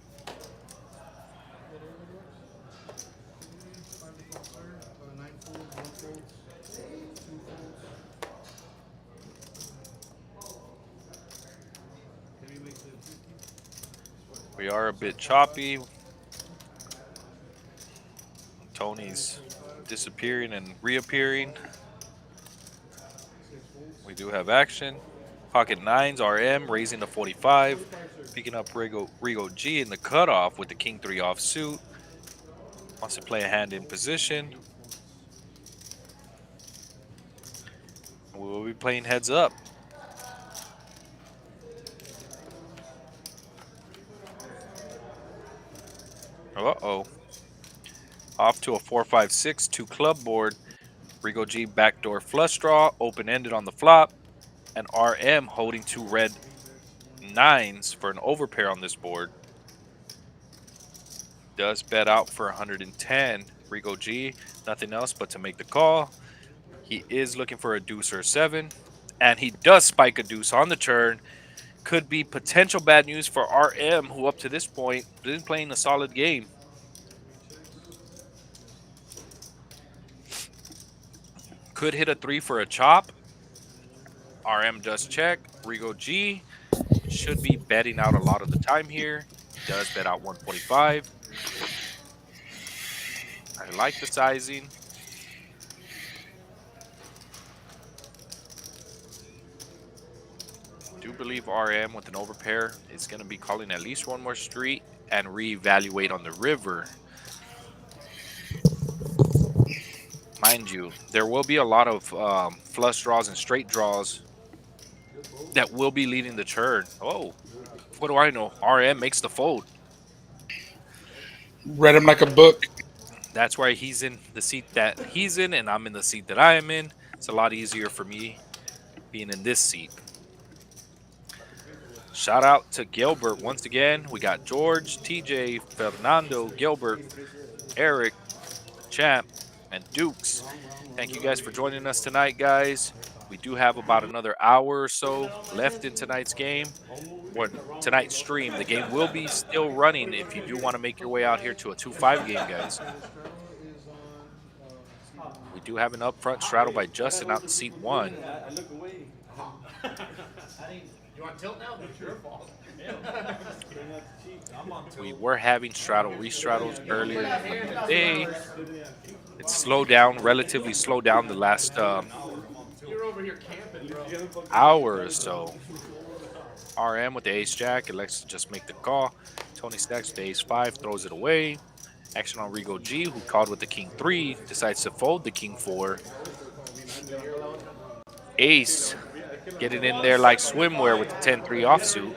We are a bit choppy. Tony's disappearing and reappearing. We do have action. Pocket 9s, RM, raising to 45. Picking up Rigo G in the cutoff with the King 3 offsuit. Wants to play a hand in position. We will be playing heads up. Uh-oh. Off to a 4-5-6, 2 club board. Rigo G backdoor flush draw, open-ended on the flop. And RM holding 2 red 9s for an overpair on this board. Does bet out for 110. Rigo G, nothing else but to make the call. He is looking for a deuce or a 7. And he does spike a deuce on the turn. Could be potential bad news for RM, who up to this point been playing a solid game. Could hit a 3 for a chop. RM does check. Rigo G should be betting out a lot of the time here. He does bet out 125. I like the sizing. Do believe RM with an overpair is going to be calling at least one more street and reevaluate on the river. Mind you, there will be a lot of flush draws and straight draws that will be leading the turn. Oh, what do I know? RM makes the fold. Read him like a book. That's why he's in the seat that he's in, and I'm in the seat that I am in. It's a lot easier for me being in this seat. Shout out to Gilbert once again. We got George, TJ, Fernando, Gilbert, Eric, Champ, and Dukes. Thank you guys for joining us tonight, guys. We do have about another hour or so left in tonight's game. Or tonight's stream. The game will be still running if you do want to make your way out here to a 2-5 game, guys. We do have an upfront straddle by Justin out in seat 1. I look away. You want tilt now? It's your fault. We were having straddle restraddles earlier in the day. It's slowed down, relatively slowed down the last You're over here camping, bro. hour or so. RM with the ace jack elects to just make the call. Tony stacks with the ace 5, throws it away. Action on Rigo G, who called with the king 3, decides to fold the king 4. Ace getting in there like swimwear with the 10-3 offsuit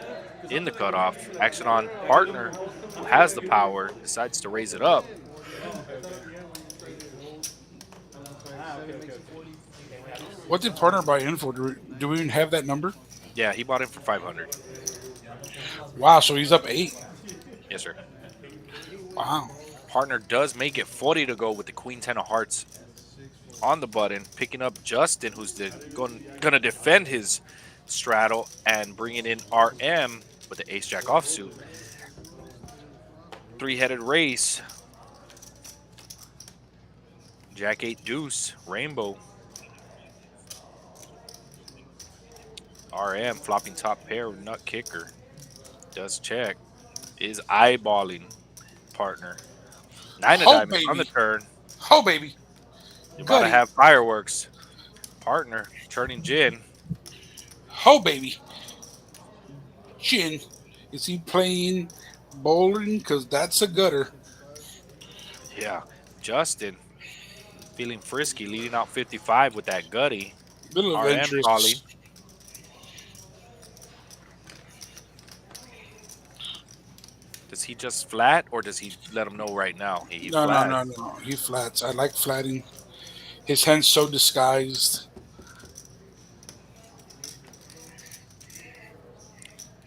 in the cutoff. Action on partner, who has the power, decides to raise it up. What did partner buy in for? Do we even have that number? Yeah, he bought in for 500. Wow, so he's up 8. Yes, sir. Wow. Partner does make it 40 to go with the queen 10 of hearts on the button, picking up Justin, who's going to defend his straddle, and bringing in RM with the ace jack offsuit. 3-headed race. Jack 8 deuce, rainbow. RM flopping top pair with nut kicker. Does check. Is eyeballing partner. 9 of diamonds on the turn. Oh, baby. You're about to have fireworks. Partner turning gin. Oh, baby. Gin. Is he playing bowling? Because that's a gutter. Yeah. Justin feeling frisky, leading out 55 with that gutty. Little RM adventurous. calling. Does he just flat, or does he let him know right now? He No. He flats. I like flatting. His hand's so disguised.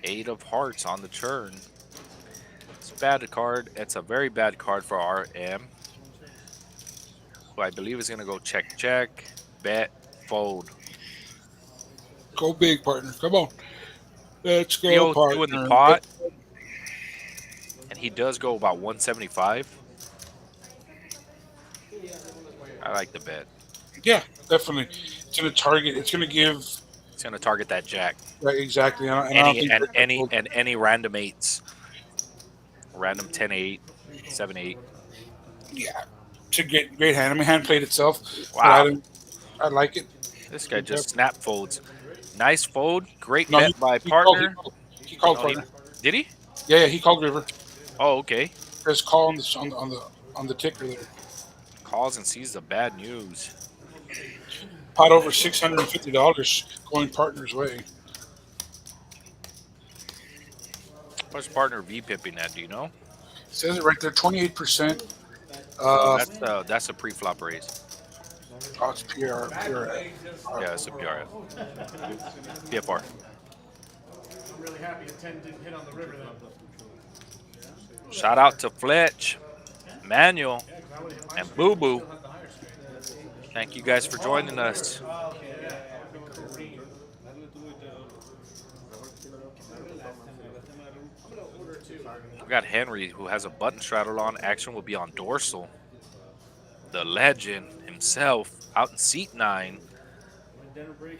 8 of hearts on the turn. It's a bad card. It's a very bad card for RM, who I believe is going to go check, check, bet, fold. Go big, partner. Come on. Let's go, 302 partner. in the pot. And he does go about 175. I like the bet. Yeah, definitely. It's going to target. It's going to give. It's going to target that jack. Right, exactly. I don't think Any random 8s. Random 10-8, 7-8. Yeah, it's a great hand. I mean, hand played itself. Wow. I like it. This guy just snap folds. Nice fold. Great No, bet by partner. He called Oh, partner. Did he? Yeah, he called river. Oh, okay. There's call on the ticker there. Calls and sees the bad news. Pot over $650 going partner's way. What's partner V-pipping at? Do you know? It says it right there, 28%. That's a pre-flop raise. Oh, it's PR. Yeah, it's a PRF. PFR. I'm really happy the 10 didn't hit on the river then. Shout out to Fletch, Manuel, and Boo Boo. Thank you guys for joining us. We got Henry, who has a button straddle on. Action will be on dorsal. The legend himself out in seat 9, Dinner break.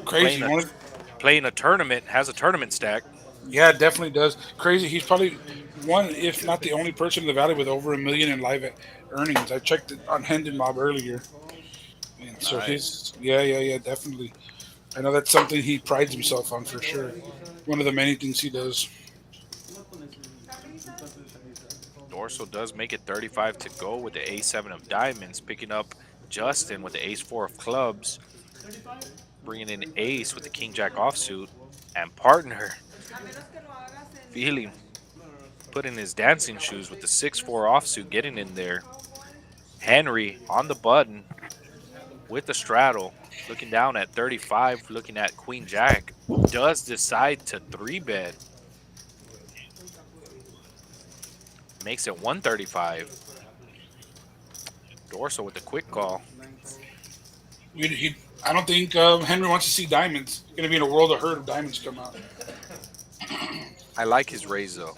Crazy. playing a tournament, has a tournament stack. Yeah, it definitely does. Crazy. He's probably one, if not the only person in the valley with over 1 million in live earnings. I checked it on Hendon Mob earlier, and so Nice. yeah, definitely. I know that's something he prides himself on for sure. One of the many things he does. Dorsal does make it 35 to go with the A7 of diamonds, picking up Justin with the Ace-4 of clubs, bringing in Ace with the King-Jack offsuit, and partner A menos que lo hagas en feeling, putting his dancing shoes with the 6-4 offsuit, getting in there. Henry on the button with the straddle, looking down at 35, looking at Queen-Jack, does decide to 3-bet. Makes it 135. Dorsal with the quick call. I don't think Henry wants to see diamonds. Going to be in a world of hurt if diamonds come out. I like his raise though.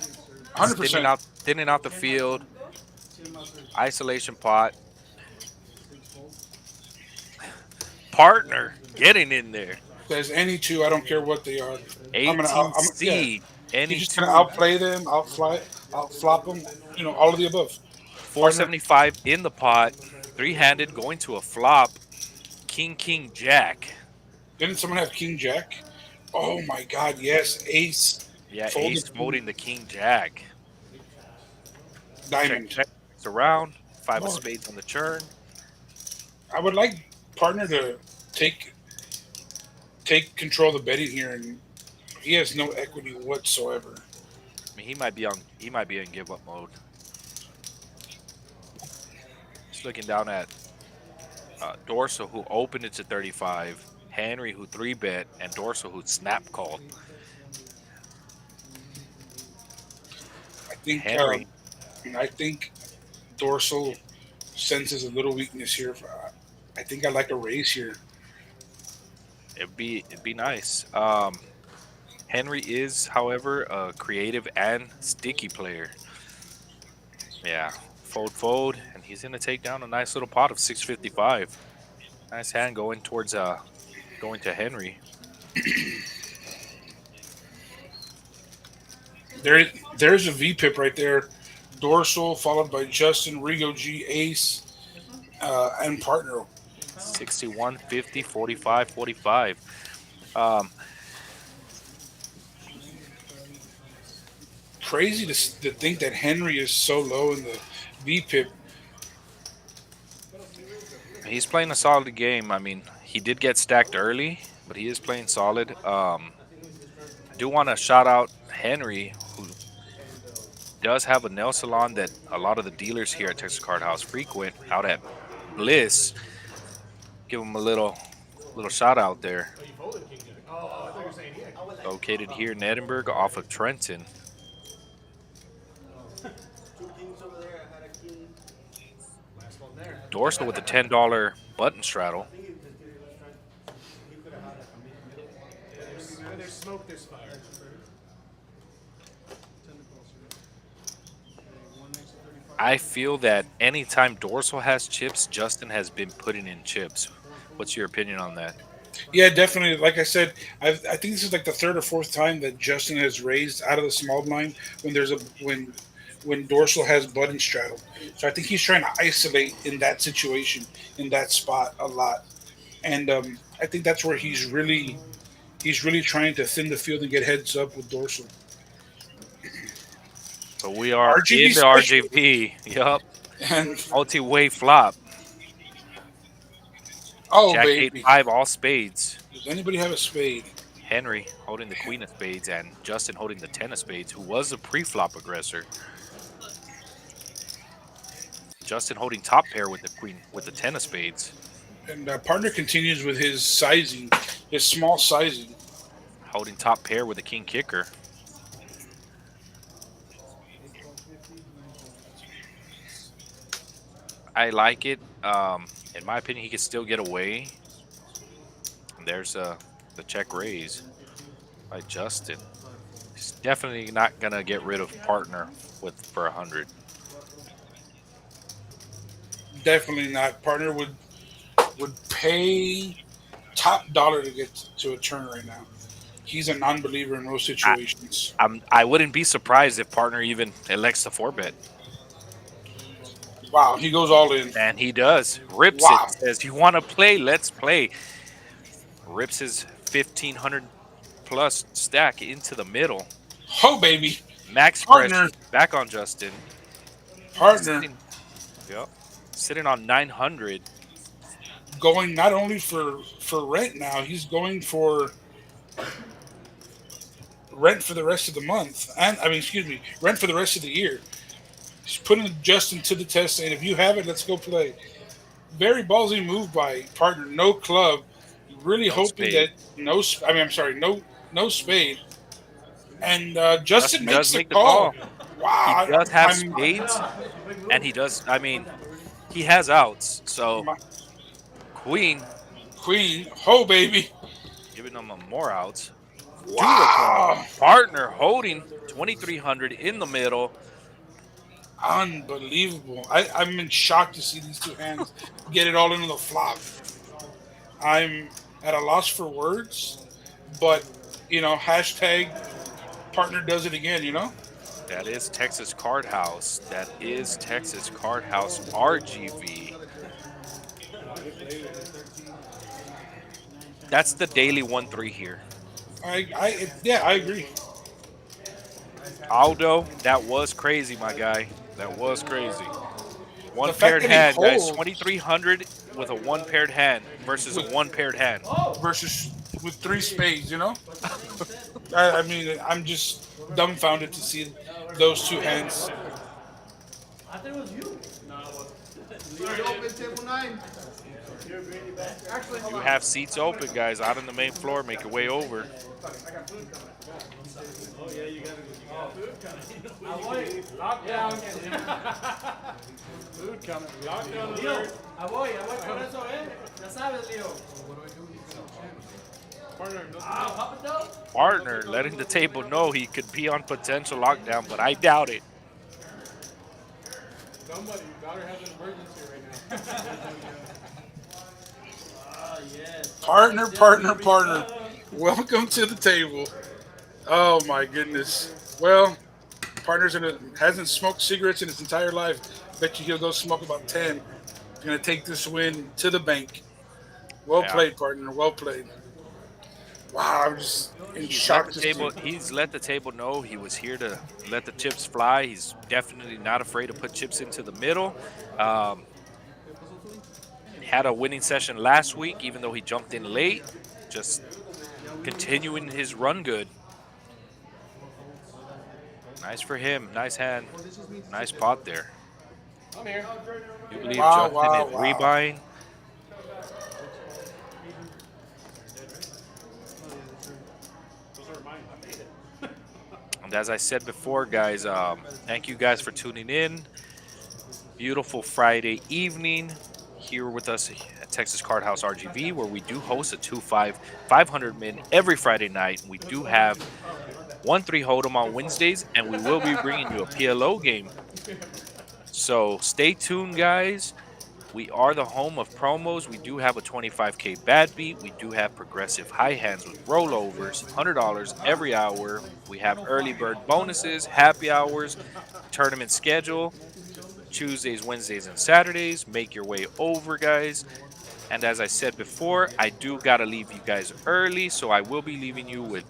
100%. Thinning out the field. Isolation pot. Partner getting in there. There's any two. I don't care what they are. 18C. Any He's just two. going to outplay them, outflop them. All of the above. 475 in the pot. 3-handed going to a flop. King, Jack. Didn't someone have King Jack? Oh my God! Yes, Ace. Yeah, Ace folding the King Jack. Diamond. Check it's around. 5 of Oh. spades on the turn. I would like partner to take control of the betting here, and he has no equity whatsoever. I mean, he might be in give up mode. Just looking down at Dorsal, who opened it to 35. Henry, who 3-bet, and Dorsal, who snap called. I think Dorsal senses a little weakness here. I think I like a raise here. It'd be nice. Henry is, however, a creative and sticky player. Yeah, fold, and he's gonna take down a nice little pot of 655. Nice hand going towards going to Henry. There's a VPIP right there. Dorsal followed by Justin, Rio G, Ace, and partner. 61, 50, 45, 45. Crazy to think that Henry is so low in the VPIP. He's playing a solid game. I mean, he did get stacked early, but he is playing solid. I do want to shout out Henry, who does have a nail salon that a lot of the dealers here at Texas Card House frequent out at Bliss. Give him a little shout out there. Located here in Edinburg off of Trenton. Dorsal with a $10 button straddle. There's smoke, there's fire. I feel that anytime Dorsal has chips, Justin has been putting in chips. What's your opinion on that? Yeah, definitely. Like I said, I think this is like the third or fourth time that Justin has raised out of the small blind when Dorsal has button straddle. So I think he's trying to isolate in that situation, in that spot a lot, and I think that's where he's really trying to thin the field and get heads up with Dorsal. So we are RGB in the RGB. Yup. And Multi-way flop. Jack baby. 8-5 all spades. Does anybody have a spade? Henry holding the queen of spades and Justin holding the 10 of spades, who was a pre-flop aggressor. Justin holding top pair with the queen, with the 10 of spades. And partner continues with his sizing, his small sizing. Holding top pair with the king kicker. I like it. In my opinion, he could still get away. And there's the check raise by Justin. He's definitely not gonna get rid of partner for 100. Definitely not. Partner would pay top dollar to get to a turn right now. He's a non-believer in most I, situations. I wouldn't be surprised if partner even elects to four bet, Wow, he goes all in. and he does. Rips it. Wow. Says, "You want to play? Let's play." Rips his 1,500 plus stack into the middle. Oh baby. Max Partner. pressure back on Justin. Partner Sitting, yep, sitting on 900. going not only for rent now, he's going for rent for the rest of the month. And I mean, excuse me, rent for the rest of the year. He's putting Justin to the test, saying, if you have it, let's go play. Very ballsy move by partner. No club. Really No hoping spade. that I'm sorry, no spade. And Justin Justin does makes the make the call. call. He Wow. does have I'm, spades, and he does. I mean, he has outs. So queen Queen. Oh, baby. giving him a more outs. Do the call. Wow. Partner holding 2,300 in the middle. Unbelievable. I'm in shock to see these two hands get it all into the flop. I'm at a loss for words, but, hashtag partner does it again, That is Texas Card House. That is Texas Card House RGV. That's the daily 1-3 here. I agree. Aldo, that was crazy, my guy. That was crazy. One The fact paired that he hand, guys. holds 2,300 with a one paired hand versus a one paired hand. versus with three spades, I mean, I'm just dumbfounded to see those two hands. I think it was you. Open table 9. Actually, hold You on. have seats open, guys, out on the main floor. Make your way over. Oh yeah, you got food coming. Lockdown. Food coming. Lockdown Leo, alert. voy con eso, Ya sabes, Leo. Partner, no Pop it though. Partner letting the table know he could be on potential lockdown, but I doubt it. somebody. Your daughter has an emergency right now. Partner. Welcome to the table. Oh my goodness. Well, hasn't smoked cigarettes in his entire life. Bet you he'll go smoke about 10. Gonna take this win to the bank. Well played, partner. Well played. Wow, I'm just in shock to see. He's let the table know he was here to let the chips fly. He's definitely not afraid to put chips into the middle. Had a winning session last week, even though he jumped in late. Just continuing his run good. Nice for him. Nice hand. Nice pot there. I'm here. You believe Wow, Justin wow, is wow. rebuying? Those are mine. I made it. And as I said before, guys, thank you guys for tuning in. Beautiful Friday evening here with us at Texas Card House RGV, where we do host a 2-5 500 min every Friday night. We do have 1-3 Hold'em on Wednesdays, and we will be bringing you a PLO game. So stay tuned, guys. We are the home of promos. We do have a 25K bad beat. We do have progressive high hands with rollovers, $100 every hour. We have early bird bonuses, happy hours, tournament schedule, Tuesdays, Wednesdays, and Saturdays. Make your way over, guys. And as I said before, I do got to leave you guys early, so I will be leaving you with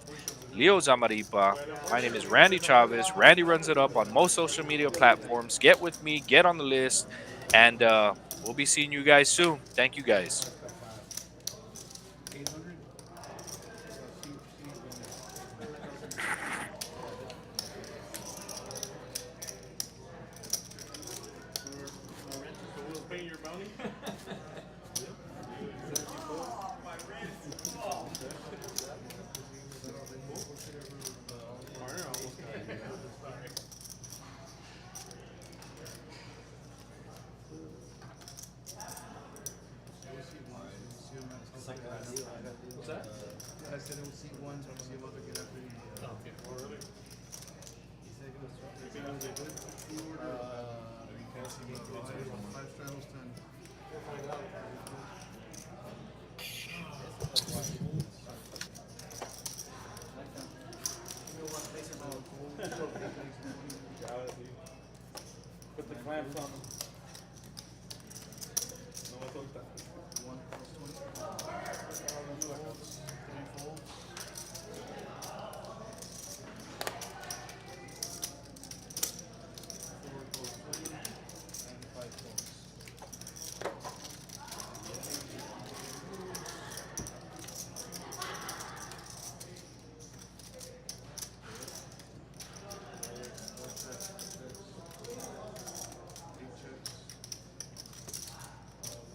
Leo Zamaripa. My name is Randy Chavez. Randy runs it up on most social media platforms. Get with me, get on the list, and we'll be seeing you guys soon. Thank you, guys. We'll pay your bounty. Partner almost got it. What's that? I said it was C1, so I'm see what they get after you. Okay. Really? He said it was You think it was a good? you can't see me. 5 straddles 10. Put the clamps on them. No me solta. 1 plus 20. 2 folds. 3 folds. 4 goes 3 and 5 folds.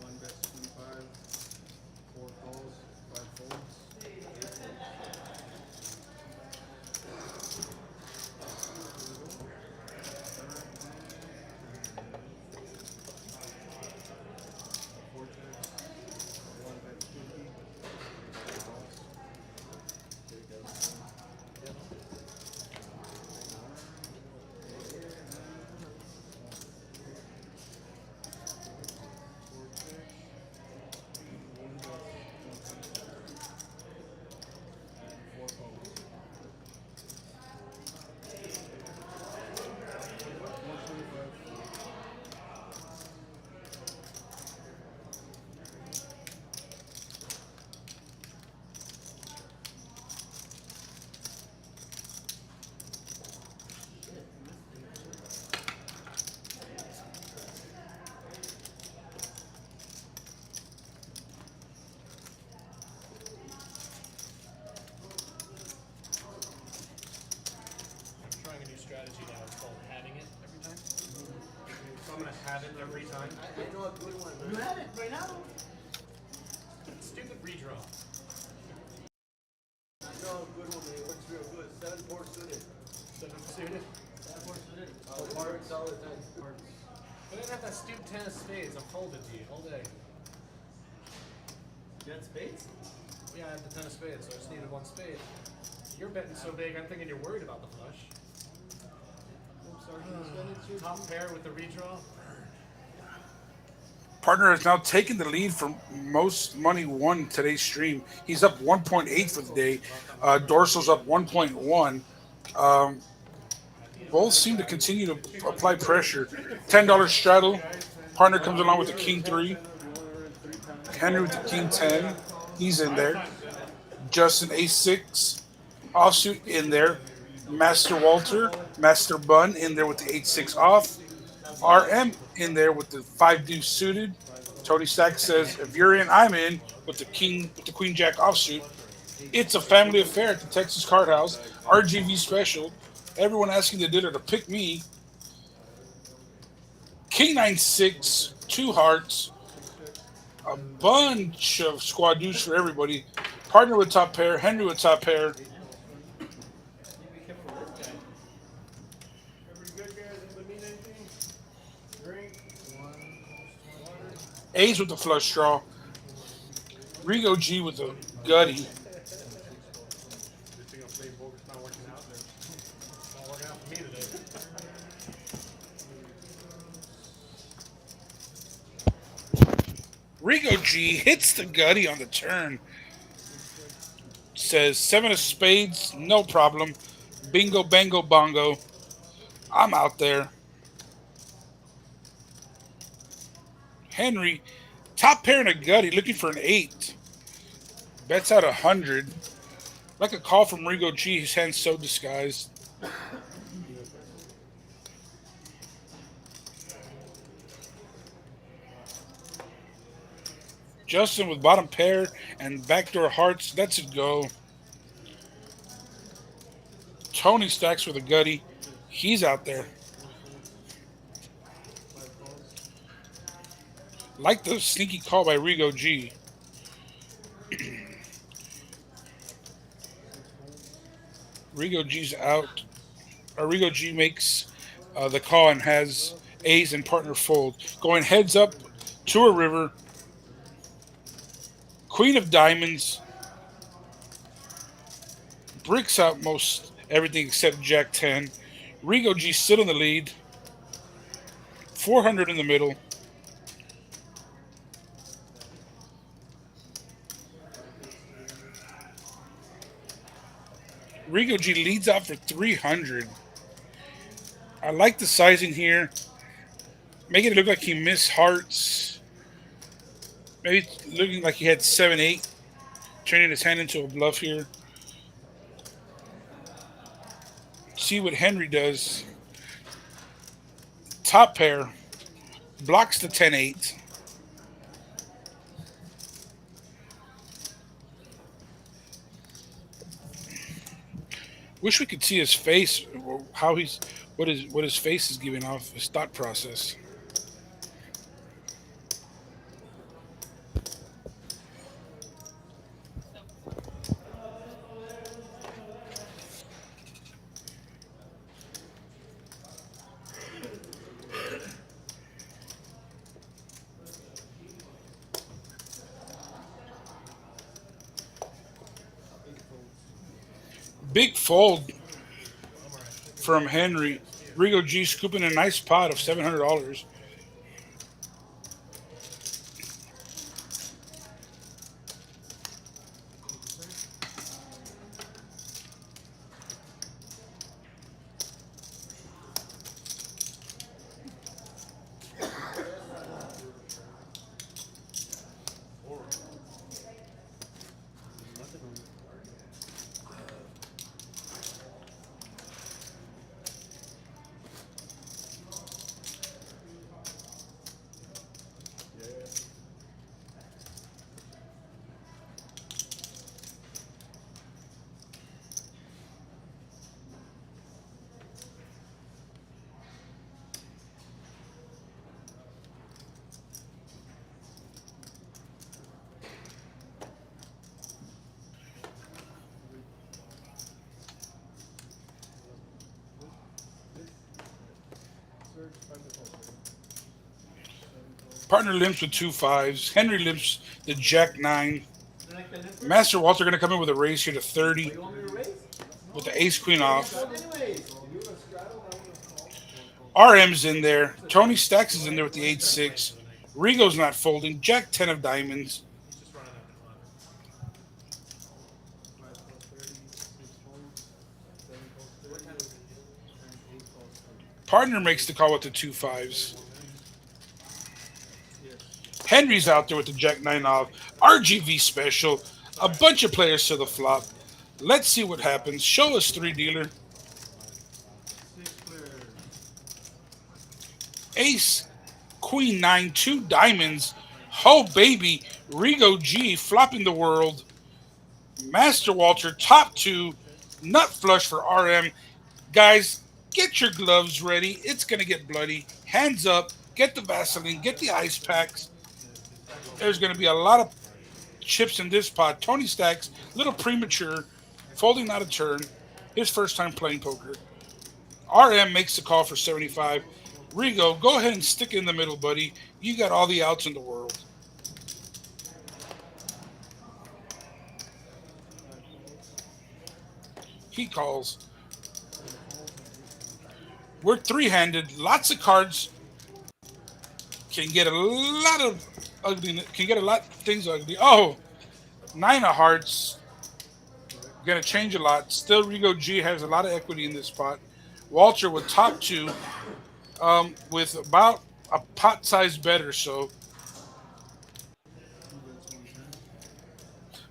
One bets 25, 4 calls, 5 folds, 8 folds. Four checks, one bet 50, 3 calls. Four checks, one bet 125, and 4 folds. 125. I'm trying a new strategy now. It's called having it every time. So I'm gonna have it every time. I know a good one, You have it right now. Stupid redraw. I know a good one, man. It works real good. 7-4 suited. 7 suited. That works with it. Hearts all the time. But I didn't have that stupid 10 of spades. I'm folded to you all day. You had spades? Yeah, I had the 10 of spades, so I just needed 1 spade. You're betting so big, I'm thinking you're worried about the flush. Oops, sorry. It's Top pair with the redraw. Partner has now taken the lead for most money won today's stream. He's up 1.8 for the day. Dorsal's up 1.1. Both seem to continue to apply pressure. $10 straddle. Partner comes along with the king 3. Henry with the king 10. He's in there. Justin ace 6. Offsuit in there. Master Walter. Master Bun in there with the 8-6 off. RM in there with the 5 deuce suited. Tony Stack says, if you're in, I'm in with the queen jack offsuit. It's a family affair at the Texas Card House. RGV special. Everyone asking the dealer to pick me. King 9-6, 2 hearts, a bunch of squad deuce for everybody. Partner with top pair, Henry with top pair. A's with the flush draw. Rigo G with the gutty. Good thing I'm playing poker. It's not working out there. It's not working out for me today. Rigo G hits the gutty on the turn. Says 7 of spades, no problem. Bingo, bango, bongo. I'm out there. Henry, top pair and a gutty, looking for an 8. Bets out 100. Like a call from Rigo G, his hand's so disguised. Justin with bottom pair and backdoor hearts. That's a go. Tony Stacks with a gutty. He's out there. Like the sneaky call by Rigo G. Rigo G's out. Rigo G makes the call and has A's and partner fold. Going heads up to a river. Queen of diamonds. Bricks out most everything except Jack 10. Rigo G still in the lead. 400 in the middle. Rigo G leads out for 300. I like the sizing here. Making it look like he missed hearts. Maybe looking like he had 7-8. Turning his hand into a bluff here. See what Henry does. Top pair. Blocks the 10-8. Wish we could see his face, how he's, what his face is giving off, his thought process. Big fold from Henry. Rigo G scooping a nice pot of $700. Partner limps with 2 5s. Henry limps the Jack 9. Master Walter going to come in with a raise here to 30 with the Ace Queen off. RM's in there. Tony Stacks is in there with the 8-6. Rigo's not folding. Jack 10 of diamonds. Partner makes the call with the 2 5s. Henry's out there with the Jack 9 off. RGV special. A bunch of players to the flop. Let's see what happens. Show us 3 dealer. Ace, Queen 9, 2 diamonds. Oh, baby. Rigo G flopping the world. Master Walter, top 2. Nut flush for RM. Guys, get your gloves ready. It's going to get bloody. Hands up. Get the Vaseline. Get the ice packs. There's going to be a lot of chips in this pot. Tony Stacks, a little premature, folding out a turn. His first time playing poker. RM makes the call for 75. Rigo, go ahead and stick in the middle, buddy. You got all the outs in the world. He calls. We're 3-handed. Lots of cards. Can get a lot of ugly. Can get a lot of things ugly. Oh, 9 of hearts. Going to change a lot. Still, Rigo G has a lot of equity in this pot. Walter with top 2 with about a pot size better. So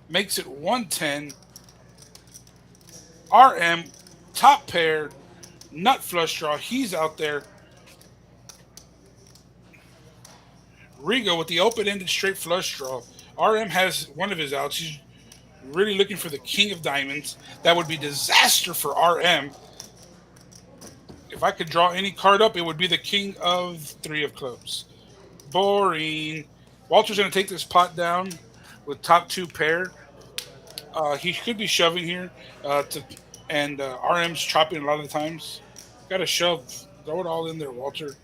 makes it 110. RM, top pair, nut flush draw. He's out there. Rigo with the open-ended straight flush draw. RM has one of his outs. He's really looking for the king of diamonds. That would be disaster for RM. If I could draw any card up, it would be the king of 3 of clubs. Boring. Walter's going to take this pot down with top 2 pair. He could be shoving here, and RM's chopping a lot of the times. Got to shove. Throw it all in there, Walter.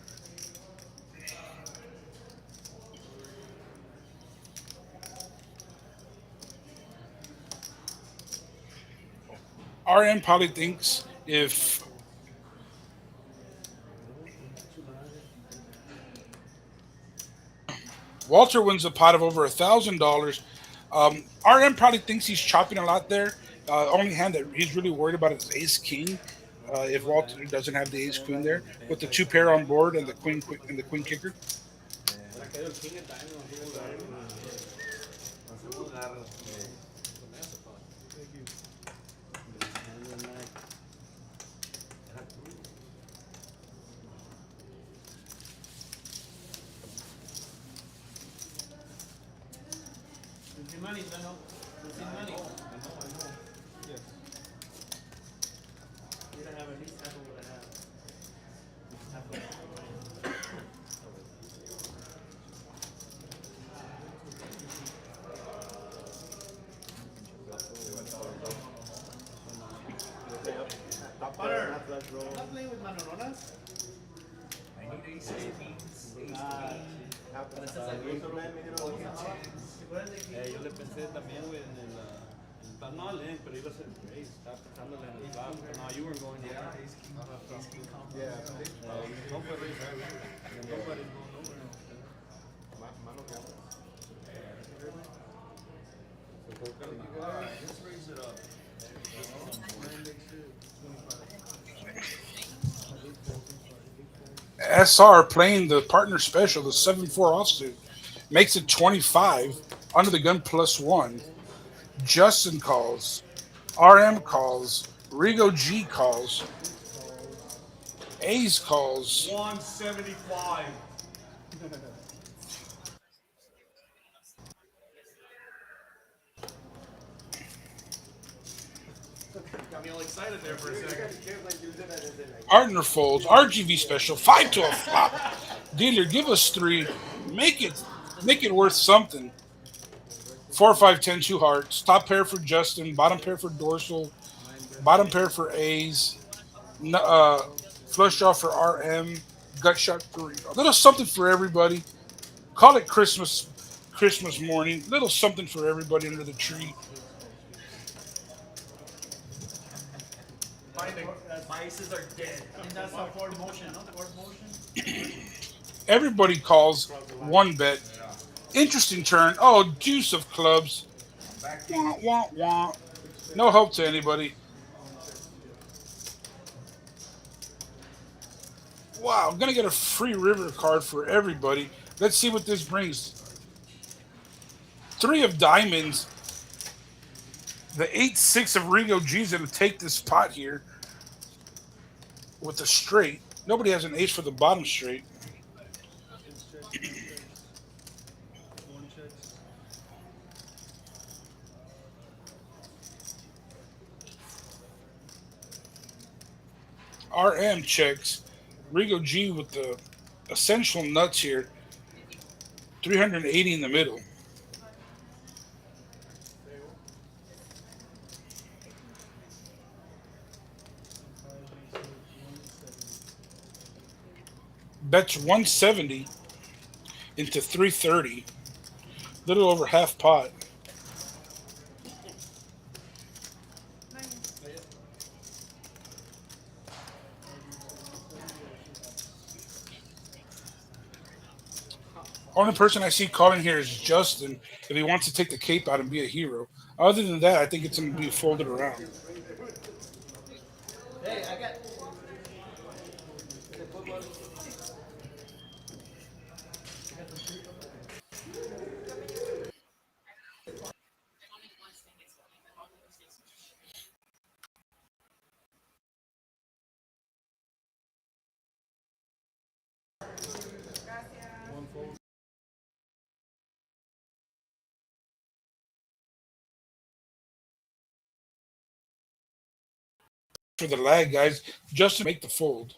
RM probably thinks if Walter wins a pot of over $1,000, RM probably thinks he's chopping a lot there, Only hand that he's really worried about is Ace King. If Walter doesn't have the Ace Queen there, with the two pair on board and the and the Queen kicker. Hubiera caído el king en time, nos hacemos garras. Nos hacemos garras. Thank you. Easy money, Leno. Easy money. Yes. You don't have at least half of what I have. Half of what I have. Butter. Not playing with Manoronas? I need aces, queens, Pero ese es el gusto, me dijeron. Yo le pensé también, güey, en el. No, Lynn, pero iba a ser Grace. Estaba pensándole en el flop. No, you weren't going there. ace king combo. Yeah. No fue Grace. Nobody's going nowhere. Mano que habla. Alright, let's raise it up. SR playing the partner special, the 7-4 offsuit, makes it 25 under the gun +1. Justin calls, RM calls, Rigo G calls, A's calls. 175. Got me all excited there for a second. Partner folds, RGV special, 5 to a flop. Dealer, give us 3. Make it worth something. 4, 5, 10, 2 hearts. Top pair for Justin, bottom pair for Dorsal, bottom pair for A's, flush draw for RM, gut shot for a little something for everybody. Call it Christmas morning. Little something for everybody under the tree. My aces are dead. I think that's a forward motion, no? Forward motion? Everybody calls one bet. Interesting turn. Oh, deuce of clubs. Wah, wah, wah. No help to anybody. Wow, I'm gonna get a free river card for everybody. Let's see what this brings. 3 of diamonds. The 8-6 of Rio G's gonna take this pot here with the straight. Nobody has an ace for the bottom straight. One checks. RM checks. Rigo G with the essential nuts here. 380 in the middle. Bets 170 into 330. Little over half pot. Only person I see calling here is Justin if he wants to take the cape out and be a hero. Other than that, I think it's going to be folded around. Hey, I got. One fold. For the lag, guys, Justin make the fold.